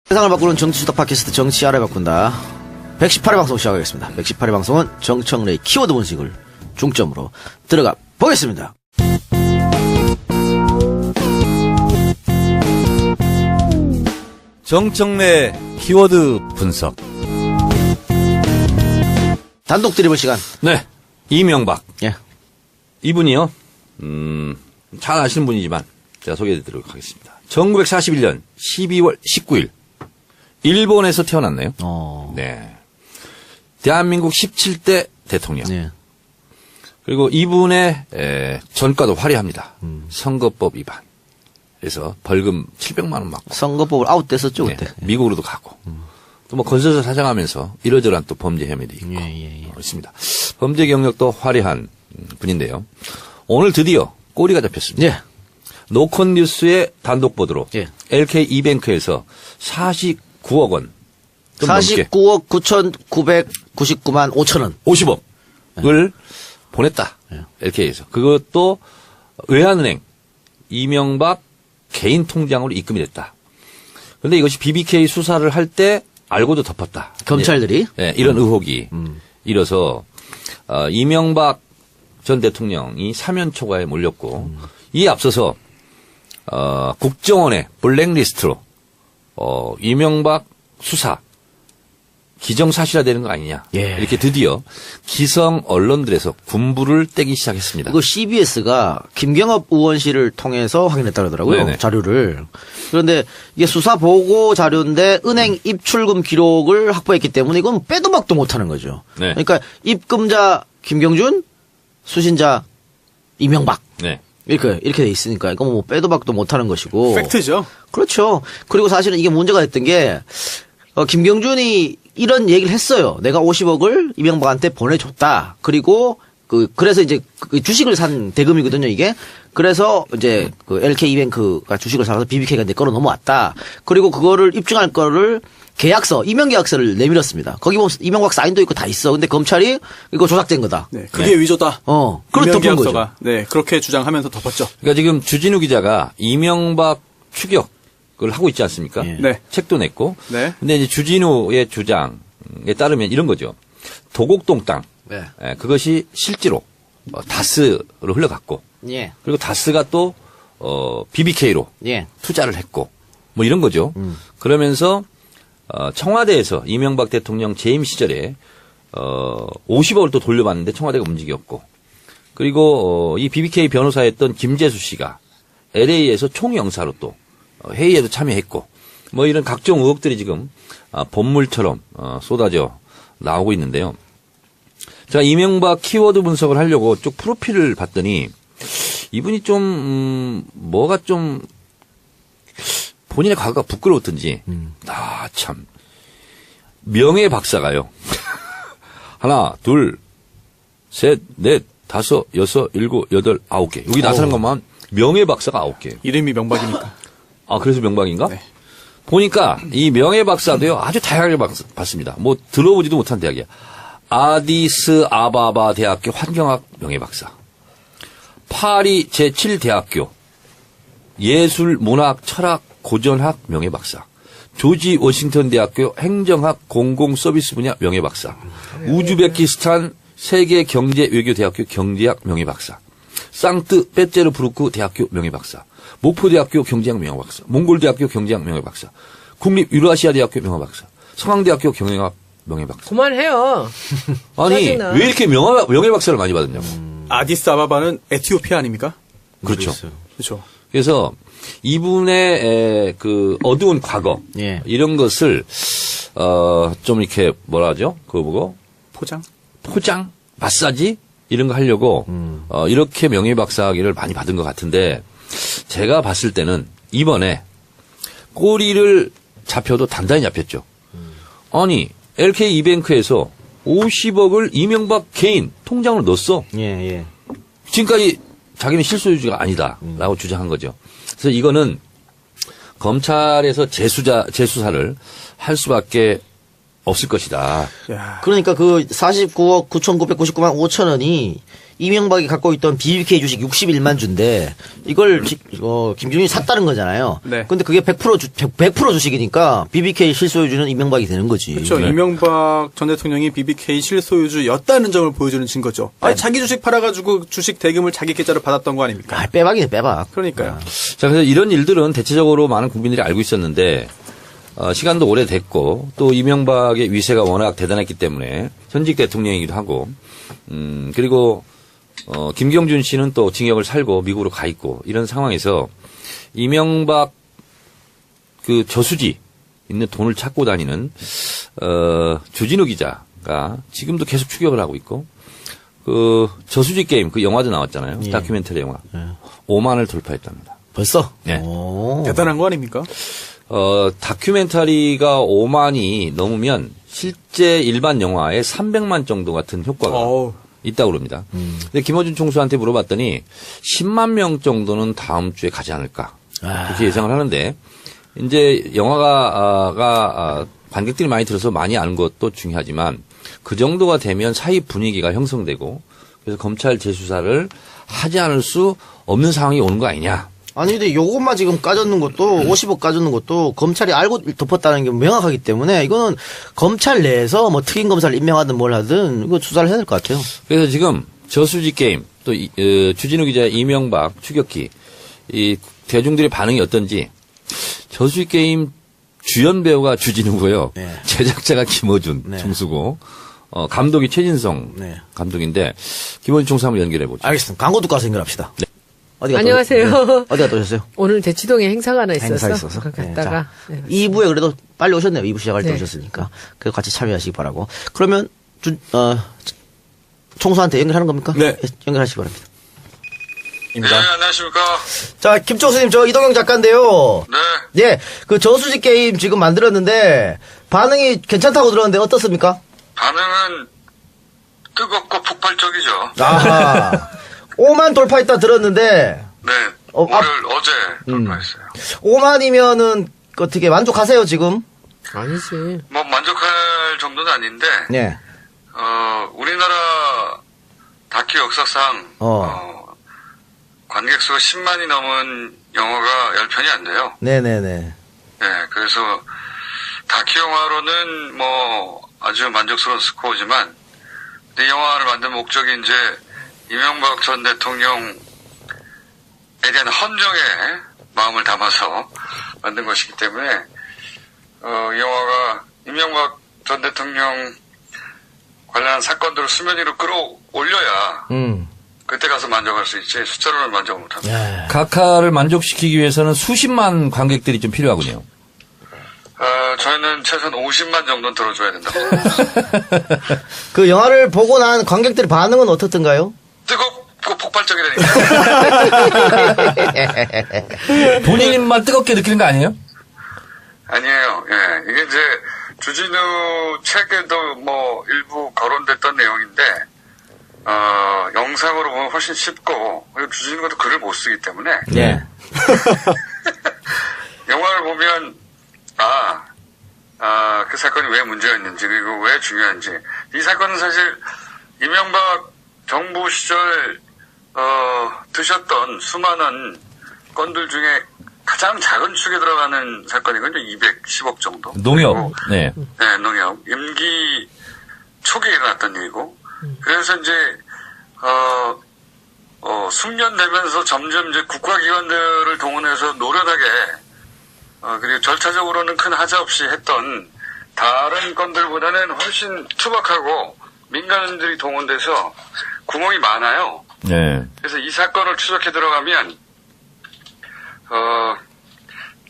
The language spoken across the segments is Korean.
세상을 바꾸는 정치수다 팟캐스트 정치알을 바꾼다. 118회 방송 시작하겠습니다. 118회 방송은 정청래의 키워드 분석을 중점으로 들어가 보겠습니다. 정청래 키워드 분석. 단독 드리블 시간. 네, 이명박. 예. 이분이요. 잘 아시는 분이지만 제가 소개해드리도록 하겠습니다. 1941년 12월 19일 일본에서 태어났네요. 네. 대한민국 17대 대통령. 네. 그리고 이분의 전과도 화려합니다. 선거법 위반. 그래서 벌금 700만 원 맞고. 선거법을 아웃됐었죠, 네, 그때. 미국으로도 가고. 또 뭐 건설사 사장하면서 이러저러한 또 범죄 혐의도 있고. 있습니다. 범죄 경력도 화려한 분인데요. 오늘 드디어 꼬리가 잡혔습니다. 예. 노컷 뉴스의 단독 보도로 예. LK 이뱅크에서 49억 원. 좀 넘게 49억 9,999만 5천 원. 50억을 보냈다. 예. LK에서. 그것도 외환은행 이명박 개인 통장으로 입금이 됐다. 그런데 이것이 BBK 수사를 할 때 알고도 덮었다. 검찰들이. 네, 이런 의혹이 일어서 이명박 전 대통령이 사면 초과에 몰렸고 이에 앞서서 국정원의 블랙리스트로 이명박 수사 기정사실화 되는 거 아니냐. 예. 이렇게 드디어 기성 언론들에서 군부를 떼기 시작했습니다. 이거 CBS가 김경업 의원실을 통해서 확인했다 그러더라고요. 네네. 자료를. 그런데 이게 수사 보고 자료인데 은행 입출금 기록을 확보했기 때문에 이건 빼도 박도 못하는 거죠. 네. 그러니까 입금자 김경준, 수신자 이명박. 네. 이렇게 돼 있으니까 이건 뭐 빼도 박도 못하는 것이고. 팩트죠. 그렇죠. 그리고 사실은 이게 문제가 됐던 게 김경준이 이런 얘기를 했어요. 내가 50억을 이명박한테 보내줬다. 그리고 그래서 이제 그 주식을 산 대금이거든요, 이게. 그래서 이제 그 LK이뱅크가 주식을 사서 BBK가 내 거로 넘어왔다. 그리고 그거를 입증할 거를 계약서, 임명계약서를 내밀었습니다. 거기 보면 이명박 사인도 있고 다 있어. 근데 검찰이 이거 조작된 거다. 네, 그게 위조다. 그걸 덮은 거죠. 임명계약서가. 네, 그렇게 주장하면서 덮었죠. 그러니까 지금 주진우 기자가 이명박 추격을 하고 있지 않습니까? 예. 네. 책도 냈고. 네. 근데 이제 주진우의 주장에 따르면 이런 거죠. 도곡동 땅. 네. 그것이 실제로 다스로 흘러갔고. 예. 그리고 다스가 또 BBK로 예. 투자를 했고. 뭐 이런 거죠. 그러면서 청와대에서 이명박 대통령 재임 시절에 50억을 또 돌려받는데 청와대가 움직였고. 그리고 이 BBK 변호사였던 김재수 씨가 LA에서 총영사로 또 회의에도 참여했고. 뭐 이런 각종 의혹들이 지금 본물처럼 쏟아져 나오고 있는데요. 제가 이명박 키워드 분석을 하려고 쭉 프로필을 봤더니 이분이 좀 뭐가 좀 본인의 과거가 부끄러웠던지 참 명예 박사가요. 하나, 둘, 셋, 넷, 다섯, 여섯, 일곱, 여덟, 아홉 개. 여기 나타난 것만 명예 박사가 9개. 이름이 명박이니까. 그래서 명박인가? 네. 보니까 이 명예 박사도요 아주 다양하게 봤습니다. 뭐 들어보지도 못한 대학이야. 아디스 아바바 대학교 환경학 명예 박사, 파리 제7대학교 예술 문학 철학 고전학 명예 박사, 조지 워싱턴 대학교 행정학 공공 서비스 분야 명예 박사, 우즈베키스탄 세계 경제 외교 대학교 경제학 명예 박사, 상트 페테르부르크 대학교 명예 박사, 목포대학교 경제학 명예 박사, 몽골대학교 경제학 명예 박사, 국립유라시아대학교 명예 박사, 성황대학교 경영학 명예 박사. 그만해요. 아니 짜증나. 왜 이렇게 명예 박사를 많이 받았냐고. 아디스아바바는 에티오피아 아닙니까? 그렇죠. 그렇죠. 그래서 이분의 그 어두운 과거 예. 이런 것을 좀 이렇게 뭐라 하죠? 그거 보고 포장, 마사지 이런 거 하려고 이렇게 명예 박사학위를 많이 받은 것 같은데 제가 봤을 때는 이번에 꼬리를 잡혀도 단단히 잡혔죠. 아니 LK 이뱅크에서 50억을 이명박 개인 통장으로 넣었어. 예. 지금까지 자기는 실소유주가 아니다라고 주장한 거죠. 그래서 이거는 검찰에서 재수사를 할 수밖에 없을 것이다. 야. 그러니까 그 49억 9,999만 5천 원이 이명박이 갖고 있던 BBK 주식 61만 주인데 이걸 김준일이 샀다는 거잖아요. 네. 근데 그게 100% 주식이니까 BBK 실소유주는 이명박이 되는 거지. 그렇죠. 네. 이명박 전 대통령이 BBK 실소유주였다는 점을 보여주는 증거죠. 아니, 자기 주식 팔아가지고 주식 대금을 자기 계좌로 받았던 거 아닙니까? 아, 빼박이네, 빼박. 그러니까요. 자, 그래서 이런 일들은 대체적으로 많은 국민들이 알고 있었는데 시간도 오래됐고 또 이명박의 위세가 워낙 대단했기 때문에 현직 대통령이기도 하고 그리고 김경준 씨는 또 징역을 살고 미국으로 가 있고 이런 상황에서 이명박 그 저수지 있는 돈을 찾고 다니는 주진우 기자가 지금도 계속 추격을 하고 있고 그 저수지 게임 그 영화도 나왔잖아요. 예. 다큐멘터리 영화. 5만을 돌파했답니다. 벌써? 네. 오. 대단한 거 아닙니까? 다큐멘터리가 5만이 넘으면 실제 일반 영화의 300만 정도 같은 효과가 어우. 있다고 그럽니다. 근데 김어준 총수한테 물어봤더니 10만 명 정도는 다음 주에 가지 않을까. 그렇게 예상을 하는데 이제 영화가 관객들이 많이 들어서 많이 아는 것도 중요하지만 그 정도가 되면 사회 분위기가 형성되고 그래서 검찰 재수사를 하지 않을 수 없는 상황이 오는 거 아니냐. 아니, 근데 요것만 지금 까졌는 것도, 50억 까졌는 것도, 검찰이 알고 덮었다는 게 명확하기 때문에, 이거는 검찰 내에서 뭐 특임 검사를 임명하든 뭘 하든, 이거 수사를 해야 될 것 같아요. 그래서 지금 저수지 게임, 또 주진우 기자의 이명박 추격기, 이 대중들의 반응이 어떤지, 저수지 게임 주연 배우가 주진우고요. 네. 제작자가 김어준 네. 총수고, 감독이 최진성 네. 감독인데, 김어준 총수 한번 연결해보죠. 알겠습니다. 광고 듣고 와서 연결합시다. 네. 어디가 안녕하세요. 어디가 또 오셨어요? 오늘 대치동에 행사가 하나 있어서, 행사 있어서. 갔다가 네. 2부에 그래도 빨리 오셨네요. 2부 시작할 때 네. 오셨으니까. 그래서 같이 참여하시기 바라고. 그러면, 총수한테 연결하는 겁니까? 네. 연결하시기 바랍니다. 네, 안녕하십니까. 자, 김총수님, 저 이동영 작가인데요. 네, 예, 그 저수지 게임 지금 만들었는데, 반응이 괜찮다고 들었는데 어떻습니까? 반응은 뜨겁고 폭발적이죠. 아, 5만 돌파했다 들었는데, 네, 어제 어제 돌파했어요. 5만이면은 어떻게 만족하세요, 지금? 아니지. 뭐 만족할 정도는 아닌데, 네. 우리나라 다큐 역사상 관객 수가 10만이 넘은 영화가 10편이 안 돼요. 네네네. 네, 그래서 다큐 영화로는 뭐 아주 만족스러운 스코어지만, 이 영화를 만든 목적이 이제 이명박 전 대통령에 대한 헌정의 마음을 담아서 만든 것이기 때문에, 이 영화가 이명박 전 대통령 관련한 사건들을 수면 위로 끌어올려야 그때 가서 만족할 수 있지, 숫자로는 만족을 못합니다. 각하를 만족시키기 위해서는 수십만 관객들이 좀 필요하군요. 저희는 최소한 50만 정도는 들어줘야 된다고 생각합니다. 그 영화를 보고 난 관객들의 반응은 어떻던가요? 뜨겁고 폭발적이라니까. 본인만 뜨겁게 느끼는 거 아니에요? 아니에요. 예. 이게 이제 주진우 책에도 뭐 일부 거론됐던 내용인데, 영상으로 보면 훨씬 쉽고, 그리고 주진우가 또 글을 못 쓰기 때문에, 네. 영화를 보면, 그 사건이 왜 문제였는지, 그리고 왜 중요한지. 이 사건은 사실 이명박 정부 시절, 드셨던 수많은 건들 중에 가장 작은 축에 들어가는 사건이거든요. 210억 정도. 농협. 그리고, 네. 네, 농협. 임기 초기에 일어났던 일이고. 그래서 이제, 숙련되면서 점점 이제 국가기관들을 동원해서 노련하게, 그리고 절차적으로는 큰 하자 없이 했던 다른 건들보다는 훨씬 투박하고 민간인들이 동원돼서 구멍이 많아요. 네. 그래서 이 사건을 추적해 들어가면,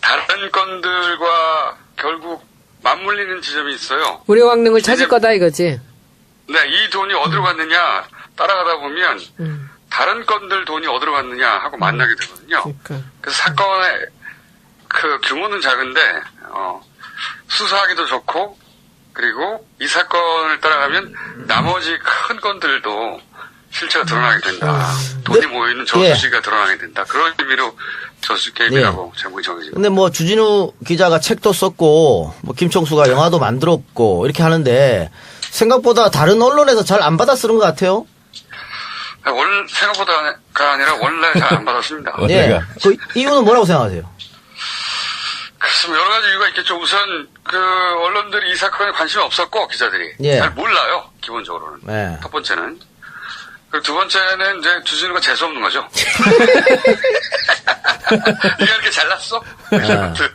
다른 건들과 결국 맞물리는 지점이 있어요. 우려왕릉을 찾을 거다 이거지. 네, 이 돈이 어디로 갔느냐 따라가다 보면 다른 건들 돈이 어디로 갔느냐 하고 만나게 되거든요. 그러니까. 그래서 사건의 그 규모는 작은데 수사하기도 좋고, 그리고 이 사건을 따라가면 나머지 큰 건들도 실체가 드러나게 된다. 돈이 모이는 저수지가 드러나게 된다. 그런 의미로 저수 게임이라고 제목이 정해지고. 근데 뭐 주진우 기자가 책도 썼고 뭐 김총수가 영화도 만들었고 이렇게 하는데 생각보다 다른 언론에서 잘 안 받아 쓰는 것 같아요. 생각보다가 아니라 원래 잘 안 받았습니다. 예. 그 이유는 뭐라고 생각하세요? 글쎄, 여러 가지 이유가 있겠죠. 우선, 언론들이 이 사건에 관심이 없었고, 기자들이. 예. 잘 몰라요, 기본적으로는. 예. 첫 번째는. 그리고 두 번째는 이제 주진우가 재수없는 거죠. 네가 이렇게 잘났어? 이런 것들.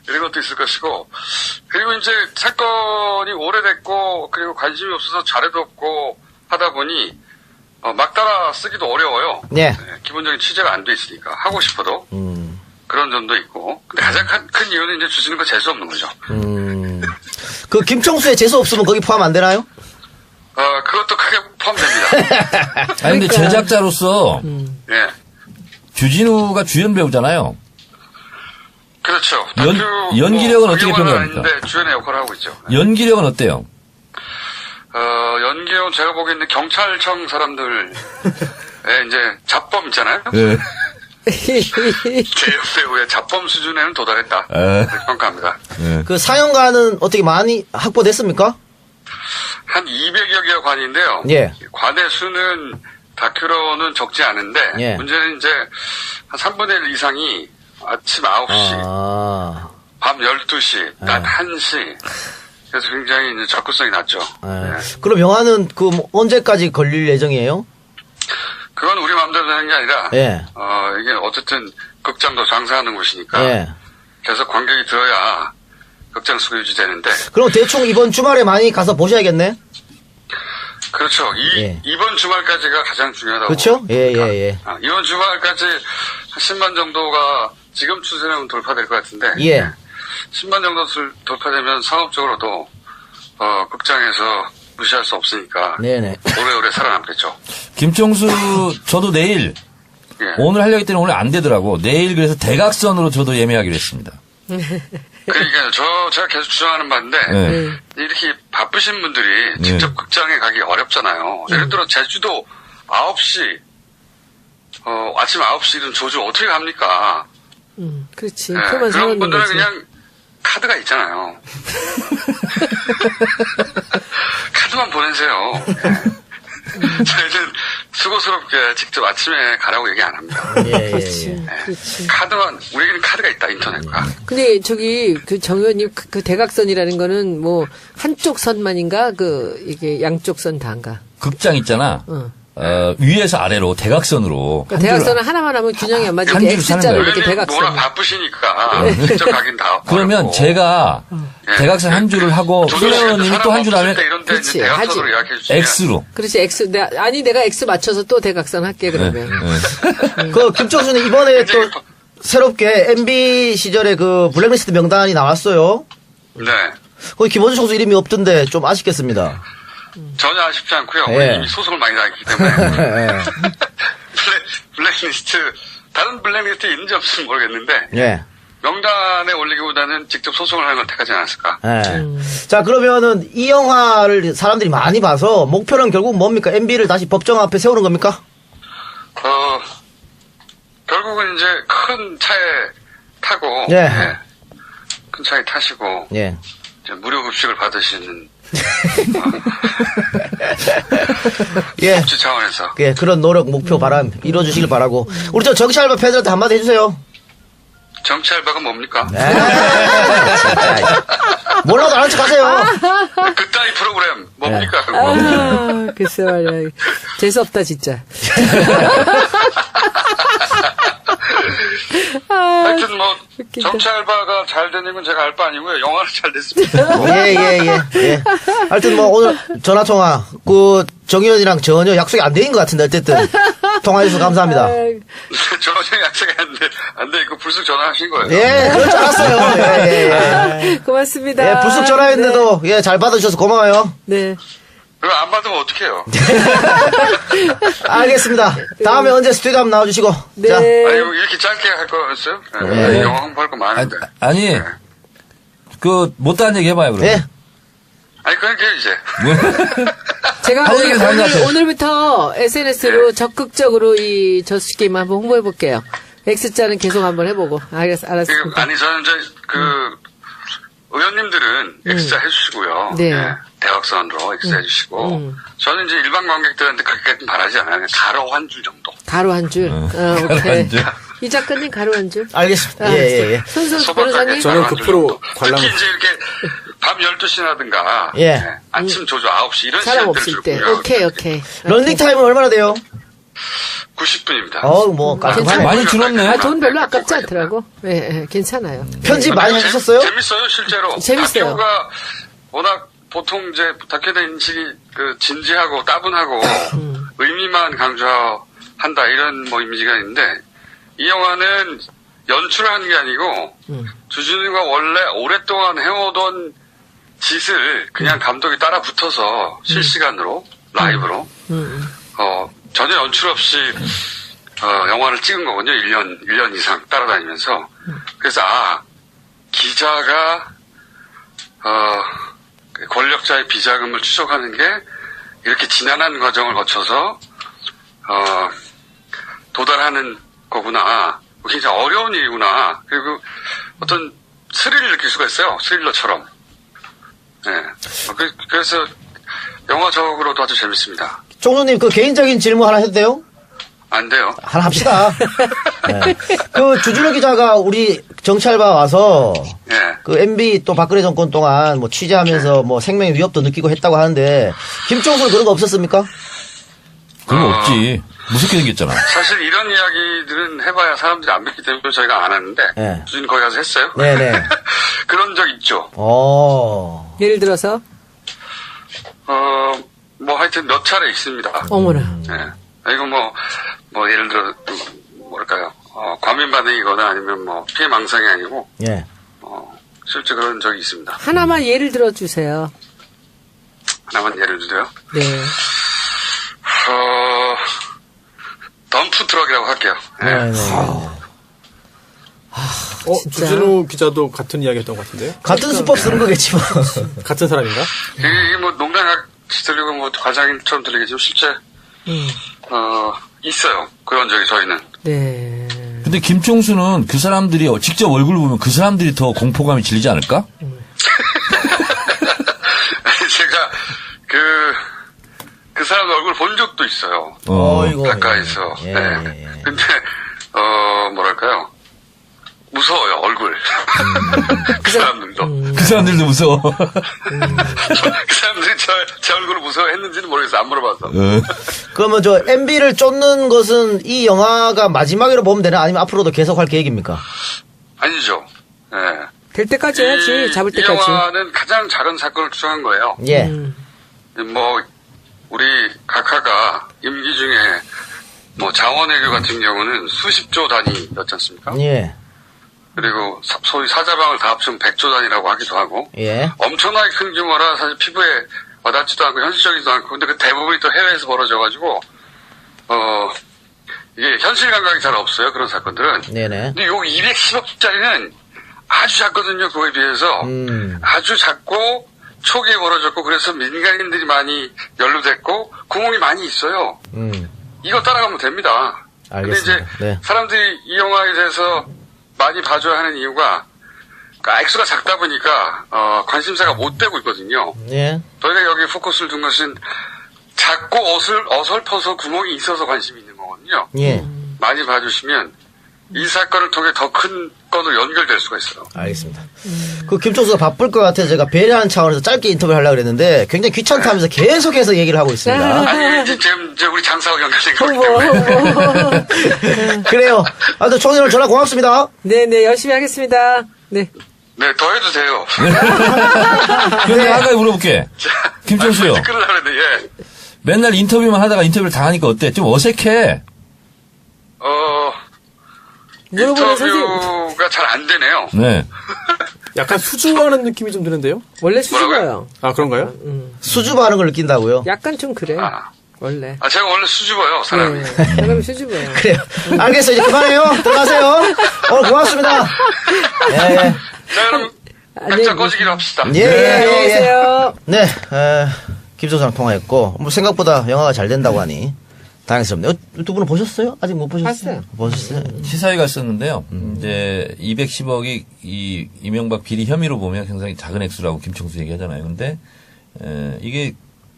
이런 것도 있을 것이고. 그리고 이제 사건이 오래됐고, 그리고 관심이 없어서 자료도 없고 하다 보니, 막 따라 쓰기도 어려워요. 예. 네, 기본적인 취재가 안 돼 있으니까. 하고 싶어도. 그런 점도 있고. 근데 가장 큰 이유는 이제 주진우가 재수 없는 거죠. 그 김총수의 재수 없으면 거기 포함 안 되나요? 그것도 크게 포함됩니다. 아니, 근데 제작자로서 예. 주진우가 주연 배우잖아요. 그렇죠. 연기력은 어떻게 평가합니까? 아닌데 주연의 역할을 하고 있죠. 연기력은 어때요? 연기력은 제가 보기에는 경찰청 사람들의 이제 잡범 있잖아요. 네. 제역 배우의 잡범 수준에는 도달했다. 그렇게 평가합니다. 네. 그 상영관은 어떻게 많이 확보됐습니까? 한 200여 개가 관인데요. 예. 관의 수는 다큐로는 적지 않은데 예. 문제는 이제 한 3분의 1 이상이 아침 9시, 밤 12시, 낮 1시. 그래서 굉장히 이제 접근성이 낮죠. 예. 그럼 영화는 뭐 언제까지 걸릴 예정이에요? 그건 우리 마음대로 되는 게 아니라, 예. 이게 어쨌든 극장도 장사하는 곳이니까, 예. 계속 관객이 들어야 극장 수가 유지되는데. 그럼 대충 이번 주말에 많이 가서 보셔야겠네? 그렇죠. 이번 주말까지가 가장 중요하다고. 그렇죠? 예. 이번 주말까지 10만 정도가 지금 추세는 돌파될 것 같은데. 예. 10만 정도 돌파되면 상업적으로도, 극장에서 무시할 수 없으니까. 네네. 오래오래 살아남겠죠. 김총수, 저도 내일, 예. 오늘 하려고 했더니 오늘 안 되더라고. 내일 그래서 대각선으로 저도 예매하기로 했습니다. 그러니까요. 제가 계속 주장하는 바인데, 네. 이렇게 바쁘신 분들이 직접 극장에 가기 어렵잖아요. 예를 들어, 제주도 9시, 아침 9시 이런 조주 어떻게 갑니까? 그렇지. 네, 그만 그런 사는 분들은 거지. 그냥 카드가 있잖아요. 카드만 보내세요. 저희는 수고스럽게 직접 아침에 가라고 얘기 안 합니다. 그렇지. 카드만, 우리에게는 카드가 있다, 인터넷과. 근데 저기 정 의원님 그 대각선이라는 거는 뭐 한쪽 선만인가 이게 양쪽 선 다인가? 극장 있잖아. 위에서 아래로 대각선으로. 그러니까 대각선은 하나만 하면 균형이 안 맞으니까 한 줄을 사는 X자로 거예요. 이렇게 우리는 대각선. 워낙 바쁘시니까 직접 가긴 다 그러면 어렵고. 제가 예. 대각선 한 줄을 하고 플레이어님이 또 한 줄 하면 이런데 그렇지, 이제 대각선으로 하지. 예약해 주시면 X로. 그렇지 X. 내가 X 맞춰서 또 대각선 할게 그러면. 그 김총수는 이번에 또 새롭게 MB 시절에 그 블랙리스트 명단이 나왔어요. 네. 거기 김원준 총수 이름이 없던데 좀 아쉽겠습니다. 전혀 아쉽지 않고요. 예. 우리 이미 소송을 많이 당했기 때문에. 예. 블랙리스트, 다른 블랙리스트 있는지 없는지 모르겠는데, 예. 명단에 올리기보다는 직접 소송을 하는 걸 택하지 않았을까. 예. 자, 그러면은 이 영화를 사람들이 많이 봐서 목표는 결국 뭡니까? MB를 다시 법정 앞에 세우는 겁니까? 결국은 이제 큰 차에 타고, 예. 큰 차에 타시고, 예. 이제 무료 급식을 받으시는, 예. 복지 차원에서. 예, 그런 노력, 목표, 바람 이루어주시길 바라고. 우리 정치 알바 팬들한테 한마디 해주세요. 정치 알바가 뭡니까? 몰라도 아는 척 하세요. 그따위 프로그램 뭡니까? 그거? 아, 글쎄 말이야. 재수없다 진짜. 하여튼 뭐 웃긴다. 정치 알바가 잘 되는 건 제가 알 바 아니고요. 영화는 잘 됐습니다. 예. 하여튼 뭐 오늘 전화통화, 정 의원이랑 전혀 약속이 안 돼 있는 것 같은데 어쨌든 통화해주셔서 감사합니다. 전화 약속이 안 돼 있고 불쑥 전화하신 거예요. 예, 그럴 줄 알았어요. 예. 고맙습니다. 예, 불쑥 전화했는데도 예, 잘 받아주셔서 고마워요. 네. 그럼 안 받으면 어떡해요? 알겠습니다. 다음에 언제 스튜디오 한번 나와주시고. 네. 자, 아니 이렇게 짧게 할 거였어요? 네. 영화 홍보할 거 많은데. 아니, 못다한 얘기 해봐요, 그러면. 예. 아니 그냥 이제 제가 할 얘기가 다른 것 같아요. 오늘부터 SNS로 적극적으로 이 저수지 게임 한번 홍보해 볼게요. X자는 계속 한번 해보고. 알았습니다. 아니, 저는 의원님들은 X자 해주시고요. 네. 대각선으로 X 해주시고. 저는 이제 일반 관객들한테 그렇게 바라지 않아요. 그냥 가로 한 줄 정도. 가로 한 줄. 오케이. 이 작가님 가로 한 줄. 알겠습니다. 예. 손수 변호사님. 저는 그 프로 관람. 특히 이제 이렇게 밤 12시라든가. 예. 아침 조조 9시 이런 사람 시간대를 없을 때. 주로 오케이. 런닝 타임은 얼마나 돼요? 90분입니다. 뭐 깔끔하네. 많이 줄었네. 돈 별로 아깝지 않더라고. 예, 괜찮아요. 편집 많이 해주셨어요? 재밌어요, 실제로. 재밌어요. 다큐가 워낙 보통 이제 다큐의 인식이 진지하고 따분하고 의미만 강조한다 이런 뭐 이미지가 있는데 이 영화는 연출을 하는 게 아니고 주진우가 원래 오랫동안 해오던 짓을 그냥 감독이 따라 붙어서 실시간으로 라이브로 전혀 연출 없이 영화를 찍은 거군요. 1년 이상 따라다니면서. 그래서 기자가 권력자의 비자금을 추적하는 게 이렇게 지난한 과정을 거쳐서 도달하는 거구나. 굉장히 어려운 일이구나. 그리고 어떤 스릴을 느낄 수가 있어요. 스릴러처럼. 네. 그래서 영화적으로도 아주 재밌습니다. 총수님 그 개인적인 질문 하나 해도 돼요? 안 돼요. 하나 합시다. 네. 그 주준호 기자가 우리 정찰봐 와서 예. 그 MB 또 박근혜 정권 동안 뭐 취재하면서 뭐 생명의 위협도 느끼고 했다고 하는데 김총수는 그런 거 없었습니까? 그런 거 없지. 무섭게 생겼잖아. 사실 이런 이야기들은 해봐야 사람들이 안 믿기 때문에 저희가 안 하는데 네. 주진 거기 가서 했어요. 네네. 그런 적 있죠. 예를 들어서 뭐 하여튼 몇 차례 있습니다. 어머나. 예. 이거 뭐 예를 들어 뭐랄까요? 과민 반응이거나 아니면 뭐 피해 망상이 아니고 예. 실제 그런 적이 있습니다. 하나만 예를 들어 주세요. 하나만 예를 들어요. 네. 덤프 트럭이라고 할게요. 예. 네네. 진짜. 주진우 기자도 같은 이야기 했던 것 같은데요? 같은 수법 쓰는 거겠지 뭐. 같은 사람인가? 이게 뭐 농담같이 들리고 뭐 과장처럼 들리겠지만 실제 있어요. 그런 적이 저희는. 네. 근데 김총수는 그 사람들이 직접 얼굴 보면 그 사람들이 더 공포감이 질리지 않을까? 제가 그 사람 얼굴 본 적도 있어요. 어이구. 가까이서. 예. 네. 근데 뭐랄까요? 무서워요, 얼굴. 그 사람들도. 그 사람들도 무서워. 그 사람들이 제 얼굴을 무서워했는지는 모르겠어요. 안 물어봐서. 그러면 저 MB를 쫓는 것은 이 영화가 마지막으로 보면 되나 아니면 앞으로도 계속 할 계획입니까? 아니죠. 네. 될 때까지 해야지. 잡을 이 때까지. 영화는 가장 작은 사건을 추정한 거예요. 예. 뭐 우리 각하가 임기 중에 뭐 자원외교 같은 경우는 수십조 단위였지 않습니까? 예. 그리고 소위 사자방을 다 합치면 100조 단위라고 하기도 하고 예. 엄청나게 큰 규모라 사실 피부에 와닿지도 않고 현실적이지도 않고 근데 그 대부분이 또 해외에서 벌어져가지고 이게 현실 감각이 잘 없어요. 그런 사건들은. 네네. 근데 요 210억짜리는 아주 작거든요. 그거에 비해서. 아주 작고 초기에 벌어졌고 그래서 민간인들이 많이 연루됐고 구멍이 많이 있어요. 이거 따라가면 됩니다. 알겠습니다. 근데 이제 네. 사람들이 이 영화에 대해서 많이 봐줘야 하는 이유가 그러니까 액수가 작다 보니까 관심사가 못 되고 있거든요. 예. 저희가 여기 포커스를 둔 것은 작고 어설퍼서 구멍이 있어서 관심이 있는 거거든요. 예. 많이 봐주시면 이 사건을 통해 더 큰 건으로 연결될 수가 있어요. 알겠습니다. 그 김총수가 바쁠 것 같아서 제가 배려하는 차원에서 짧게 인터뷰를 하려고 그랬는데 굉장히 귀찮다면서 계속해서 얘기를 하고 있습니다. 아니 지금 이제 우리 장사하고 연결된 거기 때문에 그래요. 아무튼 총수님 전화 고맙습니다. 네네, 열심히 하겠습니다. 네. 네, 더 해도 돼요. 그럼 내가 한 가지 물어볼게. 김총수요. 끊으려고 했는데, 예. 맨날 인터뷰만 하다가 인터뷰를 다 하니까 어때? 좀 어색해. 물어보는 선생님. 인터뷰가 잘 안 되네요. 네. 약간 수줍어하는 느낌이 좀 드는데요? 원래 수줍어요. 아, 그런가요? 수줍어하는 걸 느낀다고요? 약간 좀 그래. 아. 원래. 제가 원래 수줍어요, 사람이. 네. 사람이 수줍어요. 그래요. 알겠어요. 이제 그만해요. 들어가세요. 오늘 고맙습니다. 예, 예. 자, 그럼 각자 꺼지기로 합시다. 예, 예, 예, 예. 안녕하세요. 네, 김총수랑 통화했고, 뭐 생각보다 영화가 잘 된다고 하니, 다행스럽네요. 두 분은 보셨어요? 아직 못 보셨어요? 봤어요. 보셨어요? 시사회 갔었는데요. 이제 210억이 이 이명박 비리 혐의로 보면 굉장히 작은 액수라고 김총수 얘기하잖아요. 근데 이게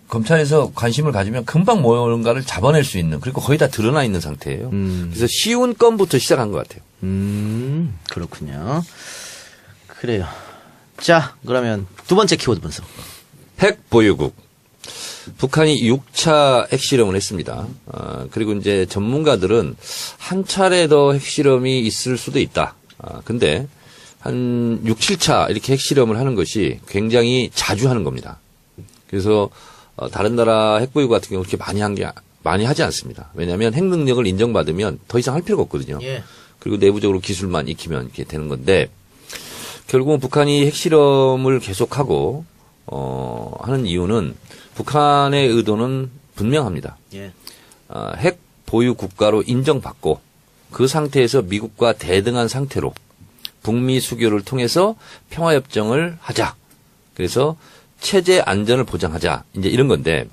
검찰에서 관심을 가지면 금방 뭔가를 잡아낼 수 있는, 그리고 거의 다 드러나 있는 상태예요. 그래서 쉬운 건부터 시작한 것 같아요. 그렇군요. 그래요. 자, 그러면 두 번째 키워드 분석. 핵 보유국. 북한이 6차 핵실험을 했습니다. 그리고 이제 전문가들은 한 차례 더 핵실험이 있을 수도 있다. 근데 한 6, 7차 이렇게 핵실험을 하는 것이 굉장히 자주 하는 겁니다. 그래서 다른 나라 핵보유국 같은 경우 그렇게 많이 하지 않습니다. 왜냐하면 핵 능력을 인정받으면 더 이상 할 필요가 없거든요. 예. 그리고 내부적으로 기술만 익히면 이렇게 되는 건데, 결국은 북한이 핵실험을 계속하고 하는 이유는 북한의 의도는 분명합니다. 예. 핵 보유 국가로 인정받고 그 상태에서 미국과 대등한 상태로 북미 수교를 통해서 평화협정을 하자. 그래서 체제 안전을 보장하자. 이제 이런 건데,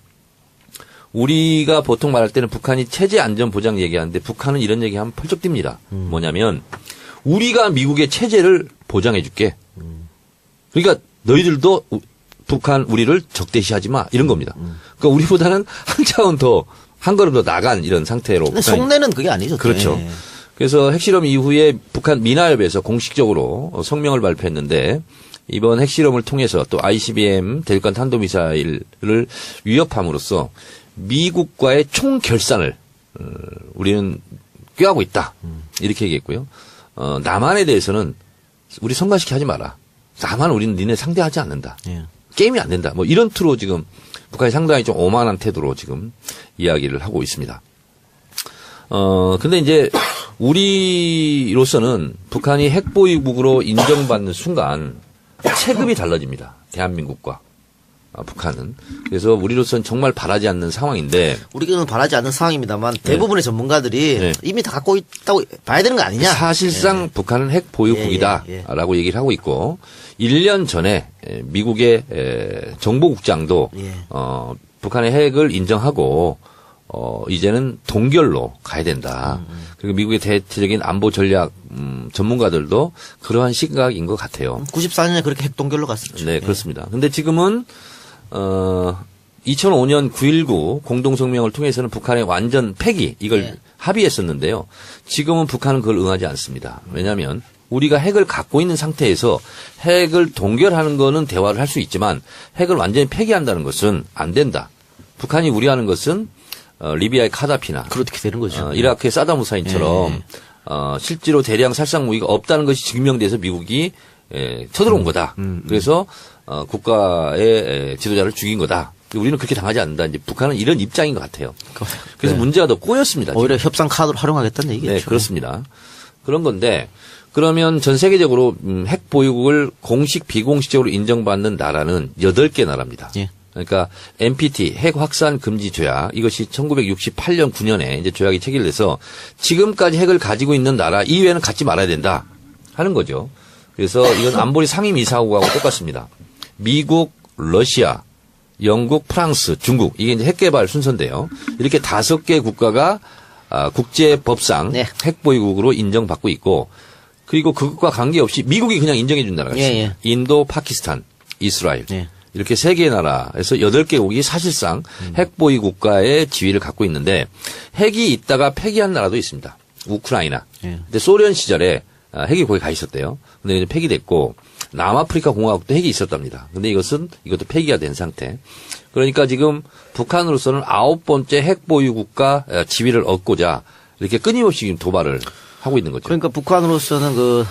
우리가 보통 말할 때는 북한이 체제 안전 보장 얘기하는데 북한은 이런 얘기하면 펄쩍 뜁니다. 뭐냐면 우리가 미국의 체제를 보장해 줄게. 그러니까 너희들도 북한 우리를 적대시하지 마. 이런 겁니다. 그러니까 우리보다는 한 차원 더, 한 걸음 더 나간 이런 상태로. 근데 속내는 그게 아니죠. 그렇죠. 예. 그래서 핵실험 이후에 북한 미나협에서 공식적으로 성명을 발표했는데, 이번 핵실험을 통해서 또 ICBM 대륙간 탄도미사일을 위협함으로써 미국과의 총결산을 우리는 꾀하고 있다. 이렇게 얘기했고요. 남한에 대해서는 우리 성가시게 하지 마라. 남한 우리는 니네 상대하지 않는다. 예. 게임이 안 된다. 뭐 이런 투로 지금 북한이 상당히 좀 오만한 태도로 지금 이야기를 하고 있습니다. 근데 이제 우리로서는 북한이 핵보유국으로 인정받는 순간 체급이 달라집니다. 대한민국과 북한은. 그래서 우리로서는 정말 바라지 않는 상황인데, 우리는 바라지 않는 상황입니다만 대부분의 전문가들이 네. 이미 다 갖고 있다고 봐야 되는 거 아니냐? 사실상 북한은 핵 보유국이다라고 얘기를 하고 있고, 1년 전에 미국의 정보국장도 예. 북한의 핵을 인정하고 이제는 동결로 가야 된다. 그리고 미국의 대체적인 안보 전략 전문가들도 그러한 시각인 것 같아요. 94년에 그렇게 핵동결로 갔었죠. 네, 그렇습니다. 근데 지금은 2005년 9.19 공동성명을 통해서는 북한의 완전 폐기, 이걸 네. 합의했었는데요. 지금은 북한은 그걸 응하지 않습니다. 왜냐하면 우리가 핵을 갖고 있는 상태에서 핵을 동결하는 거는 대화를 할 수 있지만 핵을 완전히 폐기한다는 것은 안 된다. 북한이 우려하는 것은 리비아의 카다피나 그렇게 되는 거죠. 이라크의 사담 후사인처럼 네. 실제로 대량 살상 무기가 없다는 것이 증명돼서 미국이 쳐들어온 거다. 그래서 국가의 지도자를 죽인 거다. 우리는 그렇게 당하지 않는다. 이제 북한은 이런 입장인 것 같아요. 그래서 네. 문제가 더 꼬였습니다. 오히려 협상 카드를 활용하겠다는 얘기죠. 네, 그렇습니다. 그런 건데, 그러면 전 세계적으로 핵 보유국을 공식 비공식적으로 인정받는 나라는 8개 나라입니다. 예. 그러니까 NPT 핵 확산 금지 조약, 이것이 1968년 9년에 이제 조약이 체결돼서 지금까지 핵을 가지고 있는 나라 이외에는 갖지 말아야 된다 하는 거죠. 그래서 이건 안보리 상임이사국하고 똑같습니다. 미국, 러시아, 영국, 프랑스, 중국, 이게 이제 핵 개발 순서인데요. 이렇게 5개 국가가 국제법상 네. 핵 보유국으로 인정받고 있고, 그리고 그것과 관계없이 미국이 그냥 인정해 준 나라가 있습니다. 예, 예. 인도, 파키스탄, 이스라엘. 예. 이렇게 3개의 나라에서 8개국이 사실상 핵 보유 국가의 지위를 갖고 있는데, 핵이 있다가 폐기한 나라도 있습니다. 우크라이나. 예. 근데 소련 시절에 핵이 거기 가 있었대요. 근데 이제 폐기됐고, 남아프리카 공화국도 핵이 있었답니다. 근데 이것도 폐기가 된 상태. 그러니까 지금 북한으로서는 9번째 핵 보유 국가 지위를 얻고자 이렇게 끊임없이 지금 도발을 하고 있는 거죠. 그러니까 북한으로서는 그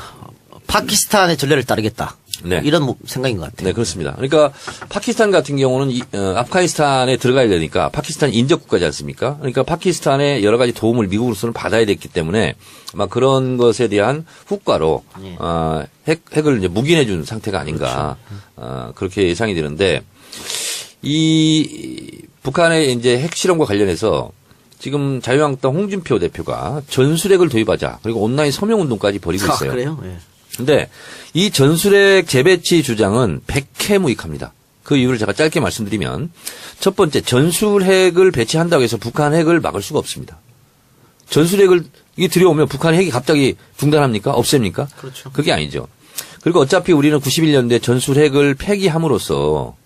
파키스탄의 전례를 따르겠다. 네. 이런 생각인 것 같아요. 네, 그렇습니다. 그러니까 파키스탄 같은 경우는 아프가니스탄에 들어가야 되니까 파키스탄 인접 국가지 않습니까? 그러니까 파키스탄의 여러 가지 도움을 미국으로서는 받아야 됐기 때문에 아마 그런 것에 대한 후과로 예. 핵을 이제 묵인해 준 상태가 아닌가. 그렇게 예상이 되는데, 이 북한의 이제 핵 실험과 관련해서 지금 자유한국당 홍준표 대표가 전술핵을 도입하자, 그리고 온라인 서명 운동까지 벌이고 있어요. 그래요? 예. 근데 이 전술핵 재배치 주장은 백해무익합니다. 그 이유를 제가 짧게 말씀드리면 첫 번째 전술핵을 배치한다고 해서 북한 핵을 막을 수가 없습니다. 전술핵을 이게 들여오면 북한 핵이 갑자기 중단합니까? 없앱니까? 그렇죠. 그게 아니죠. 그리고 어차피 우리는 91년도에 전술핵을 폐기함으로써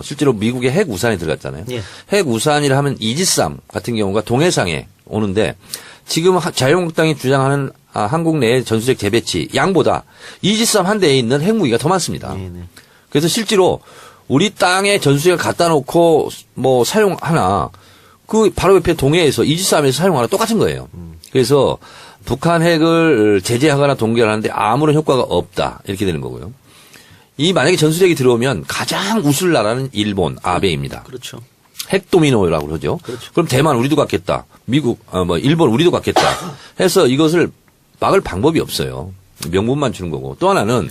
실제로 미국의 핵 우산에 들어갔잖아요. 예. 핵 우산이라 하면 이지스함 같은 경우가 동해상에 오는데 지금 자유한국당이 주장하는 한국 내의 전술핵 재배치 양보다 이지스함 한 대에 있는 핵무기가 더 많습니다. 네네. 그래서 실제로 우리 땅에 전술핵을 갖다 놓고 뭐 사용하나 그 바로 옆에 동해에서 이지스함에서 사용하나 똑같은 거예요. 그래서 북한 핵을 제재하거나 동결하는데 아무런 효과가 없다 이렇게 되는 거고요. 이 만약에 전술핵이 들어오면 가장 웃을 나라는 일본 아베입니다. 그렇죠. 핵 도미노라고 그러죠. 그렇죠. 그럼 대만 우리도 갖겠다. 미국 일본 우리도 갖겠다. 해서 이것을 막을 방법이 없어요. 명분만 주는 거고. 또 하나는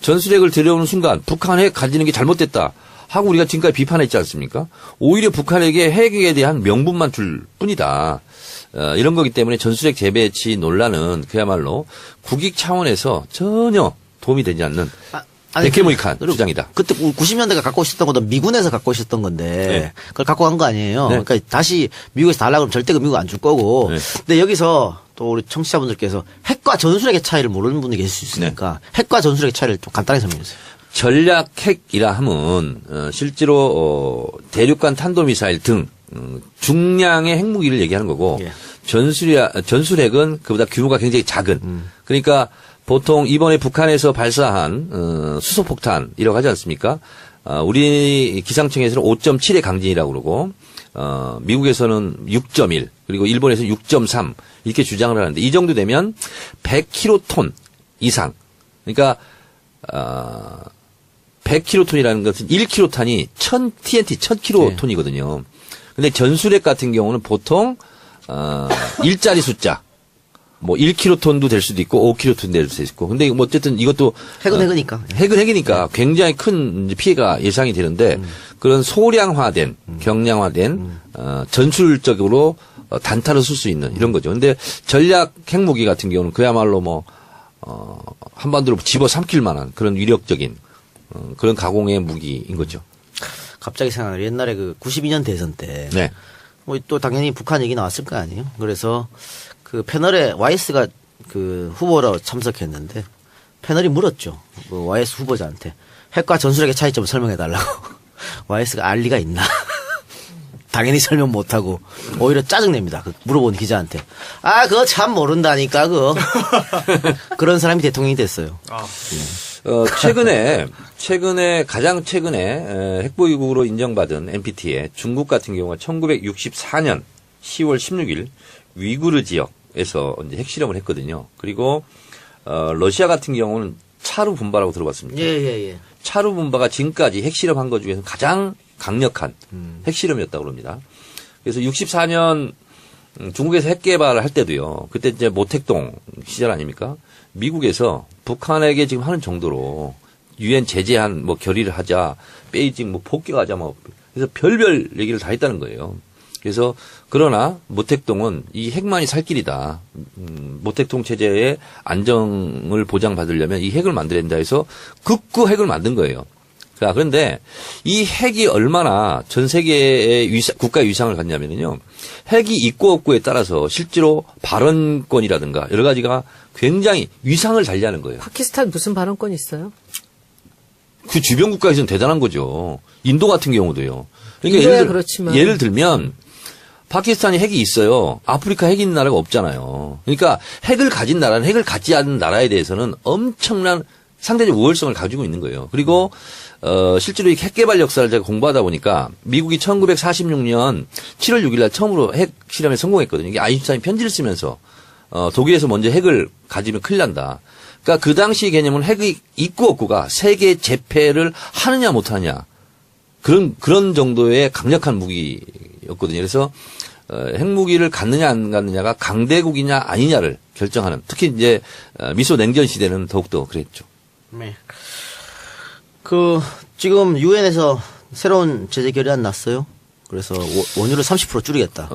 전술핵을 들여오는 순간 북한 핵 가지는 게 잘못됐다 하고 우리가 지금까지 비판했지 않습니까? 오히려 북한에게 핵에 대한 명분만 줄 뿐이다. 이런 거기 때문에 전술핵 재배치 논란은 그야말로 국익 차원에서 전혀 도움이 되지 않는 백해무익한 주장이다. 그때 90년대가 갖고 있었던 것도 미군에서 갖고 있었던 건데 네. 그걸 갖고 간 거 아니에요. 네. 그러니까 다시 미국에서 달라고 그러면 절대 그 미국 안 줄 거고. 네. 근데 여기서 또 우리 청취자분들께서 핵과 전술핵의 차이를 모르는 분이 계실 수 있으니까 핵과 전술핵의 차이를 좀 간단히 설명해 주세요. 전략 핵이라 하면 실제로 대륙간 탄도미사일 등 중량의 핵무기를 얘기하는 거고 예. 전술핵은 그보다 규모가 굉장히 작은 그러니까 보통 이번에 북한에서 발사한 수소폭탄이라고 하지 않습니까? 우리 기상청에서는 5.7의 강진이라고 그러고 미국에서는 6.1 그리고 일본에서는 6.3 이렇게 주장을 하는데 이 정도 되면 100킬로톤 이상 그러니까 100킬로톤이라는 것은 1킬로탄이 TNT 1000킬로톤이거든요. 근데 전술핵 같은 경우는 보통 일자리 숫자 뭐 1킬로톤도 될 수도 있고 5킬로톤 될 수도 있고 근데 뭐 어쨌든 이것도 핵은 핵이니까. 핵은 핵이니까 굉장히 큰 이제 피해가 예상이 되는데 그런 소량화된 경량화된 전술적으로 단타를 쓸 수 있는 이런 거죠. 근데 전략 핵무기 같은 경우는 그야말로 뭐 한반도로 집어 삼킬 만한 그런 위력적인 그런 가공의 무기인 거죠. 갑자기 생각나요. 옛날에 그 92년 대선 때. 네. 뭐 또 당연히 북한 얘기 나왔을 거 아니에요. 그래서 그 패널에 YS가 그 후보로 참석했는데 패널이 물었죠. 그 YS 후보자한테 핵과 전술핵의 차이점을 설명해 달라고. YS가 알 리가 있나. 당연히 설명 못하고 오히려 짜증냅니다. 그 물어본 기자한테. 아, 그거 참 모른다니까 그거. 그런 사람이 대통령이 됐어요. 가장 최근에 핵보유국으로 인정받은 NPT에 중국 같은 경우가 1964년 10월 16일 위구르 지역에서 이제 핵실험을 했거든요. 그리고 러시아 같은 경우는 차루 분바라고 들어봤습니까? 예. 차루 분바가 지금까지 핵실험한 것 중에서 가장 강력한 핵실험이었다고 합니다. 그래서 64년 중국에서 핵 개발을 할 때도요. 그때 이제 모택동 시절 아닙니까? 미국에서 북한에게 지금 하는 정도로 유엔 제재한 뭐 결의를 하자, 베이징 뭐 폭격하자 뭐 그래서 별별 얘기를 다 했다는 거예요. 그래서 그러나 모택동은 이 핵만이 살 길이다. 모택동 체제의 안정을 보장받으려면 이 핵을 만들어야 된다 해서 극구 핵을 만든 거예요. 자, 그런데 이 핵이 얼마나 전 세계의 국가의 위상을 갖냐면요. 핵이 있고 없고에 따라서 실제로 발언권이라든가 여러 가지가 굉장히 위상을 달리하는 거예요. 파키스탄 무슨 발언권 있어요? 그 주변 국가에서는 대단한 거죠. 인도 같은 경우도요. 인도야 그렇지만. 예를 들면 파키스탄이 핵이 있어요. 아프리카 핵이 있는 나라가 없잖아요. 그러니까 핵을 가진 나라는 핵을 갖지 않는 나라에 대해서는 엄청난 상대적 우월성을 가지고 있는 거예요. 그리고 실제로 이 핵 개발 역사를 제가 공부하다 보니까 미국이 1946년 7월 6일 날 처음으로 핵 실험에 성공했거든요. 이게 아인슈타인 편지를 쓰면서 독일에서 먼저 핵을 가지면 큰일 난다. 그러니까 그 당시 개념은 핵이 있고 없고가 세계 재패를 하느냐 못하느냐 그런 정도의 강력한 무기였거든요. 그래서 핵무기를 갖느냐 안 갖느냐가 강대국이냐 아니냐를 결정하는 특히 이제 미소 냉전 시대는 더욱더 그랬죠. 네. 지금 유엔에서 새로운 제재 결의안 났어요. 그래서 원유를 30% 줄이겠다.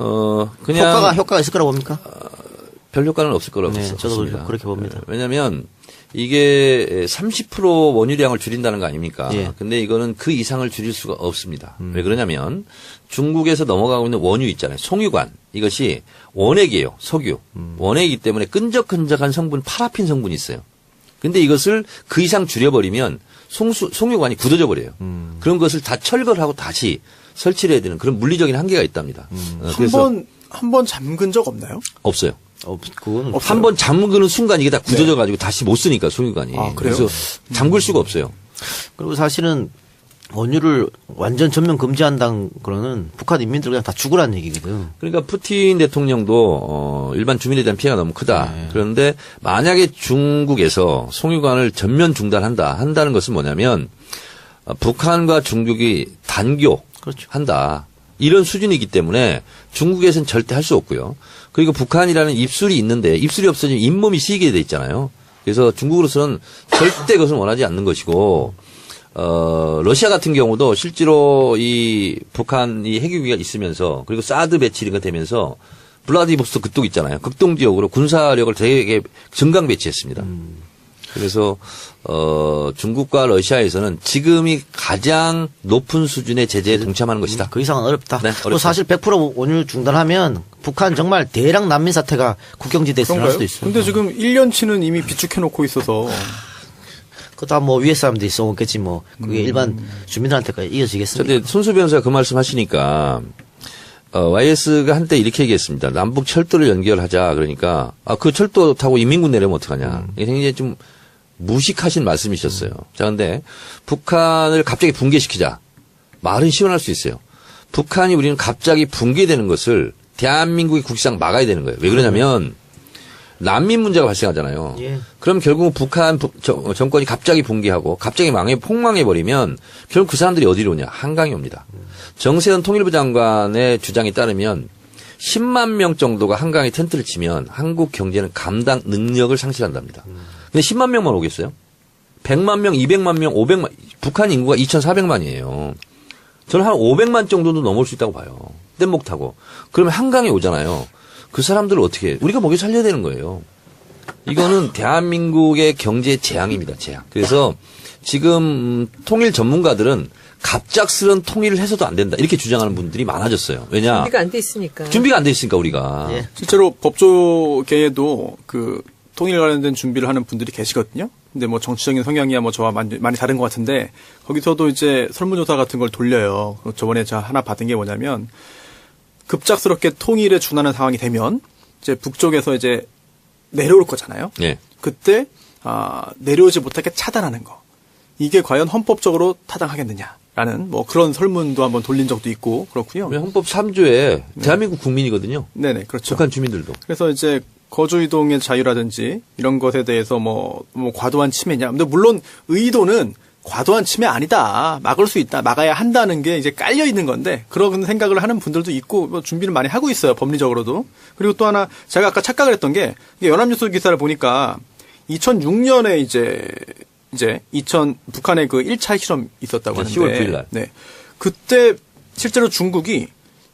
그냥 효과가 있을 거라고 봅니까? 별 효과는 없을 거라고 네, 봅니다. 저도 그렇게 봅니다. 왜냐하면 이게 30% 원유량을 줄인다는 거 아닙니까? 예. 근데 이거는 그 이상을 줄일 수가 없습니다. 왜 그러냐면 중국에서 넘어가고 있는 원유 있잖아요. 송유관. 이것이 원액이에요. 석유. 원액이기 때문에 끈적끈적한 성분, 파라핀 성분이 있어요. 근데 이것을 그 이상 줄여버리면 송유관이 굳어져 버려요. 그런 것을 다 철거를 하고 다시 설치를 해야 되는 그런 물리적인 한계가 있답니다. 그래서 한 번 잠근 적 없나요? 없어요. 그건 한 번 잠그는 순간 이게 다 굳어져 가지고 다시 못 쓰니까 송유관이. 아, 그래요? 그래서 잠글 수가 없어요. 그리고 사실은 원유를 완전 전면 금지한다는 거는 북한 인민들 그냥 다 죽으라는 얘기거든. 그러니까 푸틴 대통령도 일반 주민에 대한 피해가 너무 크다. 그런데 만약에 중국에서 송유관을 전면 한다는 것은 뭐냐면 북한과 중국이 단교 그렇죠. 한다. 이런 수준이기 때문에 중국에서는 절대 할 수 없고요. 그리고 북한이라는 입술이 있는데 입술이 없어지면 잇몸이 시게 돼 있잖아요. 그래서 중국으로서는 절대 그것을 원하지 않는 것이고 러시아 같은 경우도 실제로 이 북한이 핵유기가 있으면서 그리고 사드 배치 이런 거 되면서 블라디보스토크 그쪽 있잖아요. 극동 지역으로 군사력을 되게 증강 배치했습니다. 그래서 중국과 러시아에서는 지금이 가장 높은 수준의 제재에 동참하는 것이다. 그 이상은 어렵다. 네, 그리고 어렵다. 사실 100% 원유 중단하면 북한 정말 대량 난민 사태가 국경지대에 일어날 수도 있어요. 근데 지금 1년치는 이미 비축해 놓고 있어서 그다 뭐 위에 사람들이 써먹겠지 뭐 그게 일반 주민들한테까지 이어지겠습니까? 근데 손수 변호사가 그 말씀 하시니까 YS가 한때 이렇게 얘기했습니다. 남북 철도를 연결하자. 그러니까 그 철도 타고 인민군 내려면 어떡하냐. 이게 굉장히 좀 무식하신 말씀이셨어요. 자, 근데 북한을 갑자기 붕괴시키자. 말은 시원할 수 있어요. 북한이 우리는 갑자기 붕괴되는 것을 대한민국의 국기상 막아야 되는 거예요. 왜 그러냐면 난민 문제가 발생하잖아요. 예. 그럼 결국 북한 정권이 갑자기 붕괴하고 갑자기 폭망해버리면 결국 그 사람들이 어디로 오냐. 한강에 옵니다. 정세현 통일부 장관의 주장에 따르면 10만 명 정도가 한강에 텐트를 치면 한국 경제는 감당 능력을 상실한답니다. 근데 10만 명만 오겠어요? 100만 명, 200만 명, 500만, 북한 인구가 2,400만이에요. 저는 한 500만 정도도 넘을 수 있다고 봐요. 뗏목 타고. 그러면 한강에 오잖아요. 그 사람들을 어떻게 해? 우리가 먹여 살려야 되는 거예요. 이거는 대한민국의 경제 재앙입니다. 재앙. 그래서 지금 통일 전문가들은 갑작스런 통일을 해서도 안 된다. 이렇게 주장하는 분들이 많아졌어요. 왜냐? 준비가 안 돼 있으니까. 준비가 안 돼 있으니까 우리가. 예. 실제로 법조계에도 그 통일 관련된 준비를 하는 분들이 계시거든요. 근데 뭐 정치적인 성향이야 뭐 저와 많이 다른 것 같은데 거기서도 이제 설문조사 같은 걸 돌려요. 저번에 제가 하나 받은 게 뭐냐면 급작스럽게 통일에 준하는 상황이 되면 이제 북쪽에서 이제 내려올 거잖아요. 예. 그때 내려오지 못하게 차단하는 거. 이게 과연 헌법적으로 타당하겠느냐라는 뭐 그런 설문도 한번 돌린 적도 있고 그렇고요. 헌법 3조에 대한민국 국민이거든요. 네네 그렇죠. 북한 주민들도. 그래서 이제 거주 이동의 자유라든지 이런 것에 대해서 뭐 과도한 침해냐. 근데 물론 의도는 과도한 침해 아니다. 막을 수 있다. 막아야 한다는 게 이제 깔려 있는 건데 그런 생각을 하는 분들도 있고 뭐 준비를 많이 하고 있어요. 법리적으로도. 그리고 또 하나 제가 아까 착각을 했던 게 이게 연합뉴스 기사를 보니까 2006년에 이제 북한의 그 1차 실험 있었다고 하는데 10월 9일 날. 네. 그때 실제로 중국이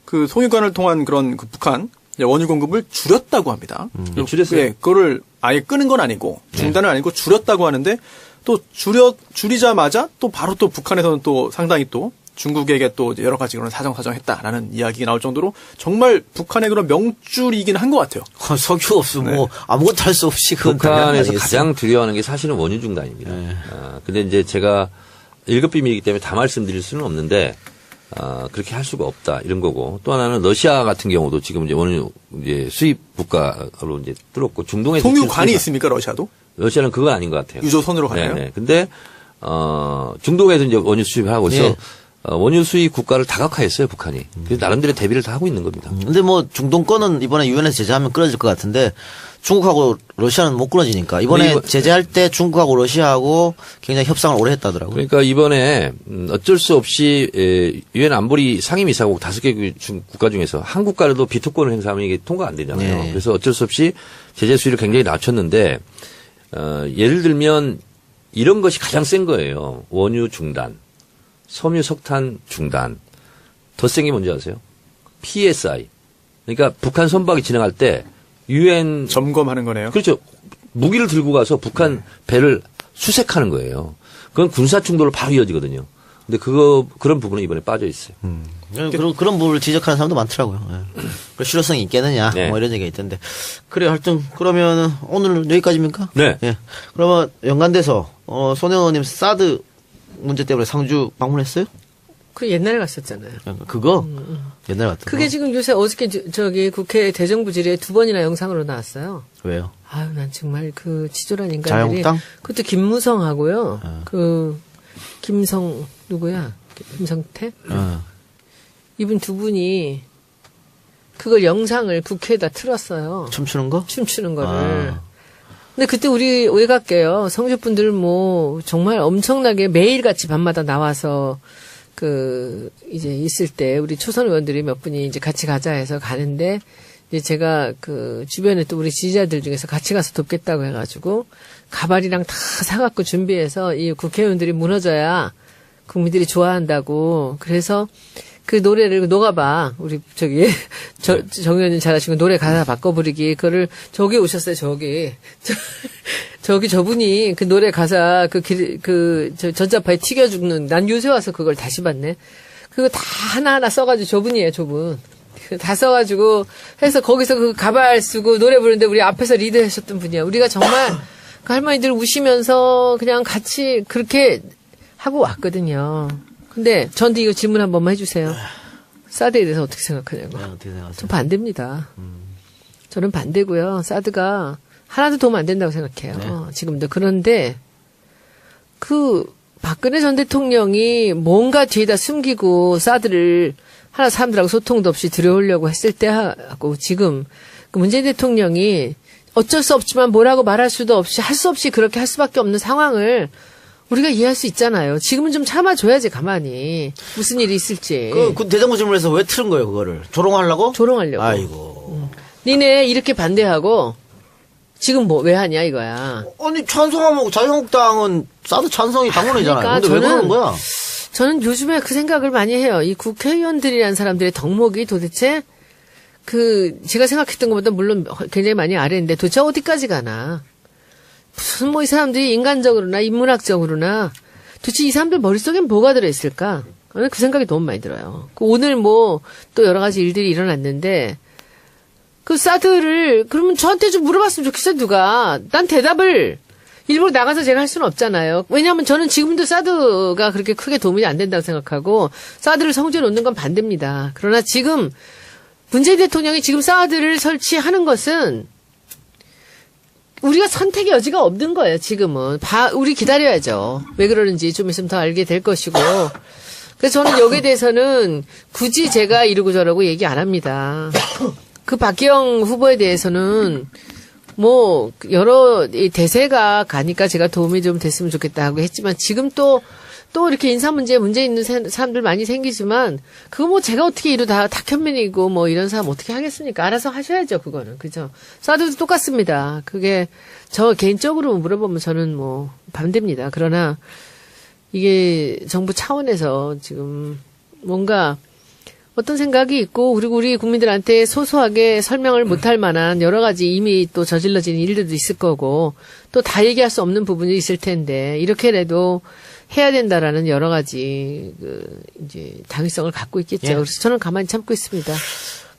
그 송유관을 통한 그런 그 북한 원유 공급을 줄였다고 합니다. 줄였어요. 네, 그거를 아예 끄는 건 아니고 중단은 아니고 줄였다고 하는데 또 줄이자마자 또 바로 또 북한에서는 또 상당히 또 중국에게 또 여러 가지 그런 사정했다라는 이야기가 나올 정도로 정말 북한의 그런 명줄이긴 한 것 같아요. 석유 없으면 뭐 아무것도 할 수 없이 그건 북한에서 당연하겠어요. 가장 두려워하는 게 사실은 원유 중단입니다. 근데 이제 제가 1급 비밀이기 때문에 다 말씀드릴 수는 없는데 그렇게 할 수가 없다 이런 거고 또 하나는 러시아 같은 경우도 지금 이제 원유 이제 수입 국가로 이제 뚫었고 중동에서 송유관이 있습니까 러시아도? 러시아는 그건 아닌 것 같아요. 유조선으로 가나요? 네네. 근데 중동에서 이제 원유 수입을 하고 있어. 예. 원유 수입 국가를 다각화했어요 북한이. 그래서 나름대로 대비를 다 하고 있는 겁니다. 근데 뭐 중동 거는 이번에 유엔에서 제재하면 끊어질 것 같은데 중국하고 러시아는 못 끊어지니까 이번에 제재할 때 중국하고 러시아하고 굉장히 협상을 오래 했다더라고요. 그러니까 이번에 어쩔 수 없이 유엔 안보리 상임이사국 5개 국가 중에서 한 국가라도 비토권을 행사하면 이게 통과 안 되잖아요. 네. 그래서 어쩔 수 없이 제재 수위를 굉장히 낮췄는데 예를 들면 이런 것이 가장 센 거예요. 원유 중단, 섬유 석탄 중단. 더 센 게 뭔지 아세요? PSI. 그러니까 북한 선박이 진행할 때 유엔 점검하는 거네요. 그렇죠. 무기를 들고 가서 북한 배를 수색하는 거예요. 그건 군사 충돌로 바로 이어지거든요. 근데 그런 부분은 이번에 빠져 있어요. 그런 부분을 지적하는 사람도 많더라고요. 예. 그 실효성이 있겠느냐, 네. 뭐 이런 얘기가 있던데. 그래, 하여튼, 그러면 오늘 여기까지입니까? 네. 예. 그러면 연관돼서, 손혜원님 사드 문제 때문에 상주 방문했어요? 그 옛날에 갔었잖아요. 그거? 옛날에 갔던 그게 거? 지금 요새 어저께 저기 국회 대정부 질의에 2번이나 영상으로 나왔어요. 왜요? 아유, 난 정말 그 치졸한 인간들이. 자유한국당? 그것도 김무성하고요. 김성, 누구야? 김성태? 이분 두 분이 그걸 영상을 국회에다 틀었어요. 춤추는 거? 춤추는 거를. 근데 그때 우리 외곽계요. 성주분들 뭐 정말 엄청나게 매일같이 밤마다 나와서 이제 있을 때 우리 초선 의원들이 몇 분이 이제 같이 가자 해서 가는데 이제 제가 주변에 또 우리 지지자들 중에서 같이 가서 돕겠다고 해가지고 가발이랑 다 사갖고 준비해서 이 국회의원들이 무너져야 국민들이 좋아한다고 그래서 그 노래를 녹아봐. 우리 정 의원님 잘하시고 노래 가사 바꿔 부르기 그거를 저기 오셨어요. 저분이 그 노래 가사 전자파에 튀겨 죽는 난 요새 와서 그걸 다시 봤네. 그거 다 하나하나 써가지고 저분이에요. 저분. 다 써가지고 해서 거기서 그 가발 쓰고 노래 부르는데 우리 앞에서 리드하셨던 분이야. 우리가 정말 그 할머니들 우시면서 그냥 같이 그렇게 하고 왔거든요. 근데 저한테 이거 질문 한 번만 해주세요. 사드에 대해서 어떻게 생각하냐고. 어떻게 생각하세요? 저 반대입니다. 저는 반대고요. 사드가 하나도 도움 안 된다고 생각해요. 지금도. 그런데 박근혜 전 대통령이 뭔가 뒤에다 숨기고 사드를 하나 사람들하고 소통도 없이 들여오려고 했을 때 하고 지금 그 문재인 대통령이 어쩔 수 없지만 뭐라고 말할 수도 없이 할 수 없이 그렇게 할 수밖에 없는 상황을 우리가 이해할 수 있잖아요. 지금은 좀 참아줘야지 가만히 무슨 일이 있을지. 그 대정부 질문에서 왜 틀은 거예요, 그거를? 조롱하려고? 조롱하려고. 아이고. 니네 이렇게 반대하고 지금 뭐 왜 하냐 이거야. 아니, 찬성하면 자유한국당은 사드 찬성이 당론이잖아요. 그러니까 근데 왜 그러는 거야? 저는 요즘에 그 생각을 많이 해요. 이 국회의원들이라는 사람들의 덕목이 도대체 제가 생각했던 것보다 물론 굉장히 많이 아래인데 도대체 어디까지 가나. 무슨 이 사람들이 인간적으로나 인문학적으로나 도대체 이 사람들 머릿속엔 뭐가 들어있을까? 저는 그 생각이 너무 많이 들어요. 오늘 또 여러 가지 일들이 일어났는데 그 사드를 그러면 저한테 좀 물어봤으면 좋겠어요, 누가. 난 대답을 일부러 나가서 제가 할 수는 없잖아요. 왜냐하면 저는 지금도 사드가 그렇게 크게 도움이 안 된다고 생각하고 사드를 성주에 놓는 건 반대입니다. 그러나 지금 문재인 대통령이 지금 사드를 설치하는 것은 우리가 선택의 여지가 없는 거예요, 지금은. 우리 기다려야죠. 왜 그러는지 좀 있으면 더 알게 될 것이고. 그래서 저는 여기에 대해서는 굳이 제가 이러고 저러고 얘기 안 합니다. 그 박기영 후보에 대해서는 여러 대세가 가니까 제가 도움이 좀 됐으면 좋겠다 하고 했지만 지금 또 이렇게 인사 문제에 문제 있는 사람들 많이 생기지만 그거 제가 어떻게 이러다 탁현민이고 이런 사람 어떻게 하겠습니까? 알아서 하셔야죠, 그거는. 그죠? 사드도 똑같습니다. 그게 저 개인적으로 물어보면 저는 반대입니다. 그러나 이게 정부 차원에서 지금 뭔가 어떤 생각이 있고 그리고 우리 국민들한테 소소하게 설명을 못할 만한 여러 가지 이미 또 저질러진 일들도 있을 거고 또 다 얘기할 수 없는 부분이 있을 텐데 이렇게라도 해야 된다라는 여러 가지 이제 당위성을 갖고 있겠죠. 예. 그래서 저는 가만히 참고 있습니다.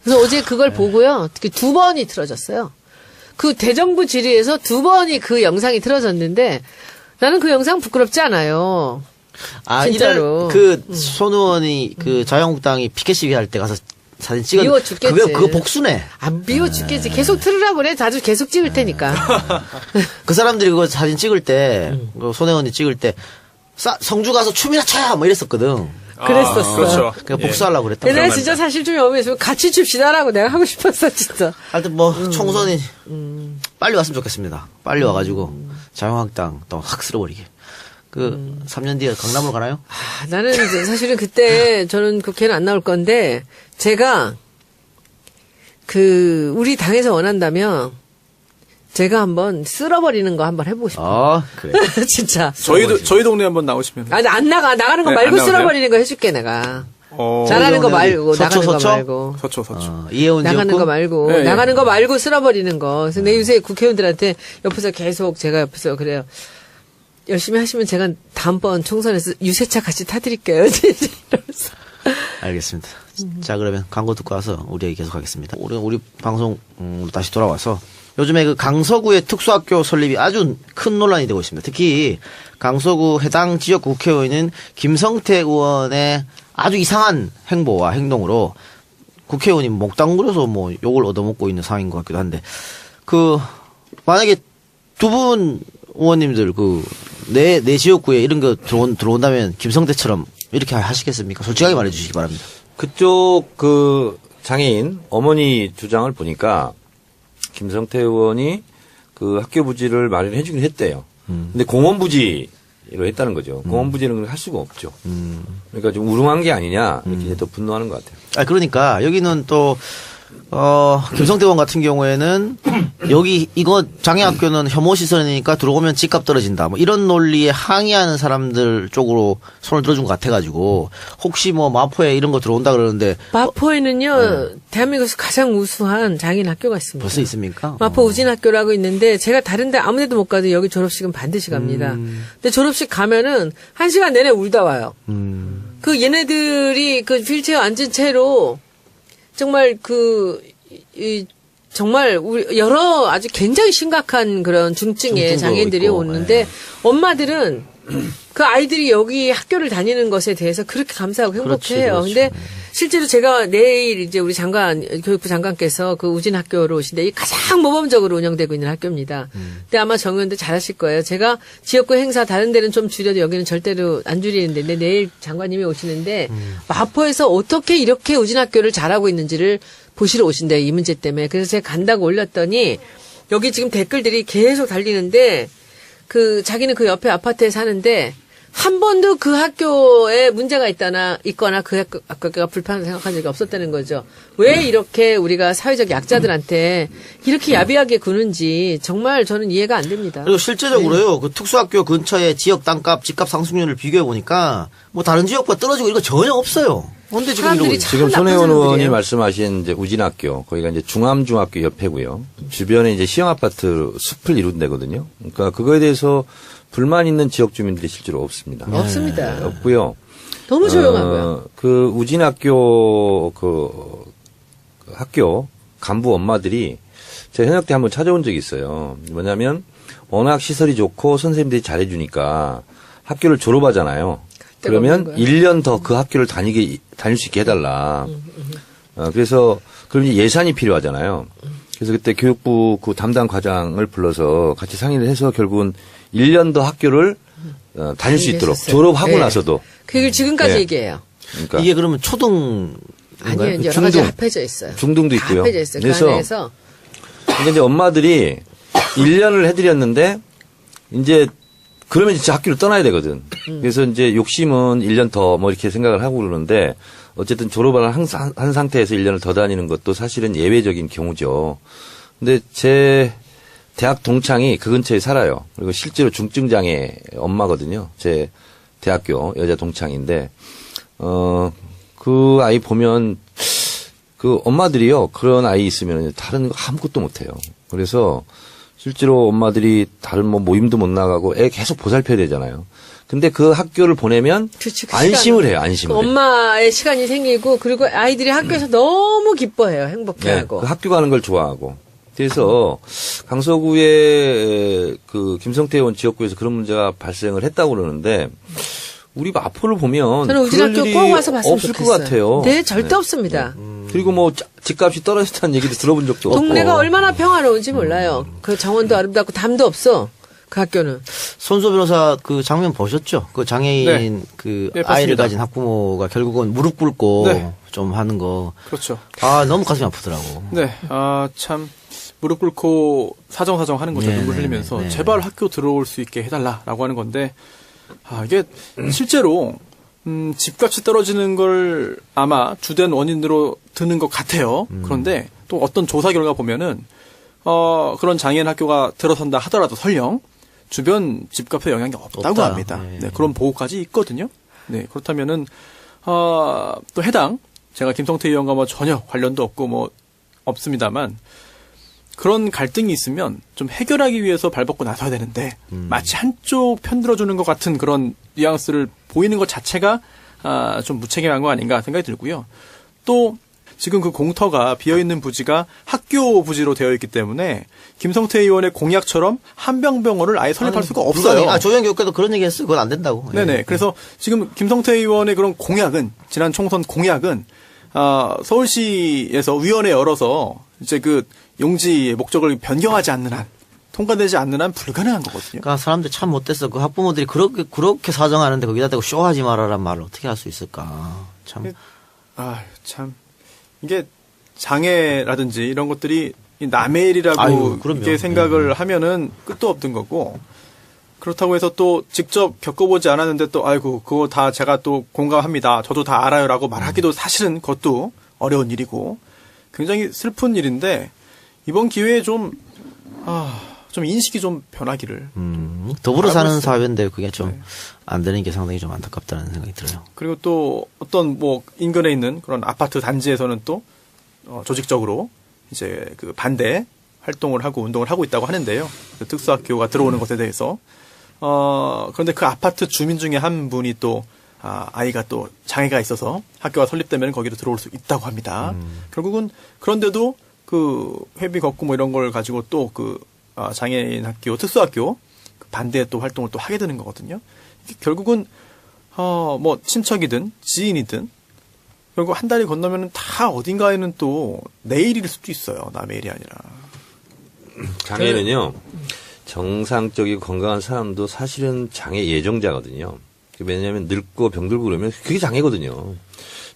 그래서 어제 그걸 보고요. 특히 2번이 틀어졌어요. 그 대정부 질의에서 2번이 그 영상이 틀어졌는데 나는 그 영상 부끄럽지 않아요. 진짜로. 손 의원이 자유한국당이 피켓 시위 할 때 가서 사진 찍었는데. 미워 죽겠지. 그거 복수네. 안 미워 죽겠지. 계속 틀으라고 그래. 자주 계속 찍을 테니까. 그 사람들이 그거 사진 찍을 때, 손 의원이 찍을 때, 성주 가서 춤이나 춰야! 이랬었거든. 그랬었어. 그렇죠. 그냥 복수하려고 그랬단 옛날에 말이야. 진짜 사실 좀 여기서 같이 춥시다라고 내가 하고 싶었어, 진짜. 하여튼 총선이 빨리 왔으면 좋겠습니다. 빨리 와가지고 자유한국당 또 확 쓸어버리게. 3년 뒤에 강남으로 가나요? 나는 이제 사실은 그때 저는 국회는 안 나올 건데 제가 우리 당에서 원한다면 제가 한번 쓸어버리는 거 한번 해보고 싶어요. 그래. 진짜. 저희 동네 한번 나오시면. 아니, 안 나가는 거 네, 말고 안 나오세요? 쓸어버리는 거 해줄게, 내가. 나가는 거 말고, 서초, 나가는 거 서초? 말고. 서초. 이혜원 나가는 지역구? 거 말고, 예, 예. 나가는 거 말고 쓸어버리는 거. 그래서 내 요새 국회의원들한테 옆에서 계속 제가 옆에서 그래요. 열심히 하시면 제가 다음번 총선에서 유세차 같이 타드릴게요. 이러면서. 알겠습니다. 자, 그러면 광고 듣고 와서 우리 얘기 계속하겠습니다. 우리 방송 다시 돌아와서 요즘에 그 강서구의 특수학교 설립이 아주 큰 논란이 되고 있습니다. 특히 강서구 해당 지역 국회의원인 김성태 의원의 아주 이상한 행보와 행동으로 국회의원이 목당그려서 뭐 욕을 얻어먹고 있는 상황인 것 같기도 한데, 만약에 두 분 의원님들 내 지역구에 이런 거 들어온다면 김성태처럼 이렇게 하시겠습니까? 솔직하게 말해 주시기 바랍니다. 그쪽 장애인 어머니 주장을 보니까 김성태 의원이 그 학교 부지를 마련해 주긴 했대요. 근데 공원 부지로 했다는 거죠. 공원 부지는 할 수가 없죠. 그러니까 좀 우롱한 게 아니냐 이렇게 이제 또 분노하는 것 같아요. 그러니까 여기는 또 김성태 의원 같은 경우에는 이거 장애학교는 혐오시설이니까 들어오면 집값 떨어진다. 뭐 이런 논리에 항의하는 사람들 쪽으로 손을 들어준 것 같아가지고 혹시 뭐 마포에 이런 거 들어온다 그러는데 마포에는요, 대한민국에서 가장 우수한 장애인 학교가 있습니다. 벌써 있습니까? 마포 우진학교라고 있는데 제가 다른데 아무데도 못 가도 여기 졸업식은 반드시 갑니다. 근데 졸업식 가면은 1시간 내내 울다 와요. 그 얘네들이 그 휠체어 앉은 채로 정말 정말 우리 여러 아주 굉장히 심각한 그런 중증의 중증도 장애인들이 있고, 오는데 엄마들은 그 아이들이 여기 학교를 다니는 것에 대해서 그렇게 감사하고 행복해해요. 그렇지. 근데 실제로 제가 내일 이제 우리 교육부 장관께서 그 우진 학교로 오신데 이 가장 모범적으로 운영되고 있는 학교입니다. 근데 아마 정 의원도 잘하실 거예요. 제가 지역구 행사 다른 데는 좀 줄여도 여기는 절대로 안 줄이는데 근데 내일 장관님이 오시는데 마포에서 어떻게 이렇게 우진 학교를 잘하고 있는지를 보시러 오신대요. 이 문제 때문에. 그래서 제가 간다고 올렸더니 여기 지금 댓글들이 계속 달리는데 자기는 그 옆에 아파트에 사는데 한 번도 그 학교에 문제가 있거나 그 학교가 불편하다고 생각한 적이 없었다는 거죠. 왜 이렇게 우리가 사회적 약자들한테 이렇게 야비하게 구는지 정말 저는 이해가 안 됩니다. 그리고 실제적으로요, 그 특수학교 근처에 지역 땅값, 집값 상승률을 비교해 보니까 뭐 다른 지역보다 떨어지고 이거 전혀 없어요. 근데 지금 이러고 사람들이 있어요. 지금 나쁜 손혜원 의원이 사람들이에요. 말씀하신 이제 우진학교, 거기가 이제 중암중학교 옆에고요. 주변에 이제 시형아파트 숲을 이룬 데거든요. 그러니까 그거에 대해서 불만 있는 지역 주민들이 실제로 없습니다. 없습니다. 없고요. 너무 조용하고요. 그 우진학교 학교 간부 엄마들이 제가 현역 때 한번 찾아온 적이 있어요. 뭐냐면 워낙 시설이 좋고 선생님들이 잘해주니까 학교를 졸업하잖아요. 그러면 1년 더 그 학교를 다닐 수 있게 해달라. 그래서 그럼 이제 예산이 필요하잖아요. 그래서 그때 교육부 그 담당 과장을 불러서 같이 상의를 해서 결국은 1년 더 학교를 다닐 수 있도록 했었어요. 졸업하고 네. 나서도. 그 얘기를 지금까지 네. 얘기해요. 그러니까 이게 그러면 초등 아니요, 이제 여러 가지 합해져 있어요. 중등도 다 있고요. 합해져 있어요. 그 그래서 안에서 근데 이제 엄마들이 1년을 해드렸는데 이제 그러면 진짜 학교를 떠나야 되거든. 그래서 이제 욕심은 1년 더 뭐 이렇게 생각을 하고 그러는데 어쨌든 졸업을 한 상태에서 1년을 더 다니는 것도 사실은 예외적인 경우죠. 근데 제 대학 동창이 그 근처에 살아요. 그리고 실제로 중증장애 엄마거든요. 제 대학교 여자 동창인데, 그 아이 보면 그 엄마들이요. 그런 아이 있으면 다른 거 아무것도 못해요. 그래서 실제로 엄마들이 다른 뭐 모임도 못 나가고 애 계속 보살펴야 되잖아요. 근데 그 학교를 보내면 그치, 그 안심을 시간을. 해요. 안심을. 그 엄마의 시간이 생기고 그리고 아이들이 학교에서 너무 기뻐해요. 행복해하고. 그 학교 가는 걸 좋아하고. 그래서 강서구의 그 김성태 의원 지역구에서 그런 문제가 발생을 했다고 그러는데 우리 마포를 보면 저는 우진학교 그럴 일이 꼭 와서 봤으면 없을 좋겠어요. 것 같아요. 네, 절대 없습니다. 그리고 뭐 집값이 떨어졌다는 얘기도 들어본 적도 없고. 동네가 얼마나 평화로운지 몰라요. 그 정원도 아름답고 담도 없어. 그 학교는. 손소 변호사 그 장면 보셨죠? 그 장애인 네. 그 네, 아이를 봤습니다. 가진 학부모가 결국은 무릎 꿇고 네. 좀 하는 거. 그렇죠. 너무 가슴이 아프더라고. 네, 참 무릎 꿇고 사정사정 하는 거죠. 네, 눈물 네, 흘리면서 네. 제발 학교 들어올 수 있게 해달라라고 하는 건데, 이게 실제로 집값이 떨어지는 걸 아마 주된 원인으로 드는 것 같아요. 그런데 또 어떤 조사 결과 보면은 그런 장애인 학교가 들어선다 하더라도 설령 주변 집값에 영향이 없다고 없다. 합니다. 네. 네, 그런 보고까지 있거든요. 네, 그렇다면은 또 해당 제가 김성태 의원과 뭐 전혀 관련도 없고 뭐 없습니다만 그런 갈등이 있으면 좀 해결하기 위해서 발벗고 나서야 되는데 마치 한쪽 편 들어주는 것 같은 그런 뉘앙스를 보이는 것 자체가 좀 무책임한 거 아닌가 생각이 들고요. 또 지금 그 공터가 비어있는 부지가 학교 부지로 되어 있기 때문에 김성태 의원의 공약처럼 한병병원을 아예 설립할 수가 없어요. 조영 교육과도 그런 얘기 했어요. 그건 안 된다고. 네네. 그래서 지금 김성태 의원의 그런 공약은, 지난 총선 공약은, 서울시에서 위원회 열어서 이제 그 용지의 목적을 변경하지 않는 한, 통과되지 않는 한 불가능한 거거든요. 그러니까 사람들 참 못됐어. 그 학부모들이 그렇게 사정하는데 거기다 대고 쇼하지 말아란 말을 어떻게 할 수 있을까. 참. 참. 이게 장애라든지 이런 것들이 남의 일이라고 아유, 그럼요. 이렇게 생각을 하면은 끝도 없는 거고, 그렇다고 해서 또 직접 겪어보지 않았는데 또 아이고 그거 다 제가 또 공감합니다. 저도 다 알아요라고 말하기도 사실은 그것도 어려운 일이고 굉장히 슬픈 일인데 이번 기회에 좀 인식이 좀 변하기를. 더불어 사는 있어요. 사회인데 그게 좀 안 되는 게 상당히 좀 안타깝다는 생각이 들어요. 그리고 또 어떤 뭐 인근에 있는 그런 아파트 단지에서는 또 조직적으로 이제 그 반대 활동을 하고 운동을 하고 있다고 하는데요. 그 특수학교가 들어오는 것에 대해서. 그런데 그 아파트 주민 중에 한 분이 또 아이가 또 장애가 있어서 학교가 설립되면 거기로 들어올 수 있다고 합니다. 결국은 그런데도 그 회비 걷고 뭐 이런 걸 가지고 또 그 장애인 학교, 특수학교 그 반대 또 활동을 또 하게 되는 거거든요. 결국은 뭐 친척이든 지인이든 결국 한 달이 건너면은 다 어딘가에는 또 내일일 수도 있어요. 남의 일이 아니라. 장애는요, 정상적이고 건강한 사람도 사실은 장애 예정자거든요. 왜냐하면 늙고 병들고 그러면 그게 장애거든요.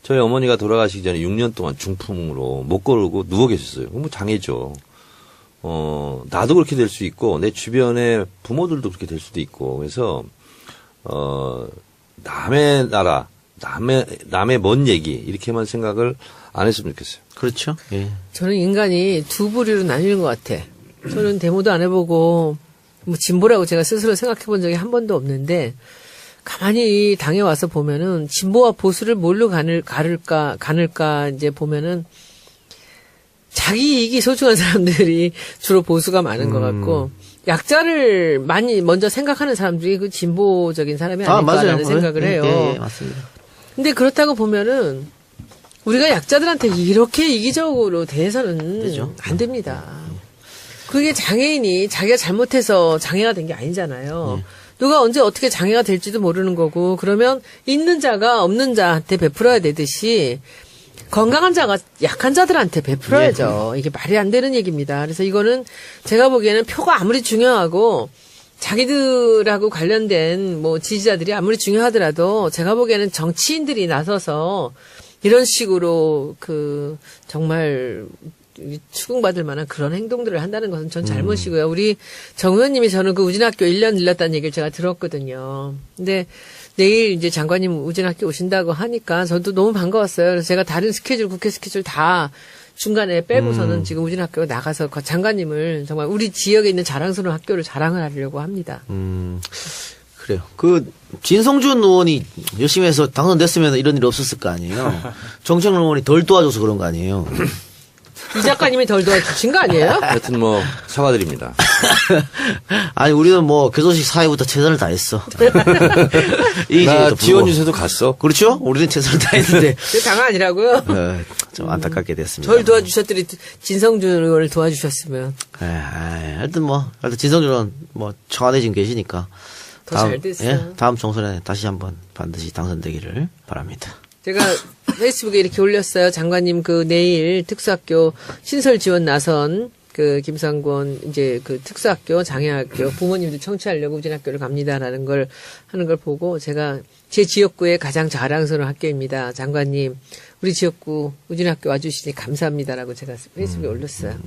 저희 어머니가 돌아가시기 전에 6년 동안 중풍으로 못 걸고 누워 계셨어요. 뭐 장애죠. 나도 그렇게 될 수 있고, 내 주변의 부모들도 그렇게 될 수도 있고, 그래서, 남의 나라, 남의 먼 얘기, 이렇게만 생각을 안 했으면 좋겠어요. 그렇죠. 예. 저는 인간이 두 부류로 나뉘는 것 같아. 저는 데모도 안 해보고 뭐 진보라고 제가 스스로 생각해 본 적이 한 번도 없는데 가만히 당에 와서 보면은 진보와 보수를 뭘로 가눌까 이제 보면은 자기 이익이 소중한 사람들이 주로 보수가 많은 것 같고 약자를 많이 먼저 생각하는 사람들이 그 진보적인 사람이 아닐까라는 맞아요. 생각을 해요. 예, 맞습니다. 근데 그렇다고 보면은 우리가 약자들한테 이렇게 이기적으로 대해서는 되죠. 안 됩니다. 그게 장애인이 자기가 잘못해서 장애가 된 게 아니잖아요. 누가 언제 어떻게 장애가 될지도 모르는 거고 그러면 있는 자가 없는 자한테 베풀어야 되듯이 건강한 자가 약한 자들한테 베풀어야죠. 이게 말이 안 되는 얘기입니다. 그래서 이거는 제가 보기에는 표가 아무리 중요하고 자기들하고 관련된 뭐 지지자들이 아무리 중요하더라도 제가 보기에는 정치인들이 나서서 이런 식으로 그 정말 추궁받을 만한 그런 행동들을 한다는 것은 전 잘못이고요. 우리 정 의원님이 저는 그 우진학교 1년 일렀다는 얘기를 제가 들었거든요. 근데 내일 이제 장관님 우진학교 오신다고 하니까 저도 너무 반가웠어요. 그래서 제가 다른 스케줄, 국회 스케줄 다 중간에 빼고서는 지금 우진학교 나가서 장관님을 정말 우리 지역에 있는 자랑스러운 학교를 자랑을 하려고 합니다. 그래요. 그 진성준 의원이 열심히 해서 당선됐으면 이런 일이 없었을 거 아니에요. 정청래 의원이 덜 도와줘서 그런 거 아니에요. 이 작가님이 덜 도와주신 거 아니에요? 하여튼 뭐 사과드립니다. 아니 우리는 뭐 교도식 사회부터 최선을 다했어. 나 지원 유세도 갔어. 그렇죠? 우리는 최선을 다했는데 그 당 아니라고요? 좀 안타깝게 됐습니다. 절 도와주셨더니 진성준 의원을 도와주셨으면 하여튼 진성준 의원 뭐 청와대 지금 계시니까 더 잘 됐어요. 다음 총선에 다시 한번 반드시 당선되기를 바랍니다. 제가 페이스북에 이렇게 올렸어요. 장관님 그 내일 특수학교 신설 지원 나선 그 김상권 이제 그 특수학교 장애학교 부모님들 청취하려고 우진학교를 갑니다라는 걸 하는 걸 보고 제가 제 지역구의 가장 자랑스러운 학교입니다. 장관님 우리 지역구 우진학교 와주시니 감사합니다라고 제가 페이스북에 올렸어요.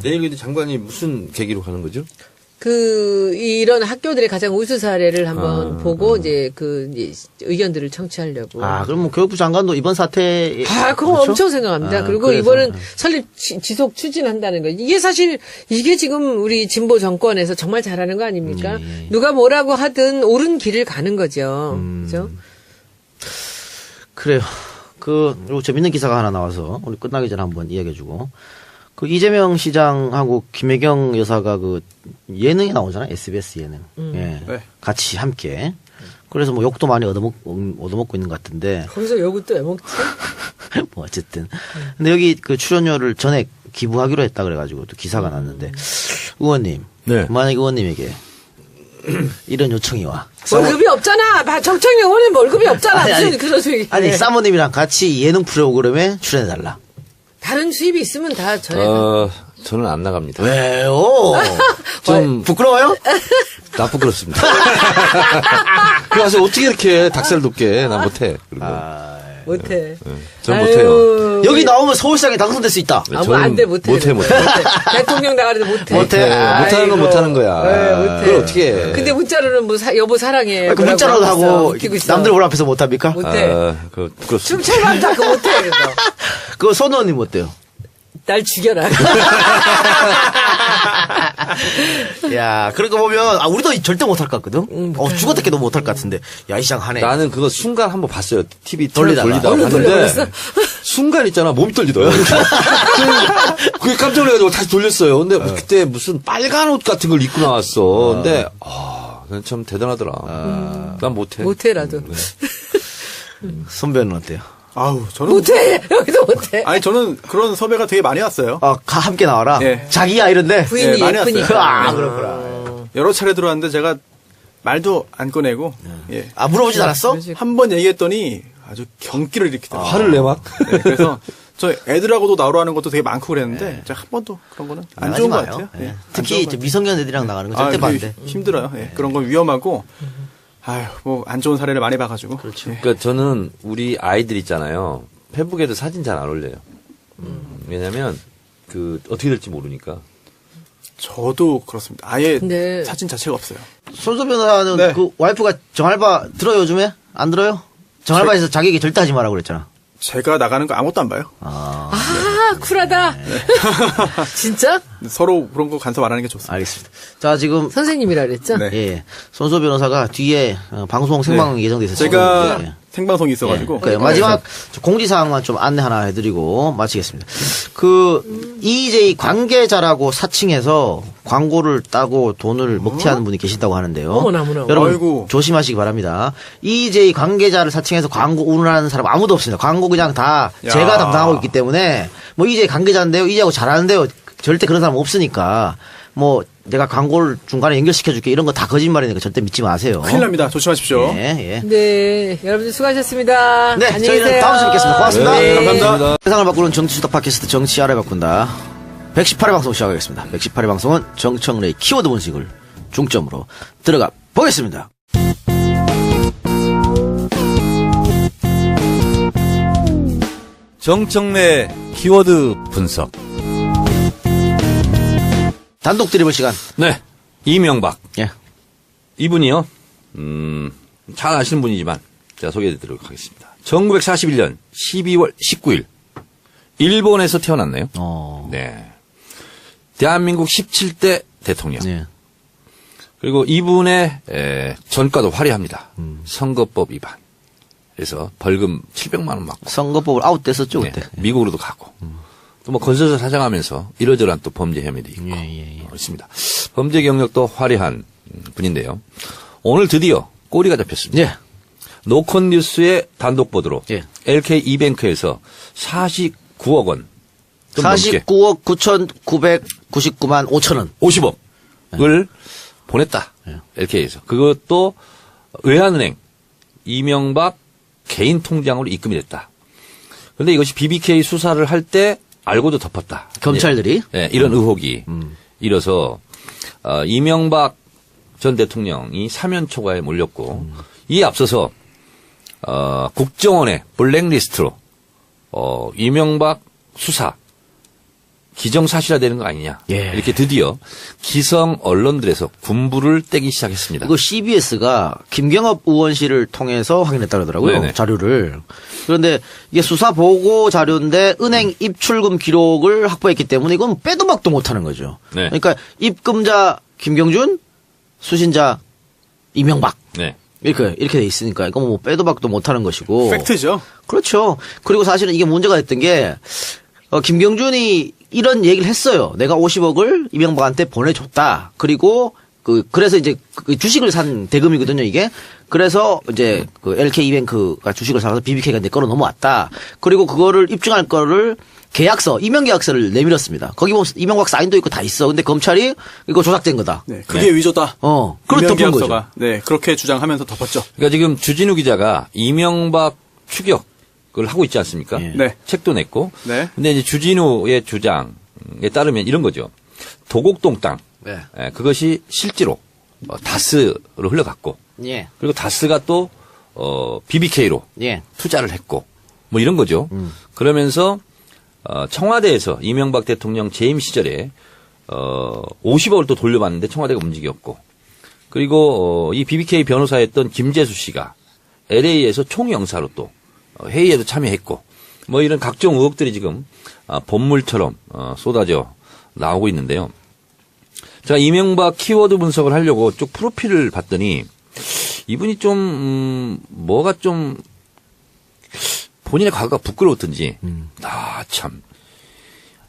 내일 근데 장관이 무슨 계기로 가는 거죠? 이런 학교들의 가장 우수 사례를 한번 보고 이제 의견들을 청취하려고. 그럼 뭐 교육부 장관도 이번 사태에 그거 그렇죠? 엄청 생각합니다. 그리고 그래서, 이번은 설립 지속 추진한다는 거. 이게 사실 이게 지금 우리 진보 정권에서 정말 잘하는 거 아닙니까? 누가 뭐라고 하든 옳은 길을 가는 거죠. 그죠? 그래요. 그리고 재밌는 기사가 하나 나와서 우리 끝나기 전에 한번 이야기해주고. 그 이재명 시장하고 김혜경 여사가 그 예능에 나오잖아요. SBS 예능. 예. 네. 같이 함께. 그래서 뭐 욕도 많이 얻어먹고 있는 것 같은데. 거기서 욕을 또 왜 먹지? 뭐 어쨌든. 근데 여기 그 출연료를 전액 기부하기로 했다 그래가지고 또 기사가 났는데. 의원님. 네. 만약 의원님에게 이런 요청이 와. 월급이 없잖아. 정청래 의원님 월급이 없잖아. 무슨 그런 소리. 아니, 사모님이랑 같이 예능 프로그램에 출연해달라. 다른 수입이 있으면 다 전에. 저는 안 나갑니다. 왜요? 좀 부끄러워요? 나 부끄럽습니다. 그래서 어떻게 이렇게 닭살 돋게 나 못해. 그리고 못해. 전 아유, 못해요. 여기 나오면 서울시장에 당선될 수 있다. 네, 아, 뭐 저는 안 돼, 못해. 못해. 대통령 나가는데 못해. 못해. 못하는 건 못하는 거야. 네, 못해. 그걸 어떻게 해. 근데 문자로는 뭐 여보 사랑해. 그 문자라도 하고 웃기고 있어. 남들 보러 앞에서 못합니까? 못해. 부끄럽습니다. 춤춰만 자꾸 못해. 그래서. 그거 손 의원님 어때요? 날 죽여라. 야, 그러고 보면, 우리도 절대 못할 것 같거든? 죽었다 깨도 못할 것 같은데. 야, 이 시장 하네. 나는 그거 순간 한번 봤어요. TV 돌리다가. 돌리다가 봤는데 순간 있잖아 몸이 떨리더라고. 그게 깜짝 놀라가지고 다시 돌렸어요. 근데 그때 무슨 빨간 옷 같은 걸 입고 나왔어. 근데 그건 참 대단하더라. 난 못해. 못해라도. 선배는 어때요? 아우, 저는. 못해. 여기도 못해. 아니, 저는 그런 섭외가 되게 많이 왔어요. 함께 나와라? 예. 자기야, 이런데? 부인이 많이 예쁘니까. 왔어요. 여러 차례 들어왔는데 제가 말도 안 꺼내고, 예. 물어보진 않았어? 한 번 얘기했더니 아주 경기를 일으키더라고요. 화를 내 막. 네, 그래서 저 애들하고도 나오러 하는 것도 되게 많고 그랬는데 제가 한 번도 그런 거는 안 하지 좋은 것 마요. 같아요. 예. 예, 안 특히 좋은 이제 것 미성년 애들이랑 나가는 건 절대 그게 반대. 힘들어요. 예, 그런 건 위험하고, 뭐 안 좋은 사례를 많이 봐가지고. 그렇죠. 예. 그러니까 저는 우리 아이들 있잖아요. 페북에도 사진 잘 안 올려요. 왜냐면 어떻게 될지 모르니까. 저도 그렇습니다. 아예 네. 사진 자체가 없어요. 손수 변호사는 네. 그 와이프가 정알바 들어요, 요즘에? 안 들어요? 정알바에서 자기 얘기 절대 하지 말라고 그랬잖아. 제가 나가는 거 아무것도 안 봐요. 쿨하다. 진짜? 서로 그런 거 간섭 안 하는 게 좋습니다. 알겠습니다. 자, 지금 선생님이라 그랬죠? 네. 예, 손수 변호사가 뒤에 방송 생방 예정돼 있어서 제가 예. 생방송이 있어가지고. 그래요. 마지막 공지사항만 좀 안내 하나 해드리고 마치겠습니다. EJ 관계자라고 사칭해서 광고를 따고 돈을 먹튀하는 분이 계신다고 하는데요. 어머나. 여러분 아이고. 조심하시기 바랍니다. EJ 관계자를 사칭해서 광고 운운하는 사람 아무도 없습니다. 광고 그냥 다 야. 제가 담당하고 있기 때문에 뭐 EJ 관계자인데요, EJ하고 잘하는데요. 절대 그런 사람 없으니까 뭐 내가 광고를 중간에 연결시켜줄게 이런 거 다 거짓말이니까 절대 믿지 마세요. 큰일 납니다. 조심하십시오. 예, 예. 네. 여러분들 수고하셨습니다. 네, 안녕히 저희는 계세요. 다음 주에 뵙겠습니다. 고맙습니다. 네, 감사합니다. 세상을 바꾸는 정치수다 팟캐스트 정치알을 바꾼다. 118회 방송 시작하겠습니다. 118회 방송은 정청래의 키워드 분식을 중점으로 들어가 보겠습니다. 정청래 키워드 분석. 단독 드리블 시간. 네. 이명박. 예. 이분이요. 잘 아시는 분이지만 제가 소개해 드리도록 하겠습니다. 1941년 12월 19일 일본에서 태어났네요. 네. 대한민국 17대 대통령. 네. 그리고 이분의 전과도 화려합니다. 선거법 위반. 그래서 벌금 700만 원 맞고. 선거법을 아웃됐었죠, 네, 그때. 미국으로도 가고. 또 뭐 건설사 사장하면서 이러저러한 또 범죄 혐의도 있고 있습니다. 범죄 경력도 화려한 분인데요. 오늘 드디어 꼬리가 잡혔습니다. 예. 노컷 뉴스의 단독 보도로 예. LK 이뱅크에서 49억 원, 좀 넘게 49억 9,999만 5천 원. 50억을 보냈다. 예. LK에서. 그것도 외환은행 이명박 개인 통장으로 입금이 됐다. 그런데 이것이 BBK 수사를 할 때 알고도 덮었다. 검찰들이. 네, 이런 의혹이 일어서 이명박 전 대통령이 사면 초과에 몰렸고 이에 앞서서 국정원의 블랙리스트로 이명박 수사 기정사실화되는 거 아니냐. 예. 이렇게 드디어 기성 언론들에서 군부를 떼기 시작했습니다. 이거 CBS가 김경업 의원실을 통해서 확인했다 그러더라고요. 네네. 자료를. 그런데 이게 수사 보고 자료인데 은행 입출금 기록을 확보했기 때문에 이건 빼도 박도 못하는 거죠. 네. 그러니까 입금자 김경준, 수신자 이명박. 네. 이렇게 돼 있으니까 이거 뭐 빼도 박도 못 하는 것이고. 팩트죠. 그렇죠. 그리고 사실은 이게 문제가 됐던 게 김경준이 이런 얘기를 했어요. 내가 50억을 이명박한테 보내줬다. 그리고 그래서 이제 그 주식을 산 대금이거든요, 이게. 그래서 이제 그 LK이뱅크가 주식을 사서 BBK가 이제 끌어 넘어왔다. 그리고 그거를 입증할 거를 임명계약서를 내밀었습니다. 거기 보면 이명박 사인도 있고 다 있어. 근데 검찰이 이거 조작된 거다. 네, 그게 위조다. 그걸 덮은 거죠. 임명계약서가. 네, 그렇게 주장하면서 덮었죠. 그러니까 지금 주진우 기자가 이명박 추격을 하고 있지 않습니까? 네. 책도 냈고. 네. 근데 이제 주진우의 주장에 따르면 이런 거죠. 도곡동 땅. 네. 그것이 실제로 다스로 흘러갔고. 예. 그리고 다스가 또 BBK로 예. 투자를 했고. 뭐 이런 거죠. 그러면서 청와대에서 이명박 대통령 재임 시절에 50억을 또 돌려받는데 청와대가 움직였고. 그리고 이 BBK 변호사였던 김재수 씨가 LA에서 총영사로 또 회의에도 참여했고. 뭐 이런 각종 의혹들이 지금 본물처럼 쏟아져 나오고 있는데요. 제가 이명박 키워드 분석을 하려고 쭉 프로필을 봤더니 이분이 좀 뭐가 좀 본인의 과거가 부끄러웠던지 참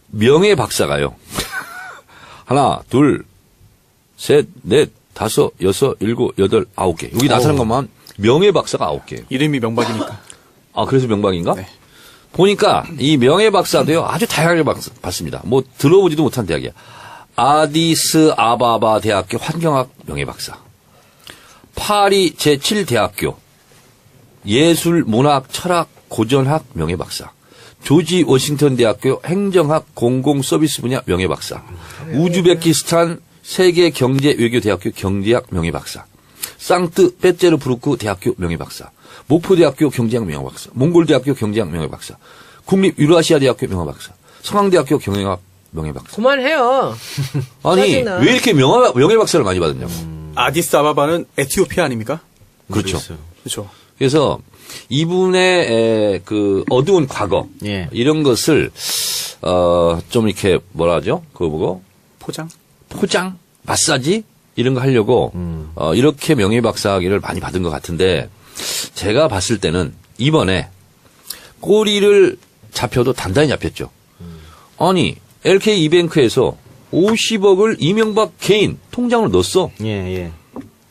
명예 박사가요. 하나, 둘, 셋, 넷, 다섯, 여섯, 일곱, 여덟, 아홉 개. 여기 나타난 것만 명예 박사가 9개. 이름이 명박이니까. 아, 그래서 명박인가? 네. 보니까 이 명예 박사도요, 아주 다양하게 봤습니다. 뭐 들어보지도 못한 대학이야. 아디스 아바바 대학교 환경학 명예 박사. 파리 제7대학교 예술, 문학, 철학, 고전학 명예 박사. 조지 워싱턴 대학교 행정학 공공 서비스 분야 명예 박사. 우즈베키스탄 세계 경제 외교 대학교 경제학 명예 박사. 상트 페테르부르크 대학교 명예 박사. 목포대학교 경제학 명예 박사. 몽골대학교 경제학 명예 박사. 국립 유라시아 대학교 명예 박사. 성황대학교 경영학 명예 박사. 그만해요. 아니 짜증나. 왜 이렇게 명예 박사를 많이 받았냐고. 아디스 아바바는 에티오피아 아닙니까? 그렇죠. 그렇죠. 그래서 이분의 그 어두운 과거 예. 이런 것을 좀 이렇게 뭐라 하죠? 그거 보고 포장, 마사지 이런 거 하려고 이렇게 명예 박사학위를 많이 받은 것 같은데 제가 봤을 때는 이번에 꼬리를 잡혀도 단단히 잡혔죠. 아니 LK이뱅크에서 50억을 이명박 개인 통장으로 넣었어. 예, 예.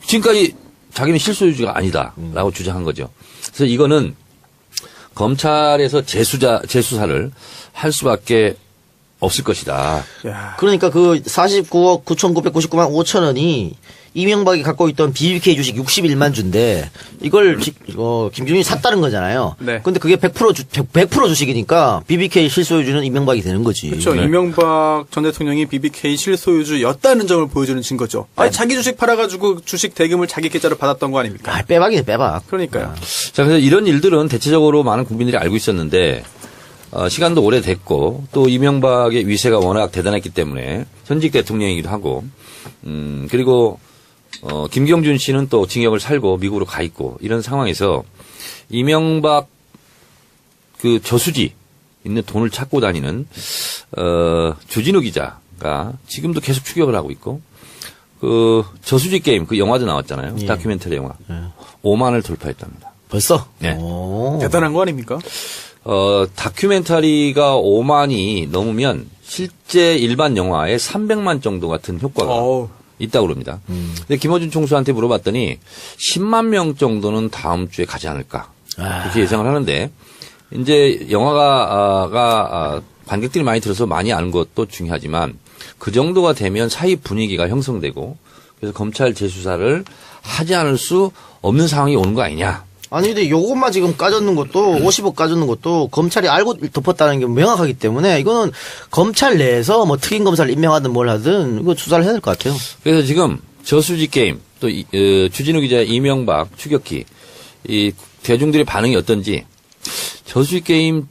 지금까지 자기는 실소유주가 아니다라고 주장한 거죠. 그래서 이거는 검찰에서 재수사를 할 수밖에 없을 것이다. 야. 그러니까 그 49억 9,999만 5천 원이 이명박이 갖고 있던 BBK 주식 61만 주인데 이걸 김준이 샀다는 거잖아요. 네. 근데 그게 100% 주식이니까 BBK 실소유주는 이명박이 되는 거지. 그렇죠. 네. 이명박 전 대통령이 BBK 실소유주였다는 점을 보여주는 증거죠. 아니, 자기 주식 팔아가지고 주식 대금을 자기 계좌로 받았던 거 아닙니까? 아, 빼박이네, 빼박. 그러니까요. 자, 그래서 이런 일들은 대체적으로 많은 국민들이 알고 있었는데 시간도 오래됐고 또 이명박의 위세가 워낙 대단했기 때문에 현직 대통령이기도 하고 그리고 김경준 씨는 또 징역을 살고 미국으로 가 있고 이런 상황에서 이명박 그 저수지 있는 돈을 찾고 다니는 주진우 기자가 지금도 계속 추격을 하고 있고 그 저수지 게임 그 영화도 나왔잖아요. 예. 다큐멘터리 영화. 5만을 돌파했답니다. 벌써? 네. 오. 대단한 거 아닙니까? 다큐멘터리가 5만이 넘으면 실제 일반 영화의 300만 정도 같은 효과가 어우. 있다고 그럽니다. 근데 김어준 총수한테 물어봤더니 10만 명 정도는 다음 주에 가지 않을까. 그렇게 예상을 하는데 이제 영화가 관객들이 많이 들어서 많이 아는 것도 중요하지만 그 정도가 되면 사회 분위기가 형성되고 그래서 검찰 재수사를 하지 않을 수 없는 상황이 오는 거 아니냐. 아니, 근데 요것만 지금 까졌는 것도, 50억 까졌는 것도, 검찰이 알고 덮었다는 게 명확하기 때문에, 이거는 검찰 내에서 뭐 특임 검사를 임명하든 뭘 하든, 이거 수사를 해야 될 것 같아요. 그래서 지금 저수지 게임, 또 주진우 기자의 이명박 추격기, 이 대중들의 반응이 어떤지, 저수지 게임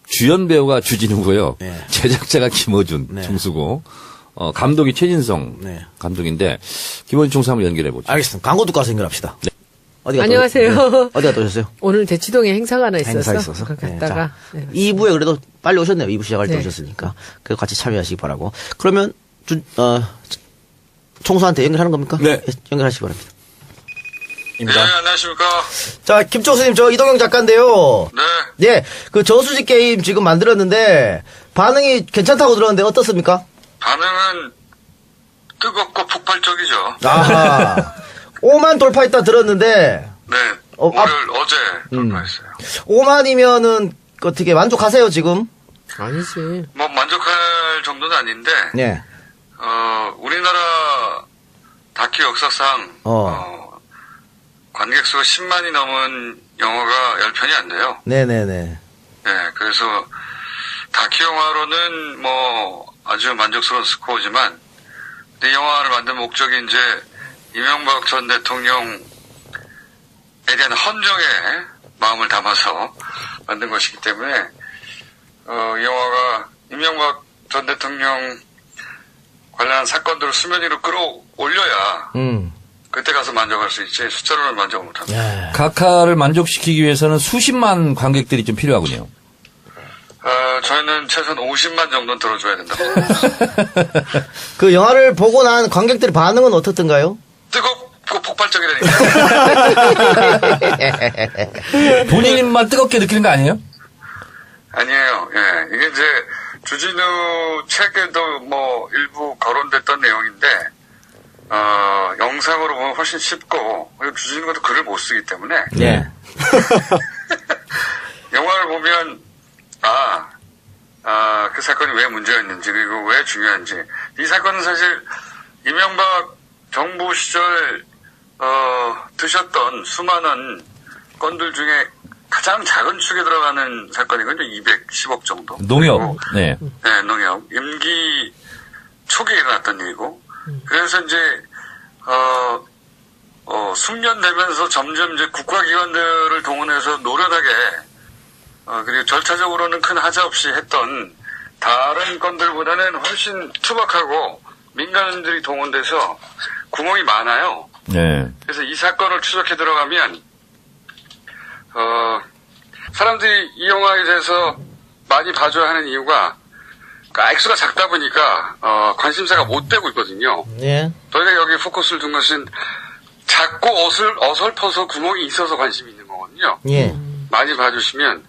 주연 배우가 주진우고요. 네. 제작자가 김어준 네. 총수고, 감독이 최진성 네. 감독인데, 김어준 총수 한번 연결해보죠. 알겠습니다. 광고 듣고 와서 연결합시다. 네. 어디가 안녕하세요. 어디가 또 오셨어요? 오늘 대치동에 행사가 하나 있었어. 행사 있어서. 갔다가. 네, 2부에 그래도 빨리 오셨네요. 2부 시작할 때 네. 오셨으니까. 그래서 같이 참여하시기 바라고. 그러면, 총수한테 연결하는 겁니까? 네. 연결하시기 바랍니다. 네, 안녕하십니까. 자, 김총수님, 저 이동영 작가인데요. 네. 예, 그 저수지 게임 지금 만들었는데, 반응이 괜찮다고 들었는데, 어떻습니까? 반응은 뜨겁고 폭발적이죠. 아하. 5만 돌파했다 들었는데, 네. 어, 어제 돌파했어요. 5만이면은, 어떻게 만족하세요, 지금? 아니지. 뭐 만족할 정도는 아닌데, 예. 우리나라 다큐 역사상, 관객 수가 10만이 넘은 영화가 10편이 안 돼요. 네네네. 네, 그래서 다큐 영화로는 뭐 아주 만족스러운 스코어지만 이 영화를 만든 목적이 이제 이명박 전 대통령에 대한 헌정의 마음을 담아서 만든 것이기 때문에 이 영화가 이명박 전 대통령 관련한 사건들을 수면 위로 끌어올려야 그때 가서 만족할 수 있지 숫자로는 만족을 못합니다. 각하를 만족시키기 위해서는 수십만 관객들이 좀 필요하군요. 저희는 최소한 50만 정도는 들어줘야 된다고 생각합니다. 그 영화를 보고 난 관객들의 반응은 어떻던가요? 뜨겁고 폭발적이라니까. 본인만 뜨겁게 느끼는 거 아니에요? 아니에요. 예. 이게 이제 주진우 책에도 뭐 일부 거론됐던 내용인데, 영상으로 보면 훨씬 쉽고, 그리고 주진우가 또 글을 못 쓰기 때문에, 예. 영화를 보면, 그 사건이 왜 문제였는지, 그리고 왜 중요한지. 이 사건은 사실, 이명박 정부 시절, 드셨던 수많은 건들 중에 가장 작은 축에 들어가는 사건이거든요. 210억 정도. 농협. 그리고, 네. 네, 농협. 임기 초기에 일어났던 일이고. 그래서 이제, 숙련되면서 점점 이제 국가기관들을 동원해서 노련하게, 그리고 절차적으로는 큰 하자 없이 했던 다른 건들보다는 훨씬 투박하고 민간인들이 동원돼서 구멍이 많아요. 네. 그래서 이 사건을 추적해 들어가면, 사람들이 이 영화에 대해서 많이 봐줘야 하는 이유가, 그러니까 액수가 작다 보니까, 관심사가 못 되고 있거든요. 예. 저희가 여기 포커스를 둔 것은 작고 어설퍼서 구멍이 있어서 관심이 있는 거거든요. 예. 많이 봐주시면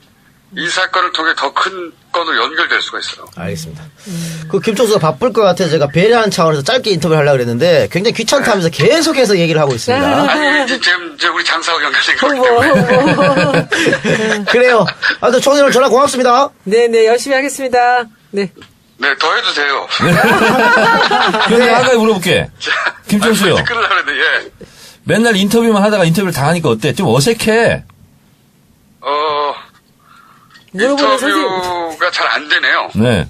이 사건을 통해 더 큰 건으로 연결될 수가 있어요. 알겠습니다. 그 김총수가 바쁠 것 같아서 제가 배려하는 차원에서 짧게 인터뷰를 하려고 그랬는데 굉장히 귀찮다면서 계속해서 얘기를 하고 있습니다. 아니, 지금 이제 우리 장사하고 연결된 거기 때문에. 그래요. 아무튼 총수님 전화 고맙습니다. 네네, 열심히 하겠습니다. 네. 네, 더 해도 돼요. 그럼 내가 한 가지 물어볼게. 김총수요. 끌으려고 했는데, 예. 맨날 인터뷰만 하다가 인터뷰를 다 하니까 어때? 좀 어색해. 물어보는 선생님. 인터뷰가 잘 안 되네요. 네.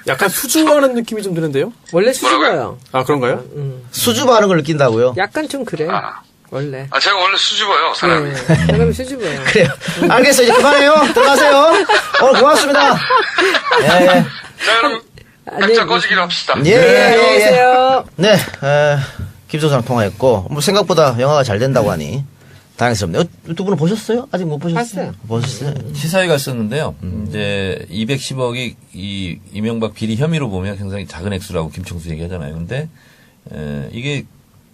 약간 수줍어하는 느낌이 좀 드는데요? 원래 수줍어요. 아, 그런가요? 수줍어하는 걸 느낀다고요? 약간 좀 그래. 아. 원래. 제가 원래 수줍어요, 사람이. 네. 사람이 수줍어요. 그래요. 알겠어요. 이제 그만해요. 들어가세요. 오늘 고맙습니다. 예, 예. 자, 그럼 각자 꺼지기로 합시다. 예, 예, 예, 예. 안녕하세요. 네, 김소사랑 통화했고, 뭐 생각보다 영화가 잘 된다고 하니 다행스럽네요. 두 분은 보셨어요? 아직 못 보셨어요? 봤어요. 보셨어요? 시사회 갔었는데요. 이제 210억이 이 이명박 비리 혐의로 보면 굉장히 작은 액수라고 김총수 얘기하잖아요. 근데 이게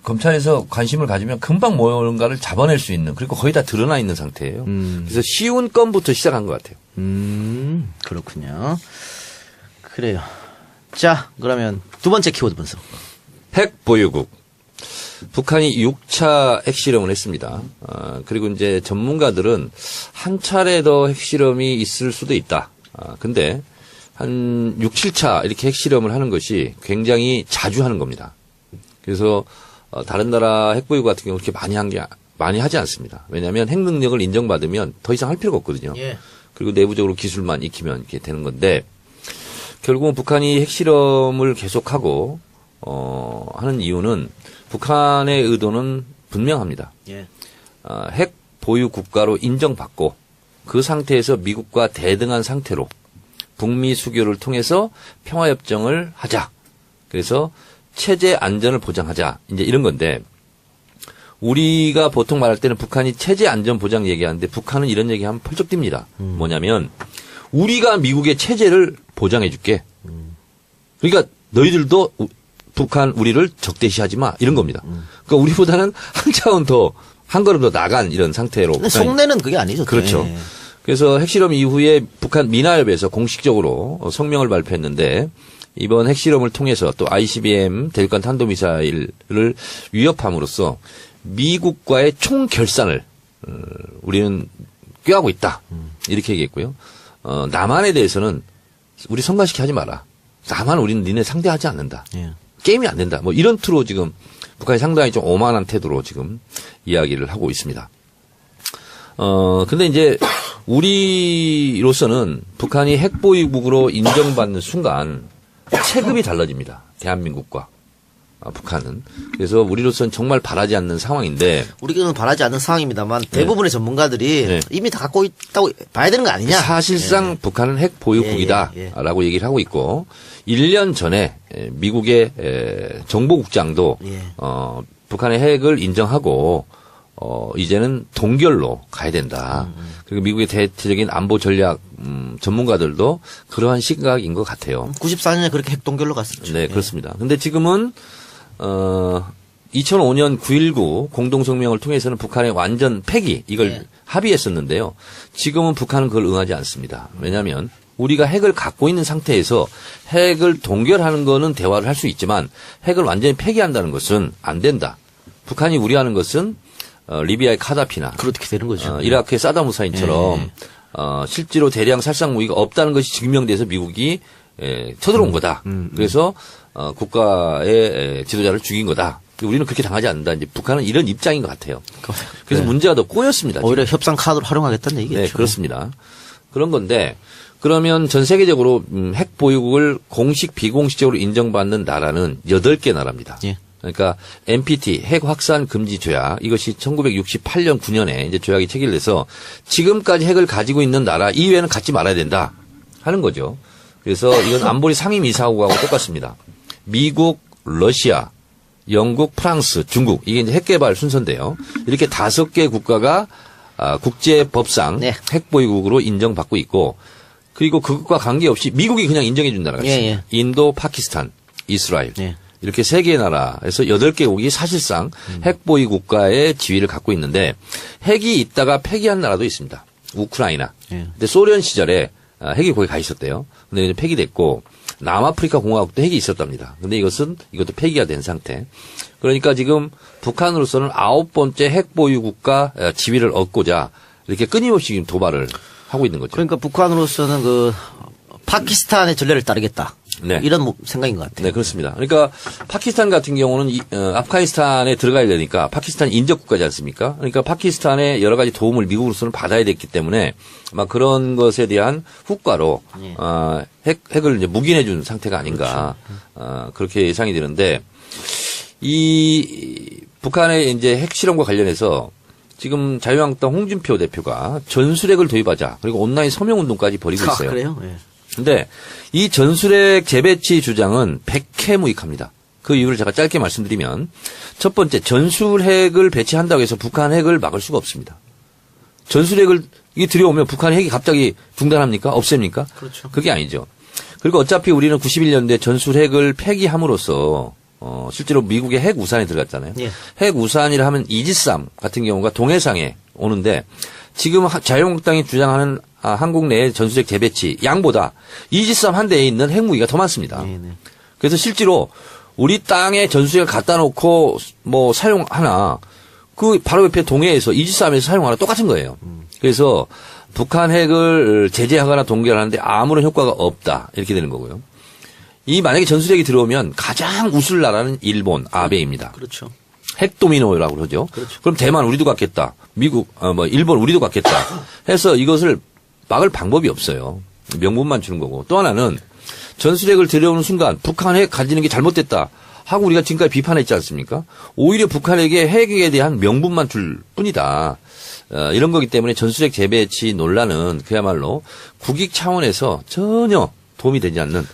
검찰에서 관심을 가지면 금방 뭔가를 잡아낼 수 있는, 그리고 거의 다 드러나 있는 상태예요. 그래서 쉬운 건부터 시작한 것 같아요. 그렇군요. 그래요. 자, 그러면 두 번째 키워드 분석. 핵 보유국. 북한이 6차 핵실험을 했습니다. 그리고 이제 전문가들은 한 차례 더 핵실험이 있을 수도 있다. 근데 한 6, 7차 이렇게 핵실험을 하는 것이 굉장히 자주 하는 겁니다. 그래서 다른 나라 핵보유국 같은 경우 그렇게 많이 하지 않습니다. 왜냐하면 핵 능력을 인정받으면 더 이상 할 필요가 없거든요. 예. 그리고 내부적으로 기술만 익히면 이렇게 되는 건데, 결국은 북한이 핵실험을 계속하고 하는 이유는 북한의 의도는 분명합니다. 예. 핵 보유 국가로 인정받고 그 상태에서 미국과 대등한 상태로 북미 수교를 통해서 평화협정을 하자. 그래서 체제 안전을 보장하자. 이제 이런 건데, 우리가 보통 말할 때는 북한이 체제 안전 보장 얘기하는데 북한은 이런 얘기하면 펄쩍 뜁니다. 뭐냐면 우리가 미국의 체제를 보장해 줄게. 그러니까 너희들도 북한 우리를 적대시하지 마. 이런 겁니다. 그러니까 우리보다는 한 차원 더 한 걸음 더 나간 이런 상태로. 근데 속내는 그게 아니죠. 그렇죠. 네. 그래서 핵실험 이후에 북한 미나협에서 공식적으로 성명을 발표했는데 이번 핵실험을 통해서 또 ICBM 대륙간 탄도미사일을 위협함으로써 미국과의 총결산을 우리는 꾀하고 있다. 이렇게 얘기했고요. 남한에 대해서는 우리 성가시게 하지 마라. 남한 우리는 니네 상대하지 않는다. 예. 게임이 안 된다. 뭐 이런 투로 지금 북한이 상당히 좀 오만한 태도로 지금 이야기를 하고 있습니다. 근데 이제 우리로서는 북한이 핵보유국으로 인정받는 순간 체급이 달라집니다. 대한민국과 북한은. 그래서 우리로서는 정말 바라지 않는 상황인데 우리는 바라지 않는 상황입니다만 대부분의 전문가들이 네. 이미 다 갖고 있다고 봐야 되는 거 아니냐. 사실상 북한은 핵 보유국이다라고 얘기를 하고 있고 1년 전에 미국의 정보국장도 예. 북한의 핵을 인정하고 이제는 동결로 가야 된다. 그리고 미국의 대체적인 안보 전략 전문가들도 그러한 시각인 것 같아요. 94년에 그렇게 핵동결로 갔었죠. 네, 그렇습니다. 근데 지금은 2005년 9.19 공동성명을 통해서는 북한의 완전 폐기 이걸 네. 합의했었는데요. 지금은 북한은 그걸 응하지 않습니다. 왜냐하면 우리가 핵을 갖고 있는 상태에서 핵을 동결하는 거는 대화를 할 수 있지만 핵을 완전히 폐기한다는 것은 안 된다. 북한이 우려하는 것은 리비아의 카다피나 그렇게 되는 거죠. 이라크의 사담 후사인처럼 네. 실제로 대량 살상 무기가 없다는 것이 증명돼서 미국이 쳐들어온 거다. 그래서 국가의 지도자를 죽인 거다. 우리는 그렇게 당하지 않는다. 이제 북한은 이런 입장인 것 같아요. 그래서 네. 문제가 더 꼬였습니다. 오히려 협상 카드로 활용하겠다는 얘기겠죠. 네, 그렇습니다. 그런 건데 그러면 전 세계적으로 핵 보유국을 공식 비공식적으로 인정받는 나라는 8개 나라입니다. 예. 그러니까 NPT 핵 확산 금지 조약 이것이 1968년 9년에 이제 조약이 체결돼서 지금까지 핵을 가지고 있는 나라 이외에는 갖지 말아야 된다 하는 거죠. 그래서 이건 안보리 상임이사국하고 똑같습니다. 미국, 러시아, 영국, 프랑스, 중국 이게 이제 핵 개발 순서인데요. 이렇게 5개 국가가 국제법상 네. 핵 보유국으로 인정받고 있고 그리고 그것과 관계없이 미국이 그냥 인정해 준 나라가 있습니다. 예, 예. 인도, 파키스탄, 이스라엘. 예. 이렇게 3개의 나라에서 8개국이 사실상 핵보유 국가의 지위를 갖고 있는데 핵이 있다가 폐기한 나라도 있습니다. 우크라이나. 예. 근데 소련 시절에 핵이 거기 가 있었대요. 근데 이제 폐기됐고 남아프리카 공화국도 핵이 있었답니다. 근데 이것도 폐기가 된 상태. 그러니까 지금 북한으로서는 9번째 핵보유 국가 지위를 얻고자 이렇게 끊임없이 지금 도발을 하고 있는 거죠. 그러니까 북한으로서는 그 파키스탄의 전례를 따르겠다. 네. 이런 생각인 것 같아요. 네, 그렇습니다. 그러니까 파키스탄 같은 경우는 아프가니스탄에 들어가야 되니까 파키스탄 인접 국가지 않습니까? 그러니까 파키스탄의 여러 가지 도움을 미국으로서는 받아야 됐기 때문에 아마 그런 것에 대한 후과로 예. 핵을 이제 묵인해 준 상태가 아닌가 그렇게 예상이 되는데 이 북한의 이제 핵 실험과 관련해서 지금 자유한국당 홍준표 대표가 전술핵을 도입하자 그리고 온라인 서명 운동까지 벌이고 있어요. 그래요? 예. 근데 이 전술핵 재배치 주장은 백해무익합니다. 그 이유를 제가 짧게 말씀드리면 첫 번째 전술핵을 배치한다고 해서 북한 핵을 막을 수가 없습니다. 전술핵을 이게 들여오면 북한 핵이 갑자기 중단합니까? 없앱니까? 그렇죠. 그게 아니죠. 그리고 어차피 우리는 91년도에 전술핵을 폐기함으로써 실제로 미국의 핵 우산에 들어갔잖아요. 예. 핵 우산이라 하면 이지스함 같은 경우가 동해상에 오는데 지금 자유한국당이 주장하는 한국 내의 전술핵 재배치 양보다 이지스함 한 대에 있는 핵무기가 더 많습니다. 네, 네. 그래서 실제로 우리 땅에 전술핵을 갖다 놓고 뭐 사용하나 그 바로 옆에 동해에서 이지스함에서 사용하나 똑같은 거예요. 그래서 북한 핵을 제재하거나 동결하는데 아무런 효과가 없다 이렇게 되는 거고요. 이 만약에 전술핵이 들어오면 가장 웃을 나라는 일본, 아베입니다. 그렇죠. 핵도미노라고 그러죠. 그렇죠. 그럼 대만 우리도 갖겠다. 미국, 일본 우리도 갖겠다. 해서 이것을 막을 방법이 없어요. 명분만 주는 거고. 또 하나는 전술핵을 들여오는 순간 북한 핵 가지는 게 잘못됐다 하고 우리가 지금까지 비판했지 않습니까? 오히려 북한에게 핵에 대한 명분만 줄 뿐이다. 이런 거기 때문에 전술핵 재배치 논란은 그야말로 국익 차원에서 전혀 도움이 되지 않는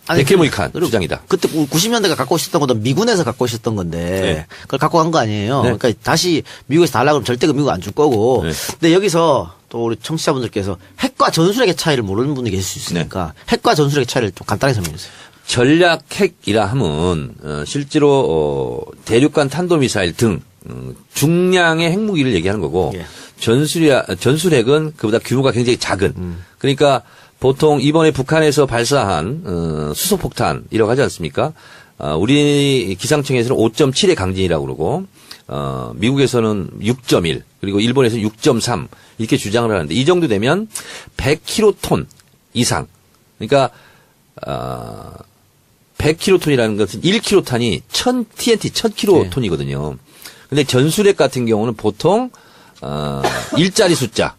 백해무익한 주장이다. 그때 90년대가 갖고 있었던 것도 미군에서 갖고 있었던 건데 네. 그걸 갖고 간 거 아니에요. 네. 그러니까 다시 미국에서 달라고 그러면 절대 그 미국 안 줄 거고. 네. 근데 여기서 또 우리 청취자분들께서 핵과 전술핵의 차이를 모르는 분이 계실 수 있으니까 핵과 전술핵의 차이를 좀 간단히 설명해 주세요. 전략 핵이라 하면 실제로 대륙간 탄도미사일 등 중량의 핵무기를 얘기하는 거고 예. 전술핵은 그보다 규모가 굉장히 작은. 그러니까 보통 이번에 북한에서 발사한 수소폭탄이라고 하지 않습니까? 우리 기상청에서는 5.7의 강진이라고 그러고 미국에서는 6.1 그리고 일본에서는 6.3 이렇게 주장을 하는데 이 정도 되면 100킬로톤 이상. 그러니까 100킬로톤이라는 것은 1킬로톤이 TNT 1000킬로톤이거든요. 근데 전술핵 같은 경우는 보통 일자리 숫자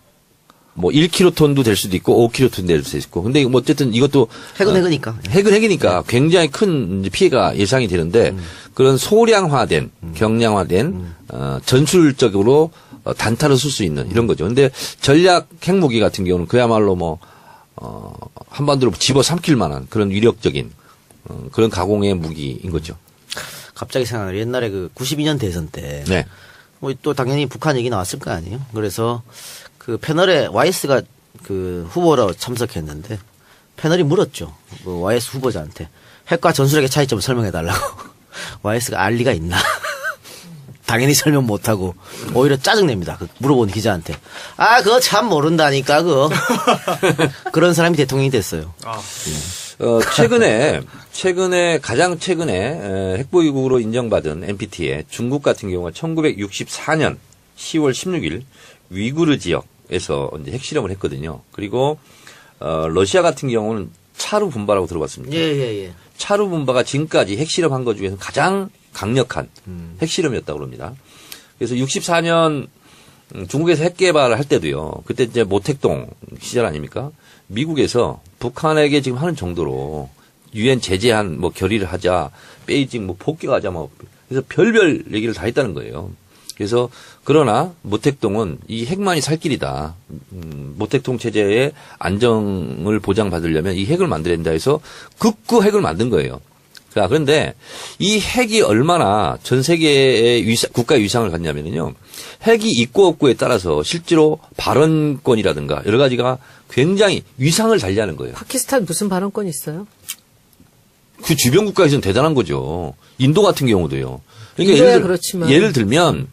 뭐 1킬로톤도 될 수도 있고 5킬로톤 될 수도 있고. 근데 뭐 어쨌든 이것도 핵은 핵이니까. 핵은 핵이니까 굉장히 큰 이제 피해가 예상이 되는데 그런 소량화된 경량화된 전술적으로 단타를 쓸 수 있는 이런 거죠. 근데 전략 핵무기 같은 경우는 그야말로 뭐 한반도로 집어 삼킬 만한 그런 위력적인 그런 가공의 무기인 거죠. 갑자기 생각나요. 옛날에 그 92년 대선 때. 네. 뭐 또 당연히 북한 얘기 나왔을 거 아니에요. 그래서 그 패널에 YS가 그 후보로 참석했는데 패널이 물었죠. 그 YS 후보자한테 핵과 전술핵의 차이점을 설명해 달라고. YS가 알 리가 있나? 당연히 설명 못하고 오히려 짜증냅니다. 그 물어본 기자한테. 아, 그거 참 모른다니까 그거. 그런 사람이 대통령이 됐어요. 가장 최근에 핵보유국으로 인정받은 NPT에 중국 같은 경우가 1964년 10월 16일 위구르 지역에서 이제 핵실험을 했거든요. 그리고 러시아 같은 경우는 차루 분바라고 들어봤습니까? 예. 차루 분바가 지금까지 핵실험한 것 중에서 가장 강력한 핵실험이었다고 합니다. 그래서 64년 중국에서 핵 개발을 할 때도요. 그때 이제 모택동 시절 아닙니까? 미국에서 북한에게 지금 하는 정도로 유엔 제재한 뭐 결의를 하자, 베이징 뭐 폭격하자 뭐 그래서 별별 얘기를 다 했다는 거예요. 그래서 그러나 모택동은 이 핵만이 살 길이다. 모택동 체제의 안정을 보장받으려면 이 핵을 만들어야 된다 해서 극구 핵을 만든 거예요. 자, 그런데 이 핵이 얼마나 전 세계의 국가의 위상을 갖냐면요. 핵이 있고 없고에 따라서 실제로 발언권이라든가 여러 가지가 굉장히 위상을 달리하는 거예요. 파키스탄 무슨 발언권 있어요? 그 주변 국가에서는 대단한 거죠. 인도 같은 경우도요. 인도야 그렇지만. 예를 들면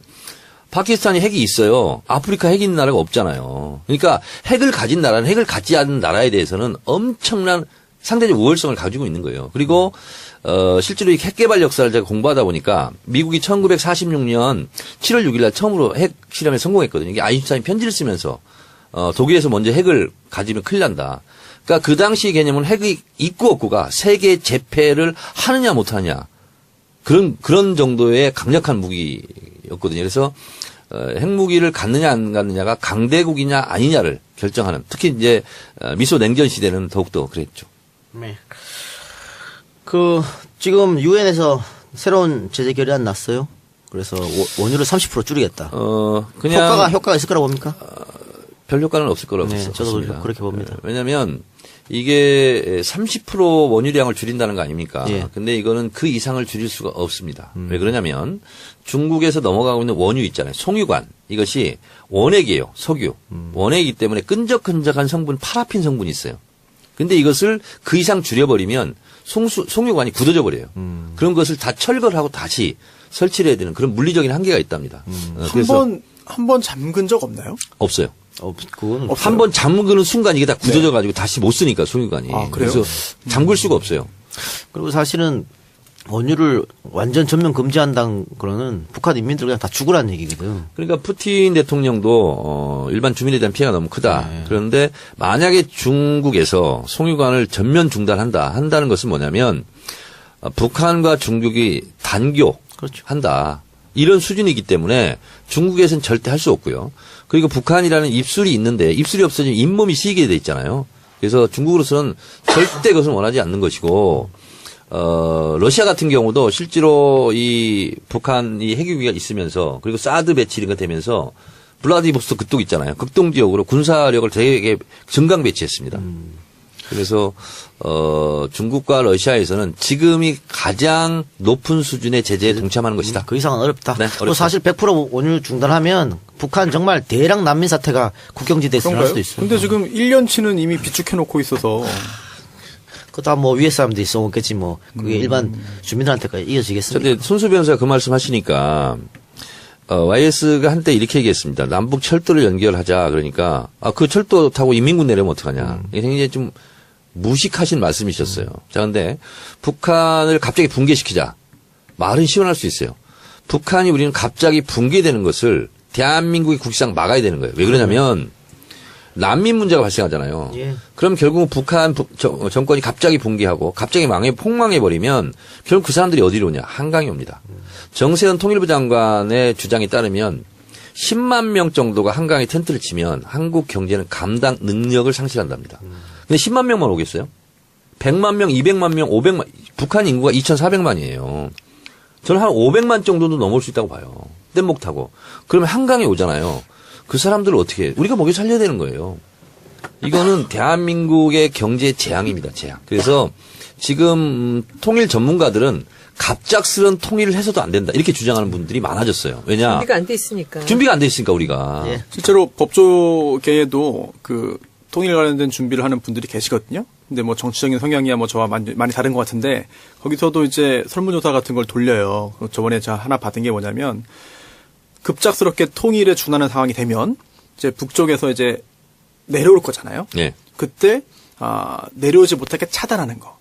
파키스탄이 핵이 있어요. 아프리카 핵이 있는 나라가 없잖아요. 그러니까 핵을 가진 나라는 핵을 갖지 않는 나라에 대해서는 엄청난 상대적 우월성을 가지고 있는 거예요. 그리고 실제로 이 핵 개발 역사를 제가 공부하다 보니까 미국이 1946년 7월 6일 날 처음으로 핵 실험에 성공했거든요. 이게 아인슈타인 편지를 쓰면서 독일에서 먼저 핵을 가지면 큰일 난다. 그러니까 그 당시 개념은 핵이 있고 없고가 세계 재패를 하느냐 못하느냐 그런 정도의 강력한 무기였거든요. 그래서 핵무기를 갖느냐 안 갖느냐가 강대국이냐 아니냐를 결정하는 특히 이제 미소 냉전 시대는 더욱더 그랬죠. 네. 지금 유엔에서 새로운 제재 결의안 났어요. 그래서 원유를 30% 줄이겠다. 그냥 효과가 있을 거라고 봅니까? 별 효과는 없을 거라고 네, 봅니다. 저도 그렇게 봅니다. 왜냐하면 이게 30% 원유량을 줄인다는 거 아닙니까? 예. 근데 이거는 그 이상을 줄일 수가 없습니다. 왜 그러냐면 중국에서 넘어가고 있는 원유 있잖아요. 송유관. 이것이 원액이에요. 석유. 원액이기 때문에 끈적끈적한 성분, 파라핀 성분이 있어요. 근데 이것을 그 이상 줄여버리면 송유관이 굳어져 버려요. 그런 것을 다 철거를 하고 다시 설치를 해야 되는 그런 물리적인 한계가 있답니다. 그래서 한 번 잠근 적 없나요? 없어요. 그건 한 번 잠그는 순간 이게 다 굳어져 가지고 다시 못 쓰니까 송유관이. 아, 그래요? 그래서 잠글 수가 없어요. 그리고 사실은 원유를 완전 전면 금지한다는 거는 북한 인민들 그냥 다 죽으라는 얘기거든. 그러니까 푸틴 대통령도 일반 주민에 대한 피해가 너무 크다. 네. 그런데 만약에 중국에서 송유관을 전면 한다는 것은 뭐냐면 북한과 중국이 단교 그렇죠. 한다. 이런 수준이기 때문에 중국에서는 절대 할 수 없고요. 그리고 북한이라는 입술이 있는데 입술이 없어지면 잇몸이 시게 돼 있잖아요. 그래서 중국으로서는 절대 그것은 원하지 않는 것이고 러시아 같은 경우도 실제로 이 북한이 핵유기가 있으면서 그리고 사드 배치 이런 거 되면서 블라디보스토크 그쪽 있잖아요. 극동 지역으로 군사력을 되게 증강 배치했습니다. 그래서 중국과 러시아에서는 지금이 가장 높은 수준의 제재에 동참하는 것이다. 그 이상은 어렵다. 네, 그리고 어렵다. 사실 100% 원유 중단하면 북한 정말 대량 난민 사태가 국경지대에 일어날 수도 있어요. 근데 지금 1년치는 이미 비축해놓고 있어서 그다 뭐 위에 사람들이 써먹겠지 뭐 그게 일반 주민들한테까지 이어지겠습니까? 근데 손수 변호사가 그 말씀 하시니까 YS가 한때 이렇게 얘기했습니다. 남북 철도를 연결하자. 그러니까, 그 철도 타고 인민군 내려면 어떡하냐. 이게 굉장히 좀 무식하신 말씀이셨어요. 자, 근데 북한을 갑자기 붕괴시키자. 말은 시원할 수 있어요. 북한이 우리는 갑자기 붕괴되는 것을 대한민국의 국익상 막아야 되는 거예요. 왜 그러냐면 난민 문제가 발생하잖아요. 예. 그럼 결국 북한 정권이 갑자기 붕괴하고 갑자기 폭망해버리면 결국 그 사람들이 어디로 오냐. 한강에 옵니다. 정세현 통일부 장관의 주장에 따르면 10만 명 정도가 한강에 텐트를 치면 한국 경제는 감당 능력을 상실한답니다. 근데 10만 명만 오겠어요? 100만 명, 200만 명, 500만, 북한 인구가 2,400만이에요. 저는 한 500만 정도도 넘을 수 있다고 봐요. 뗏목 타고. 그러면 한강에 오잖아요. 그 사람들을 어떻게 해? 우리가 먹여 살려야 되는 거예요. 이거는 대한민국의 경제 재앙입니다. 재앙. 그래서 지금 통일 전문가들은 갑작스런 통일을 해서도 안 된다. 이렇게 주장하는 분들이 많아졌어요. 왜냐? 준비가 안 돼 있으니까. 준비가 안 돼 있으니까 우리가. 예. 실제로 법조계에도 그 통일 관련된 준비를 하는 분들이 계시거든요. 근데 뭐 정치적인 성향이야 뭐 저와 많이 다른 것 같은데 거기서도 이제 설문조사 같은 걸 돌려요. 저번에 제가 하나 받은 게 뭐냐면 급작스럽게 통일에 준하는 상황이 되면 이제 북쪽에서 이제 내려올 거잖아요. 예. 그때 내려오지 못하게 차단하는 거.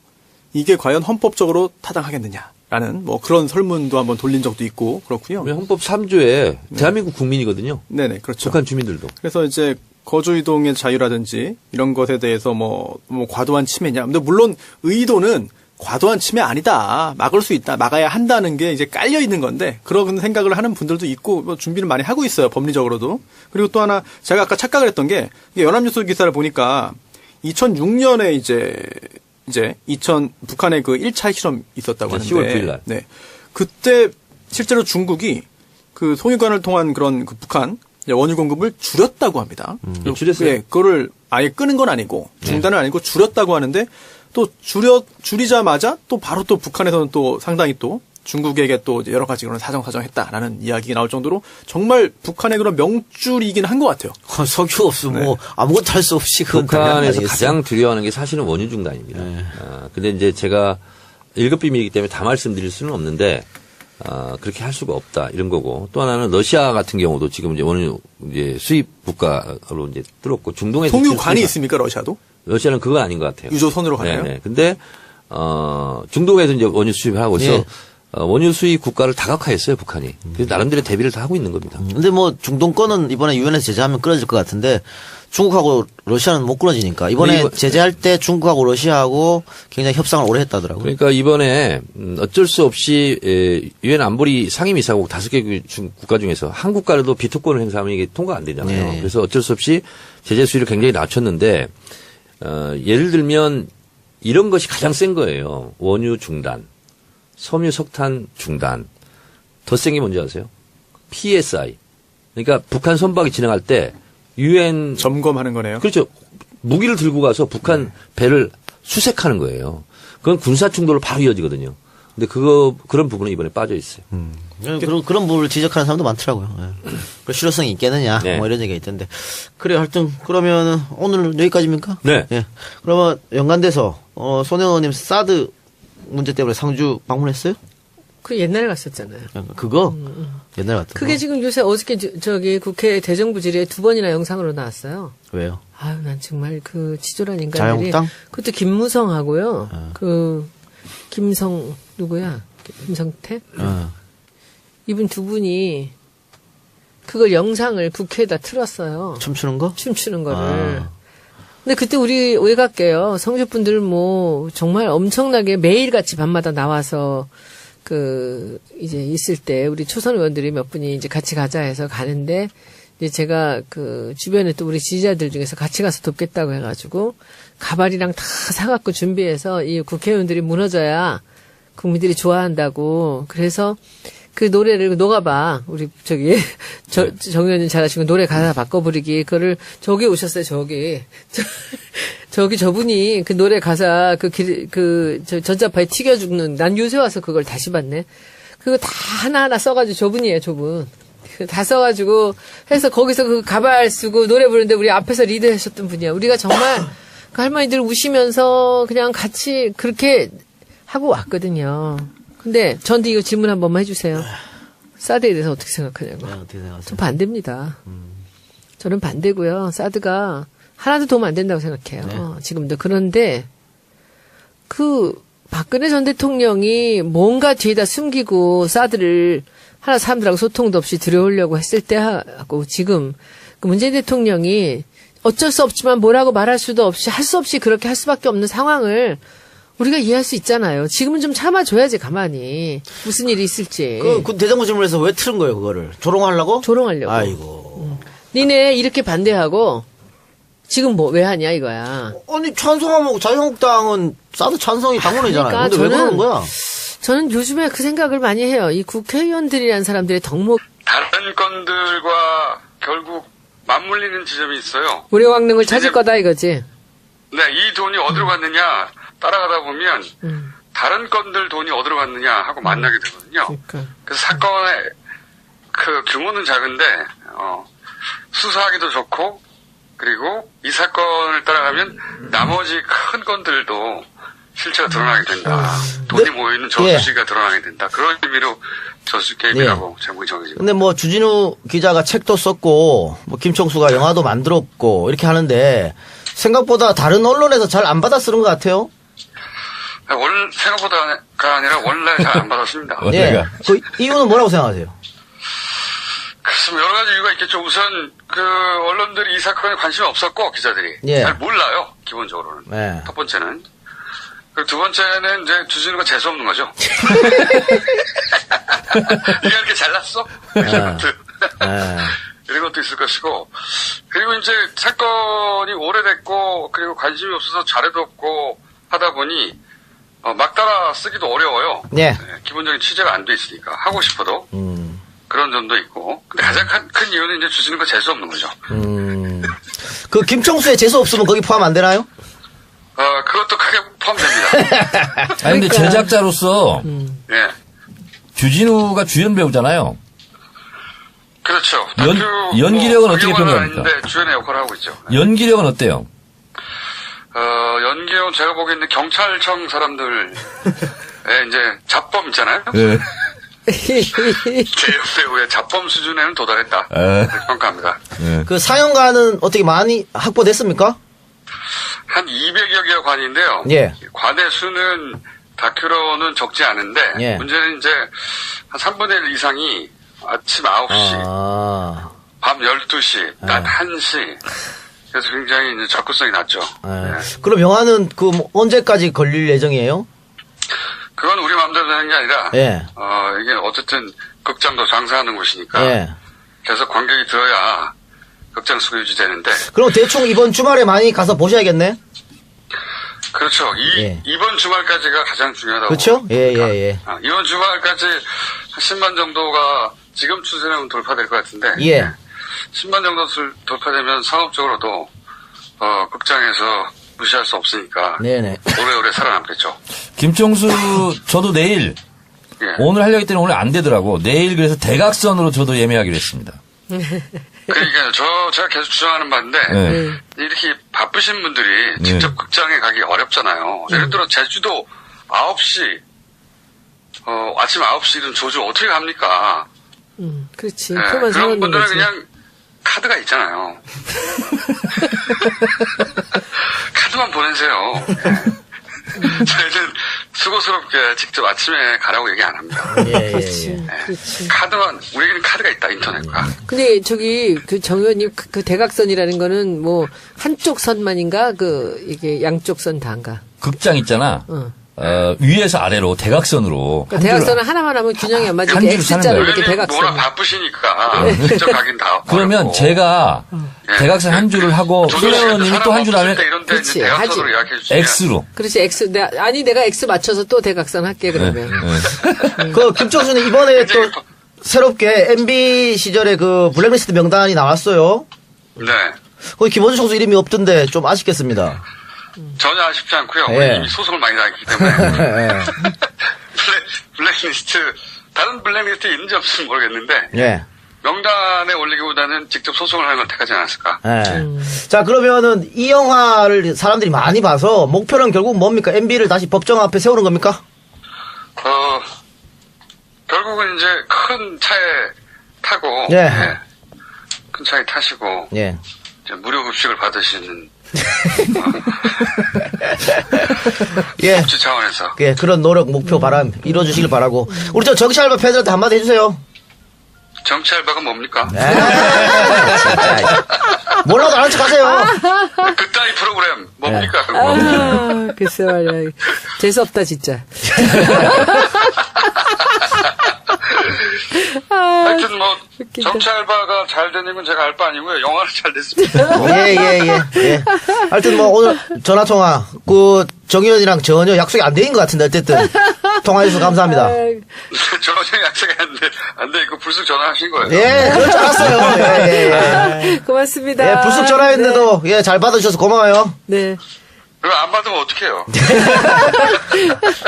이게 과연 헌법적으로 타당하겠느냐라는 뭐 그런 설문도 한번 돌린 적도 있고 그렇고요. 헌법 3조에 대한민국 국민이거든요. 네네 그렇죠. 북한 주민들도. 그래서 이제 거주 이동의 자유라든지 이런 것에 대해서 뭐 과도한 침해냐. 근데 물론 의도는 과도한 침해 아니다. 막을 수 있다. 막아야 한다는 게 이제 깔려 있는 건데 그런 생각을 하는 분들도 있고 뭐 준비를 많이 하고 있어요. 법리적으로도. 그리고 또 하나 제가 아까 착각을 했던 게 이게 연합뉴스 기사를 보니까 2006년에 이제 북한의 그 1차 실험 있었다고 하는데 10월 9일 날. 네. 그때 실제로 중국이 그 송유관을 통한 그런 그 북한 원유 공급을 줄였다고 합니다. 줄였어요? 예, 그거를 아예 끄는 건 아니고 중단은 아니고 줄였다고 하는데 또 줄이자마자 또 바로 또 북한에서는 또 상당히 또 중국에게 또 여러 가지 그런 사정했다라는 이야기가 나올 정도로 정말 북한의 그런 명줄이긴 한 것 같아요. 석유 없으면 뭐 아무것도 할 수 없이 그건 북한에서 당연하겠어요. 가장 두려워하는 게 사실은 원유 중단입니다. 네. 근데 이제 제가 1급 비밀이기 때문에 다 말씀드릴 수는 없는데 그렇게 할 수가 없다 이런 거고 또 하나는 러시아 같은 경우도 지금 이제 원유 이제 수입 국가로 이제 뚫었고 중동에서 송유관이 있습니까 러시아도? 러시아는 그건 아닌 것 같아요. 유조선으로 가나요? 네네. 근데 중동에서 이제 원유 수입을 하고 있어. 예. 원유 수입 국가를 다각화했어요 북한이. 그래서 나름대로 대비를 다 하고 있는 겁니다. 근데 뭐 중동 거는 이번에 유엔에서 제재하면 끊어질 것 같은데 중국하고 러시아는 못 끊어지니까 이번에 이거- 제재할 때 중국하고 러시아하고 굉장히 협상을 오래 했다더라고요. 그러니까 이번에 어쩔 수 없이 유엔 안보리 상임이사국 5개 국가 중에서 한 국가라도 비토권을 행사하면 이게 통과 안 되잖아요. 네. 그래서 어쩔 수 없이 제재 수위를 굉장히 낮췄는데 예를 들면 이런 것이 가장 센 거예요. 원유 중단, 섬유 석탄 중단. 더 센 게 뭔지 아세요? PSI. 그러니까 북한 선박이 진행할 때 유엔 점검하는 거네요. 그렇죠. 무기를 들고 가서 북한 배를 수색하는 거예요. 그건 군사 충돌로 바로 이어지거든요. 근데 그런 부분은 이번에 빠져 있어요. 그런 부분을 지적하는 사람도 많더라고요. 예. 그 실효성이 있겠느냐, 네. 뭐 이런 얘기가 있던데. 그래, 하여튼, 그러면 오늘 여기까지입니까? 네. 예. 그러면 연관돼서, 손혜원님 사드 문제 때문에 상주 방문했어요? 그 옛날에 갔었잖아요. 그거? 옛날에 같은 그게 거? 지금 요새 어저께 저기 국회 대정부 질의에 2번이나 영상으로 나왔어요. 왜요? 아유, 난 정말 그 치졸한 인간들이. 자유한국당? 그것도 김무성하고요. 김성, 누구야? 김성태? 이분 두 분이 그걸 영상을 국회에다 틀었어요. 춤추는 거? 춤추는 거를. 근데 그때 우리 외곽계요. 성주분들 뭐 정말 엄청나게 매일같이 밤마다 나와서 이제 있을 때 우리 초선 의원들이 몇 분이 이제 같이 가자 해서 가는데 이제 제가 주변에 또 우리 지지자들 중에서 같이 가서 돕겠다고 해가지고 가발이랑 다 사갖고 준비해서 이 국회의원들이 무너져야 국민들이 좋아한다고 그래서 그 노래를 녹아봐. 우리 정 의원님 잘하시고 노래 가사 바꿔 부르기 그거를 저기 오셨어요. 저분이 그 노래 가사 전자파에 튀겨 죽는 난 요새 와서 그걸 다시 봤네. 그거 다 하나하나 써가지고 저분이에요. 저분. 다 써가지고 해서 거기서 그 가발 쓰고 노래 부르는데 우리 앞에서 리드하셨던 분이야. 우리가 정말 그 할머니들 우시면서 그냥 같이 그렇게 하고 왔거든요. 근데 저한테 이거 질문 한 번만 해주세요. 사드에 대해서 어떻게 생각하냐고. 네, 어떻게 생각하세요? 전 반대입니다. 저는 반대고요. 사드가 하나도 도움 안 된다고 생각해요. 지금도. 그런데 그 박근혜 전 대통령이 뭔가 뒤에다 숨기고 사드를 하나 사람들하고 소통도 없이 들여오려고 했을 때 하고 지금 그 문재인 대통령이 어쩔 수 없지만 뭐라고 말할 수도 없이 할 수 없이 그렇게 할 수밖에 없는 상황을 우리가 이해할 수 있잖아요. 지금은 좀 참아줘야지 가만히 무슨 일이 있을지. 그 대정부 질문에서 왜 틀은 거예요, 그거를? 조롱하려고? 조롱하려고. 아이고. 니네 이렇게 반대하고 지금 뭐 왜 하냐 이거야. 아니, 찬성하면 자유한국당은 사드 찬성이 당론이잖아요. 그러니까 근데 왜 그러는 거야? 저는 요즘에 그 생각을 많이 해요. 이 국회의원들이라는 사람들의 덕목. 다른 건들과 결국 맞물리는 지점이 있어요. 우려왕릉을 찾을 거다 이거지. 네, 이 돈이 어디로 갔느냐 따라가다 보면 다른 건들 돈이 어디로 갔느냐 하고 만나게 되거든요. 그러니까. 그래서 사건의 그 규모는 작은데 수사하기도 좋고 그리고 이 사건을 따라가면 나머지 큰 건들도 실체가 드러나게 된다. 돈이 모이는 저수지가 드러나게 된다. 그런 의미로 저수지 게임이라고 제목이 정해집니다. 근데 뭐 주진우 기자가 책도 썼고 뭐 김총수가 영화도 만들었고 이렇게 하는데 생각보다 다른 언론에서 잘 안 받아 쓰는 것 같아요. 생각보다가 아니라 원래 잘 안 받았습니다. 예. 그 이유는 뭐라고 생각하세요? 글쎄, 여러 가지 이유가 있겠죠. 우선, 언론들이 이 사건에 관심이 없었고, 기자들이. 예. 잘 몰라요, 기본적으로는. 예. 첫 번째는. 그리고 두 번째는 이제 주진우가 재수없는 거죠. 네가 이렇게 잘났어? 이런 것들. 이런 것도 있을 것이고. 그리고 이제 사건이 오래됐고, 그리고 관심이 없어서 자료도 없고 하다 보니, 막 따라 쓰기도 어려워요. 예. 네, 기본적인 취재가 안 돼 있으니까. 하고 싶어도. 그런 점도 있고. 근데 가장 큰 이유는 이제 주진우가 재수 없는 거죠. 그 김총수의 재수 없으면 거기 포함 안 되나요? 그것도 크게 포함됩니다. 아니, 근데 제작자로서 예. 주진우가 주연 배우잖아요. 그렇죠. 연기력은 어떻게 영화는 평가합니까? 아닌데 주연의 역할을 하고 있죠. 연기력은 어때요? 연기력은 제가 보기에는 경찰청 사람들의 이제 잡범 있잖아요. 네. 제역 배우의 잡범 수준에는 도달했다. 그렇게 평가합니다. 그 사연가는 어떻게 많이 확보됐습니까? 한 200여 개의 관인데요. 예. 관의 수는 다큐로는 적지 않은데 예. 문제는 이제 한 3분의 1 이상이 아침 9시, 밤 12시, 낮 1시. 그래서 굉장히 이제 접근성이 낮죠. 예. 그럼 영화는 뭐 언제까지 걸릴 예정이에요? 그건 우리 마음대로 되는 게 아니라, 예. 이게 어쨌든 극장도 장사하는 곳이니까, 예. 계속 관객이 들어야 극장 수가 유지되는데. 그럼 대충 이번 주말에 많이 가서 보셔야겠네? 그렇죠. 이번 주말까지가 가장 중요하다고. 그렇죠? 예. 이번 주말까지 10만 정도가 지금 추세는 돌파될 것 같은데. 예. 10만 정도 돌파되면 상업적으로도, 극장에서 무시할 수 없으니까. 네네. 오래오래 살아남겠죠. 김총수, 저도 내일, 예. 오늘 하려고 했더니 오늘 안 되더라고. 내일 그래서 대각선으로 저도 예매하기로 했습니다. 그러니까요. 제가 계속 주장하는 바인데, 네. 이렇게 바쁘신 분들이 직접 극장에 가기 어렵잖아요. 예를 들어, 제주도 9시, 아침 9시 이런 조주 어떻게 갑니까? 그렇지. 네, 표만 그런 사놓는 분들은 거지. 그냥 카드가 있잖아요. 카드만 보내세요. 저희는 수고스럽게 직접 아침에 가라고 얘기 안 합니다. 그렇지. 그렇지. 카드만, 우리에게는 카드가 있다, 인터넷과. 근데 저기 정 의원님 그 대각선이라는 거는 뭐 한쪽 선만인가 이게 양쪽 선 다인가? 극장 있잖아. 위에서 아래로 대각선으로. 그러니까 대각선은 하나만 하면 균형이 안 맞으니까 한 줄을 사는 X자로 거예요. 이렇게 우리는 대각선. 워낙 바쁘시니까 직접 가긴 다 그러면 어렵고. 제가 대각선 한 줄을 하고 플레이어님이 또 한 줄 하면 이런데 그렇지, 대각선으로 하지. 예약해 주시면 X로. 그렇지 X. 내가 X 맞춰서 또 대각선 할게 그러면. 그 김총수는 이번에 또 새롭게 MB 시절에 그 블랙리스트 명단이 나왔어요. 네. 거기 김원준 총수 이름이 없던데 좀 아쉽겠습니다. 전혀 아쉽지 않고요. 예. 우리 이미 소송을 많이 당했기 때문에 예. 블랙리스트 다른 블랙리스트 있는지 없는지 모르겠는데 예. 명단에 올리기보다는 직접 소송을 하는 걸 택하지 않았을까. 예. 자, 그러면은 이 영화를 사람들이 많이 봐서 목표는 결국 뭡니까? MB를 다시 법정 앞에 세우는 겁니까? 결국은 이제 큰 차에 타고, 예. 큰 차에 타시고, 예. 이제 무료 급식을 받으시는, 예. 복지 차원에서. 예, 그런 노력, 목표, 바람 이루어주시길 바라고. 우리 저 정치 알바 팬들한테 한마디 해주세요. 정치 알바가 뭡니까? 진짜. 몰라도 아는 척 하세요. 그따위 프로그램 뭡니까? 그거? 아, 글쎄 말이야. 재수없다, 진짜. 하여튼 뭐, 웃긴다. 정치 알바가 잘 되는 건 제가 알 바 아니고요. 영화는 잘 됐습니다. 예. 하여튼 뭐 오늘 전화통화, 정 의원이랑 전혀 약속이 안 돼 있는 것 같은데, 어쨌든. 통화해주셔서 감사합니다. 전화 약속이 안 돼 있고 불쑥 전화하신 거예요. 예, 그럴 줄 알았어요. 예. 고맙습니다. 예, 불쑥 전화했는데도, 예, 잘 받아주셔서 고마워요. 네. 그럼 안 받으면 어떡해요?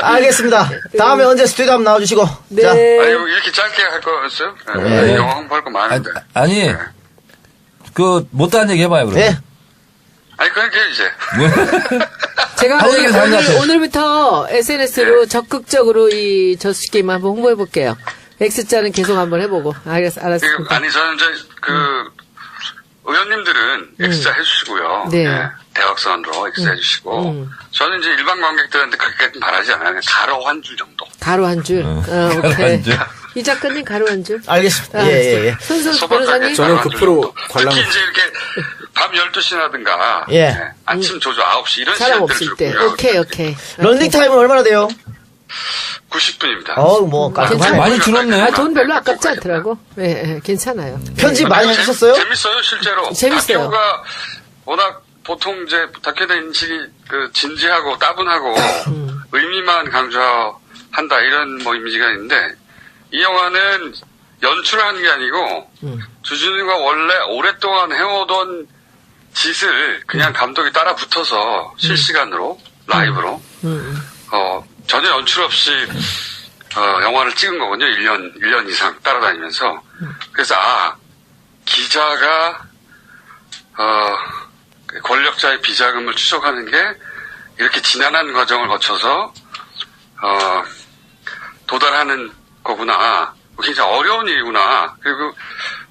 알겠습니다. 다음에 언제 스튜디오 한번 나와주시고. 네. 자, 아니, 이렇게 짧게 할 거였어요? 네. 영화 홍보할 거 많은데. 아니, 못다한 얘기 해봐요, 그럼. 예. 아니, 그러니까 이제. 제가 할 얘기가 다른 것 같아요. 오늘부터 SNS로 적극적으로 이 저수지 게임 한번 홍보해볼게요. X자는 계속 한번 해보고. 알았습니다. 아니, 저는 이제, 의원님들은 X자 해주시고요. 네. 대각선으로 X 해주시고. 저는 이제 일반 관객들한테 그렇게 바라지 않아요. 그냥 가로 한 줄 정도. 가로 한 줄. 오케이. 이 작가님 가로 한 줄. 알겠습니다. 예. 손수 소박하게 변호사님. 저는 가로 한 그 줄 프로 정도. 관람- 특히 이제 이렇게 밤 12시라든가. 예. 아침 조조 9시 이런 사람 시간대를 없을 때. 줄고요. 오케이. 런닝타임은 얼마나 돼요? 90분입니다. 뭐, 깔끔하네. 많이 줄었네. 돈 별로 아깝지 않더라고. 예, 괜찮아요. 편집 많이 해주셨어요? 재밌어요, 실제로. 재밌어요. 다큐가 워낙 보통 이제 다큐의 인식이 진지하고 따분하고 의미만 강조한다 이런 뭐 이미지가 있는데 이 영화는 연출을 하는 게 아니고 주진우가 원래 오랫동안 해오던 짓을 그냥 감독이 따라 붙어서 실시간으로 라이브로 전혀 연출 없이 영화를 찍은 거군요. 1년 이상 따라다니면서. 그래서 기자가 권력자의 비자금을 추적하는 게 이렇게 지난한 과정을 거쳐서 도달하는 거구나. 굉장히 어려운 일이구나. 그리고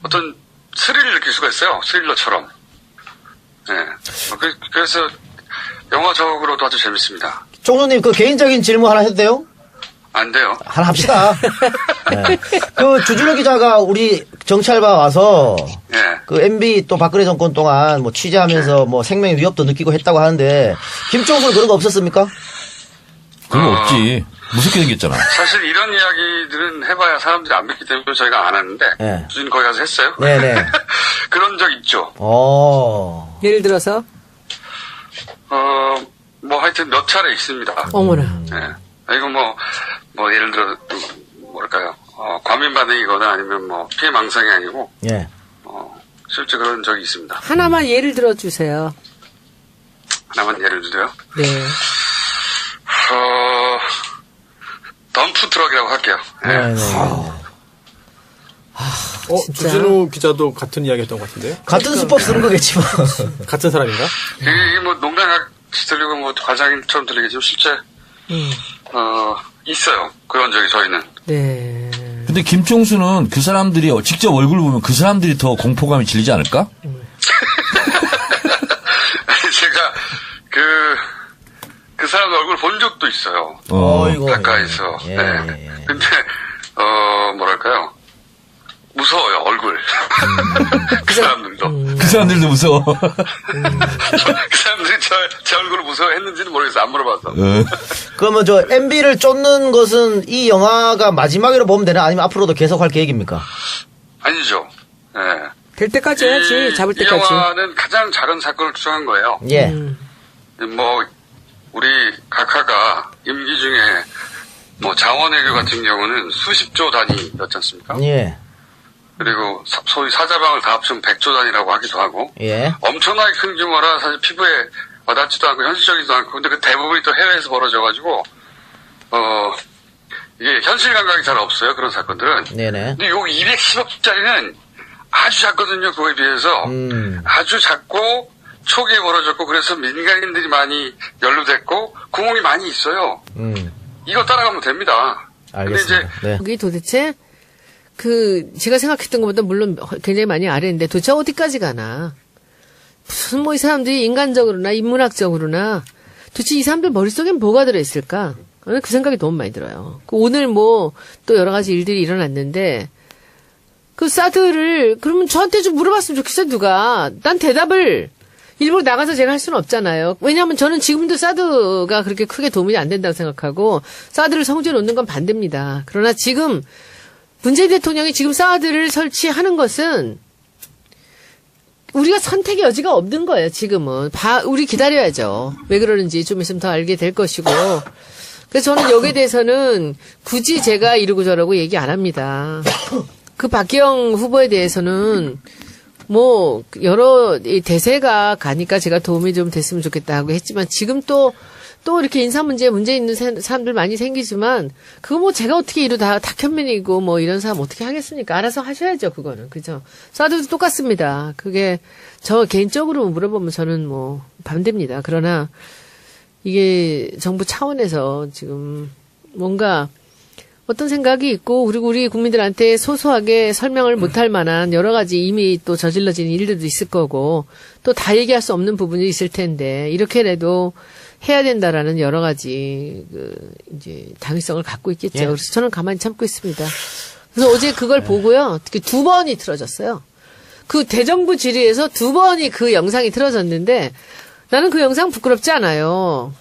어떤 스릴을 느낄 수가 있어요. 스릴러처럼. 네. 그래서 영화적으로도 아주 재밌습니다. 총수님, 개인적인 질문 하나 해도 돼요? 안 돼요. 하나 합시다. 네. 주준호 기자가 우리 정치알바 와서, 예. MB 또 박근혜 정권 동안 뭐 취재하면서 뭐 생명의 위협도 느끼고 했다고 하는데, 김총수 그런 거 없었습니까? 그런 거 없지. 무섭게 생겼잖아. 사실 이런 이야기들은 해봐야 사람들이 안 믿기 때문에 저희가 안 하는데 네. 주진 거기 가서 했어요. 네네. 그런 적 있죠. 예를 들어서? 뭐 하여튼 몇 차례 있습니다. 어머나. 네. 이거 뭐 예를 들어 뭐랄까요? 과민 반응이거나 아니면 뭐 피해 망상이 아니고 예. 실제 그런 적이 있습니다. 하나만 예를 들어주세요. 하나만 예를 들어요. 네. 덤프 트럭이라고 할게요. 네. 네네. 진짜. 주진우 기자도 같은 이야기 했던 것 같은데요? 같은 수법 쓰는 거겠지 뭐. 같은 사람인가? 이게 뭐 농담같이 들리고 뭐 과장처럼 들리겠지만 실제 있어요. 그런 적이 저희는. 네. 근데 김총수는 그 사람들이 직접 얼굴 보면 그 사람들이 더 공포감이 질리지 않을까? 제가 그 사람 얼굴 본 적도 있어요. 어이구. 가까이서. 예, 네. 예. 근데 뭐랄까요? 무서워요, 얼굴. 그 사람들도. 그 사람들도 무서워. 그 사람들이 제 얼굴을 무서워했는지는 모르겠어요. 안 물어봐서. 그러면 MB를 쫓는 것은 이 영화가 마지막으로 보면 되나? 아니면 앞으로도 계속 할 계획입니까? 아니죠. 네. 될 때까지 해야지. 잡을 이 때까지. 영화는 가장 작은 사건을 추정한 거예요. 예. 뭐 우리 각하가 임기 중에 뭐 자원외교 같은 경우는 수십조 단위였지 않습니까? 예. 그리고 소위 사자방을 다 합치면 100조 단위라고 하기도 하고 예. 엄청나게 큰 규모라 사실 피부에 와닿지도 않고 현실적이지도 않고 근데 그 대부분이 또 해외에서 벌어져가지고 이게 현실 감각이 잘 없어요. 그런 사건들은. 네네. 근데 요 210억짜리는 아주 작거든요. 그거에 비해서. 아주 작고 초기에 벌어졌고 그래서 민간인들이 많이 연루됐고 구멍이 많이 있어요. 이거 따라가면 됩니다. 알겠습니다. 네. 그게 도대체 제가 생각했던 것보다 물론 굉장히 많이 아래인데 도대체 어디까지 가나. 무슨 뭐 이 사람들이 인간적으로나 인문학적으로나 도대체 이 사람들 머릿속엔 뭐가 들어있을까? 그 생각이 너무 많이 들어요. 오늘 뭐 또 여러 가지 일들이 일어났는데 그 사드를 그러면 저한테 좀 물어봤으면 좋겠어요, 누가. 난 대답을 일부러 나가서 제가 할 수는 없잖아요. 왜냐하면 저는 지금도 사드가 그렇게 크게 도움이 안 된다고 생각하고 사드를 성지에 놓는 건 반대입니다. 그러나 지금 문재인 대통령이 지금 사드를 설치하는 것은 우리가 선택의 여지가 없는 거예요, 지금은. 우리 기다려야죠. 왜 그러는지 좀 있으면 더 알게 될 것이고. 그래서 저는 여기에 대해서는 굳이 제가 이러고 저러고 얘기 안 합니다. 그 박기영 후보에 대해서는 뭐 여러 대세가 가니까 제가 도움이 좀 됐으면 좋겠다 하고 했지만 지금 또 이렇게 인사 문제에 문제 있는 사람들 많이 생기지만 그거 뭐 제가 어떻게 이러다 탁현민이고 뭐 이런 사람 어떻게 하겠습니까? 알아서 하셔야죠, 그거는. 그죠? 사드도 똑같습니다. 그게 저 개인적으로 물어보면 저는 뭐 반대입니다. 그러나 이게 정부 차원에서 지금 뭔가 어떤 생각이 있고 그리고 우리 국민들한테 소소하게 설명을 못할 만한 여러 가지 이미 또 저질러진 일들도 있을 거고 또 다 얘기할 수 없는 부분이 있을 텐데 이렇게라도 해야 된다라는 여러 가지 이제 당위성을 갖고 있겠죠. 예. 그래서 저는 가만히 참고 있습니다. 그래서 어제 그걸 보고요. 특히 2번이 틀어졌어요. 그 대정부 질의에서 2번이 그 영상이 틀어졌는데 나는 그 영상 부끄럽지 않아요.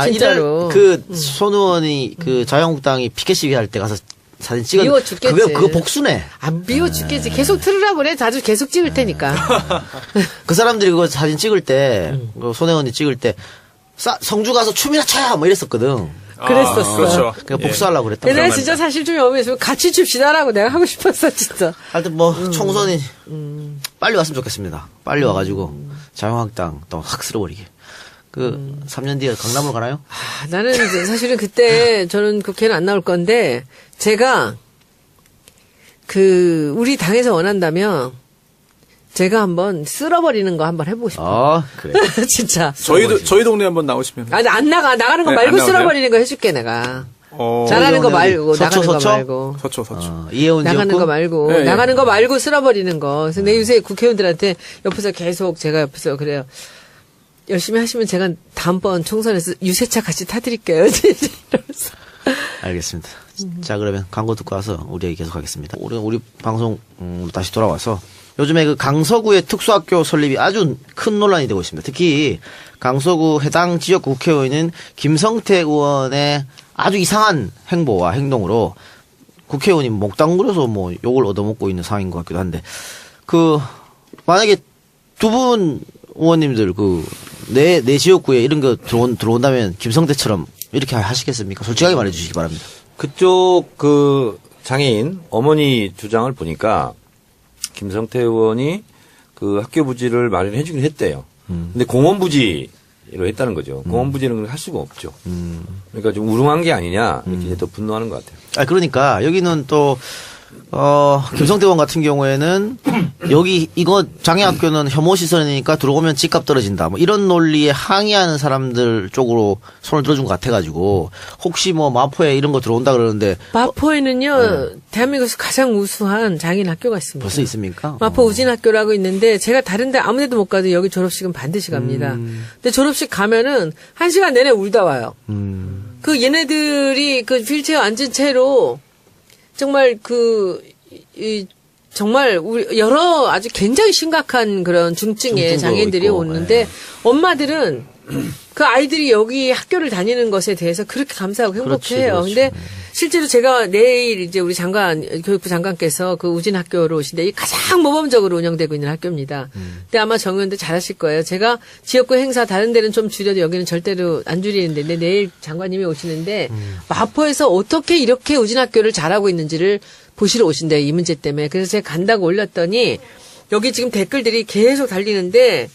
진짜로. 손 의원이 자유한국당이 피켓 시위할 때 가서 사진 찍은 미워 죽겠지. 그거 복수네. 안 미워 죽겠지. 계속 틀으라고 그래. 자주 계속 찍을 테니까. 그 사람들이 그거 사진 찍을 때, 손 의원이 찍을 때, 성주 가서 춤이나 춰야! 뭐 이랬었거든. 그랬었어. 그렇죠. 그러니까 복수하려고 그랬단 내가 말이야. 진짜 사실 좀 여기서 같이 춥시다라고 내가 하고 싶었어, 진짜. 하여튼 총선이 빨리 왔으면 좋겠습니다. 빨리 와가지고, 자유한국당 또 확 쓸어버리게. 3년 뒤에 강남으로 가나요? 나는 이제 사실은 그때 저는 국회는 안 나올 건데, 제가, 우리 당에서 원한다면, 제가 한번 쓸어버리는 거 한번 해보고 싶어요. 그래. 진짜. 저희 동네 한번 나오시면. 아니, 나가는 거 네, 말고 안 나오세요? 쓸어버리는 거 해줄게, 내가. 어, 잘하는 거 동네 말고, 어디? 나가는 서초? 거 말고. 서초. 이혜원 나가는 지역구? 거 말고, 네, 네. 나가는 거 말고 쓸어버리는 거. 그래서 내 요새 국회의원들한테 옆에서 계속 제가 옆에서 그래요. 열심히 하시면 제가 다음번 총선에서 유세차 같이 타드릴게요. 이러면서. 알겠습니다. 자, 그러면 광고 듣고 와서 우리 얘기 계속 하겠습니다. 우리 방송, 다시 돌아와서 요즘에 강서구의 특수학교 설립이 아주 큰 논란이 되고 있습니다. 특히 강서구 해당 지역구 국회의원인 김성태 의원의 아주 이상한 행보와 행동으로 국회의원이 목당그려서 뭐 욕을 얻어먹고 있는 상황인 것 같기도 한데, 만약에 두 분 의원님들 내 지역구에 이런 거 들어온다면 김성태처럼 이렇게 하시겠습니까? 솔직하게 말해 주시기 바랍니다. 그쪽 장애인 어머니 주장을 보니까 김성태 의원이 학교 부지를 마련해 주긴 했대요. 근데 공원 부지로 했다는 거죠. 공원 부지는 할 수가 없죠. 그러니까 좀 우롱한 게 아니냐 이렇게 이제 또 분노하는 것 같아요. 그러니까 여기는 또 김성태 의원 같은 경우에는 이거 장애학교는 혐오 시설이니까 들어오면 집값 떨어진다. 뭐 이런 논리에 항의하는 사람들 쪽으로 손을 들어준 것 같아가지고 혹시 뭐 마포에 이런 거 들어온다 그러는데 마포에는요, 대한민국에서 가장 우수한 장애인 학교가 있습니다. 벌써 있습니까? 마포 우진학교라고 있는데 제가 다른데 아무데도 못 가도 여기 졸업식은 반드시 갑니다. 근데 졸업식 가면은 1시간 내내 울다 와요. 얘네들이 휠체어 앉은 채로 정말 정말 여러 아주 굉장히 심각한 그런 중증의 중증도 장애인들이 있고, 오는데 엄마들은 그 아이들이 여기 학교를 다니는 것에 대해서 그렇게 감사하고 행복해해요. 그렇지. 근데 실제로 제가 내일 이제 우리 교육부 장관께서 우진 학교로 오신데 이 가장 모범적으로 운영되고 있는 학교입니다. 근데 아마 정 의원도 잘하실 거예요. 제가 지역구 행사 다른 데는 좀 줄여도 여기는 절대로 안 줄이는데 근데 내일 장관님이 오시는데 마포에서 어떻게 이렇게 우진 학교를 잘하고 있는지를 보시러 오신대요. 이 문제 때문에. 그래서 제가 간다고 올렸더니 여기 지금 댓글들이 계속 달리는데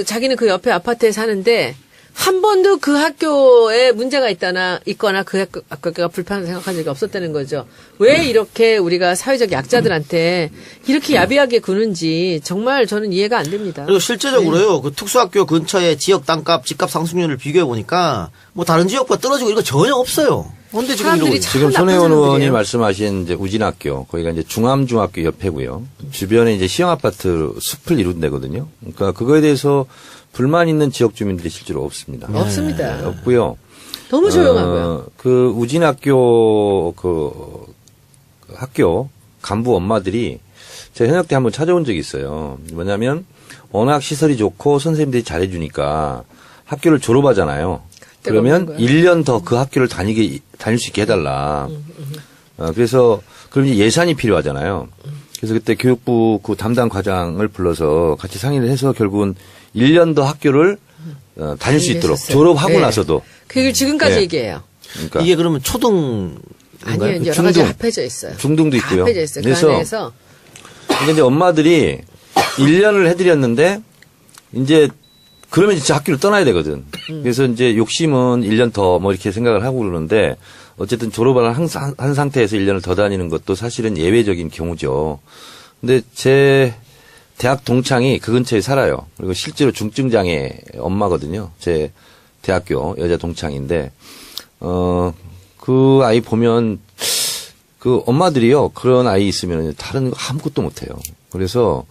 자기는 옆에 아파트에 사는데 한 번도 그 학교에 문제가 있거나 그 학교가 불편하다고 생각한 적이 없었다는 거죠. 왜 이렇게 우리가 사회적 약자들한테 이렇게 야비하게 구는지 정말 저는 이해가 안 됩니다. 그리고 실제적으로요, 특수학교 근처의 지역 땅값, 집값 상승률을 비교해 보니까 뭐 다른 지역보다 떨어지고 이거 전혀 없어요. 근데 지금 사람들이 이러고 참 지금 나쁜 손혜원 의원이 사람들이에요. 말씀하신 이제 우진학교, 거기가 이제 중암중학교 옆에고요. 주변에 이제 시형아파트 숲을 이룬 데거든요. 그러니까 그거에 대해서 불만 있는 지역 주민들이 실제로 없습니다. 없습니다. 없고요. 너무 조용하고요. 그 우진학교 학교 간부 엄마들이 제가 현역 때 한번 찾아온 적이 있어요. 뭐냐면 워낙 시설이 좋고 선생님들이 잘해주니까 학교를 졸업하잖아요. 그러면 거야. 1년 더 그 학교를 다닐 수 있게 해달라. 그래서 그럼 이제 예산이 필요하잖아요. 그래서 그때 교육부 그 담당 과장을 불러서 같이 상의를 해서 결국은 1년 더 학교를 다닐 수 있도록 얘기했었어요. 졸업하고 네. 나서도. 그 얘기를 지금까지 네. 얘기해요. 그러니까 이게 그러면 초등 아니요, 이제 여러 중등. 가지 합해져 있어요. 중등도 다 있고요. 합해져 있어요. 그 그래서 안에서 근데 이제 엄마들이 1년을 해드렸는데 이제 그러면 진짜 학교를 떠나야 되거든. 그래서 이제 욕심은 1년 더 뭐 이렇게 생각을 하고 그러는데 어쨌든 졸업을 한 상태에서 1년을 더 다니는 것도 사실은 예외적인 경우죠. 근데 제 대학 동창이 그 근처에 살아요. 그리고 실제로 중증장애 엄마거든요. 제 대학교 여자 동창인데 그 아이 보면 그 엄마들이요. 그런 아이 있으면 다른 거 아무것도 못해요. 그래서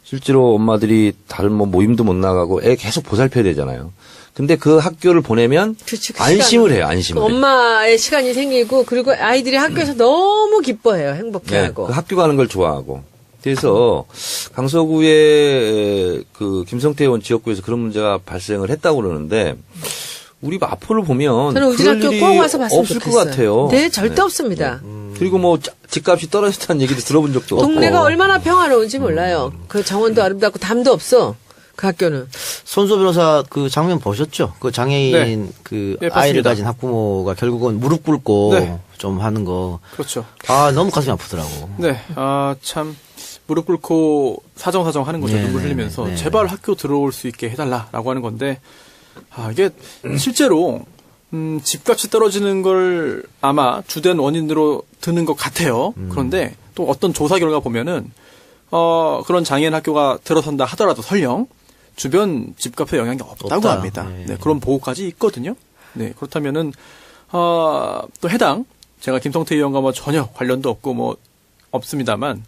실제로 엄마들이 다른 뭐 모임도 못 나가고 애 계속 보살펴야 되잖아요. 근데 그 학교를 보내면 그치, 그 안심을 시간을. 해요. 안심을. 그 엄마의 시간이 생기고 그리고 아이들이 학교에서 너무 기뻐해요. 행복해하고. 그 학교 가는 걸 좋아하고. 그래서 강서구의 그 김성태 의원 지역구에서 그런 문제가 발생을 했다고 그러는데 우리 마포를 보면 저는 우진학교 그럴 일이 꼭 와서 봤으면 없을 좋겠어요. 것 같아요. 네, 절대 없습니다. 그리고 뭐 집값이 떨어졌다는 얘기도 들어본 적도 없고. 동네가 얼마나 평화로운지 몰라요. 그 정원도 아름답고 담도 없어. 그 학교는. 손소 변호사 그 장면 보셨죠? 그 장애인 네. 그 네, 아이를 봤습니다. 가진 학부모가 결국은 무릎 꿇고 네. 좀 하는 거. 그렇죠. 아, 너무 가슴이 아프더라고. 네, 참 무릎 꿇고 사정사정 하는 거죠. 네, 눈물 네, 흘리면서 네, 네. 제발 학교 들어올 수 있게 해달라라고 하는 건데 이게 실제로 집값이 떨어지는 걸 아마 주된 원인으로 드는 것 같아요. 그런데 또 어떤 조사 결과 보면은 그런 장애인 학교가 들어선다 하더라도 설령 주변 집값에 영향이 없다고 없다. 합니다. 네. 네, 그런 보고까지 있거든요. 네, 그렇다면은 또 해당 제가 김성태 의원과 뭐 전혀 관련도 없고 뭐 없습니다만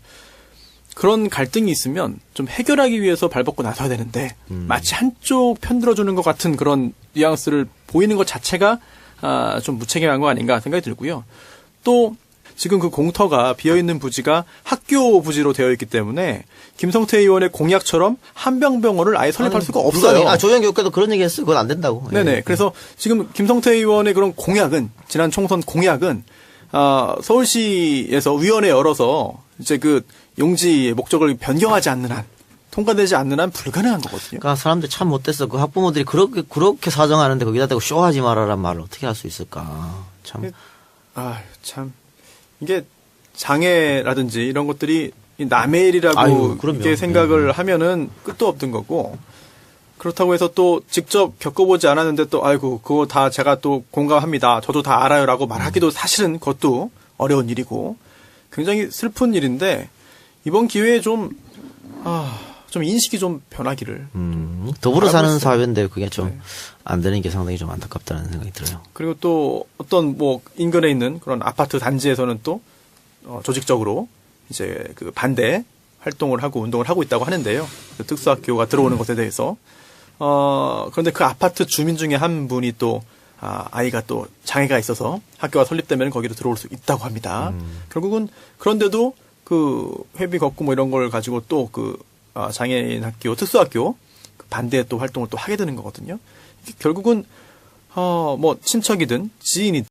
그런 갈등이 있으면 좀 해결하기 위해서 발벗고 나서야 되는데 마치 한쪽 편 들어주는 것 같은 그런 뉘앙스를 보이는 것 자체가 좀 무책임한 거 아닌가 생각이 들고요. 또 지금 그 공터가 비어있는 부지가 학교 부지로 되어 있기 때문에 김성태 의원의 공약처럼 한병병원을 아예 설립할 수가 없어요. 아, 조영 교육과도 그런 얘기 했어요. 그건 안 된다고. 네네. 예. 그래서 지금 김성태 의원의 그런 공약은 지난 총선 공약은 서울시에서 위원회 열어서 이제 그 용지의 목적을 변경하지 않는 한 통과되지 않는 한 불가능한 거거든요. 그러니까 사람들 참 못됐어. 그 학부모들이 그렇게 사정하는데 거기다 대고 쇼하지 말아란 말을 어떻게 할 수 있을까. 참. 참 이게 장애라든지 이런 것들이 이 남의 일이라고 아유, 그럼요. 이렇게 생각을 하면은 끝도 없는 거고 그렇다고 해서 또 직접 겪어보지 않았는데 또 아이고 그거 다 제가 또 공감합니다. 저도 다 알아요라고 말하기도 사실은 그것도 어려운 일이고 굉장히 슬픈 일인데 이번 기회에 좀 인식이 좀 변하기를. 더불어 사는 있어요. 사회인데 그게 좀 네. 안 되는 게 상당히 좀 안타깝다는 생각이 들어요. 그리고 또 어떤 뭐 인근에 있는 그런 아파트 단지에서는 또 조직적으로 이제 그 반대 활동을 하고 운동을 하고 있다고 하는데요. 그 특수학교가 들어오는 것에 대해서 그런데 그 아파트 주민 중에 한 분이 또 아이가 또 장애가 있어서 학교가 설립되면 거기로 들어올 수 있다고 합니다. 결국은 그런데도 그 회비 걷고 뭐 이런 걸 가지고 또 그 장애인 학교, 특수학교 그 반대 또 활동을 또 하게 되는 거거든요. 결국은 뭐 친척이든 지인이든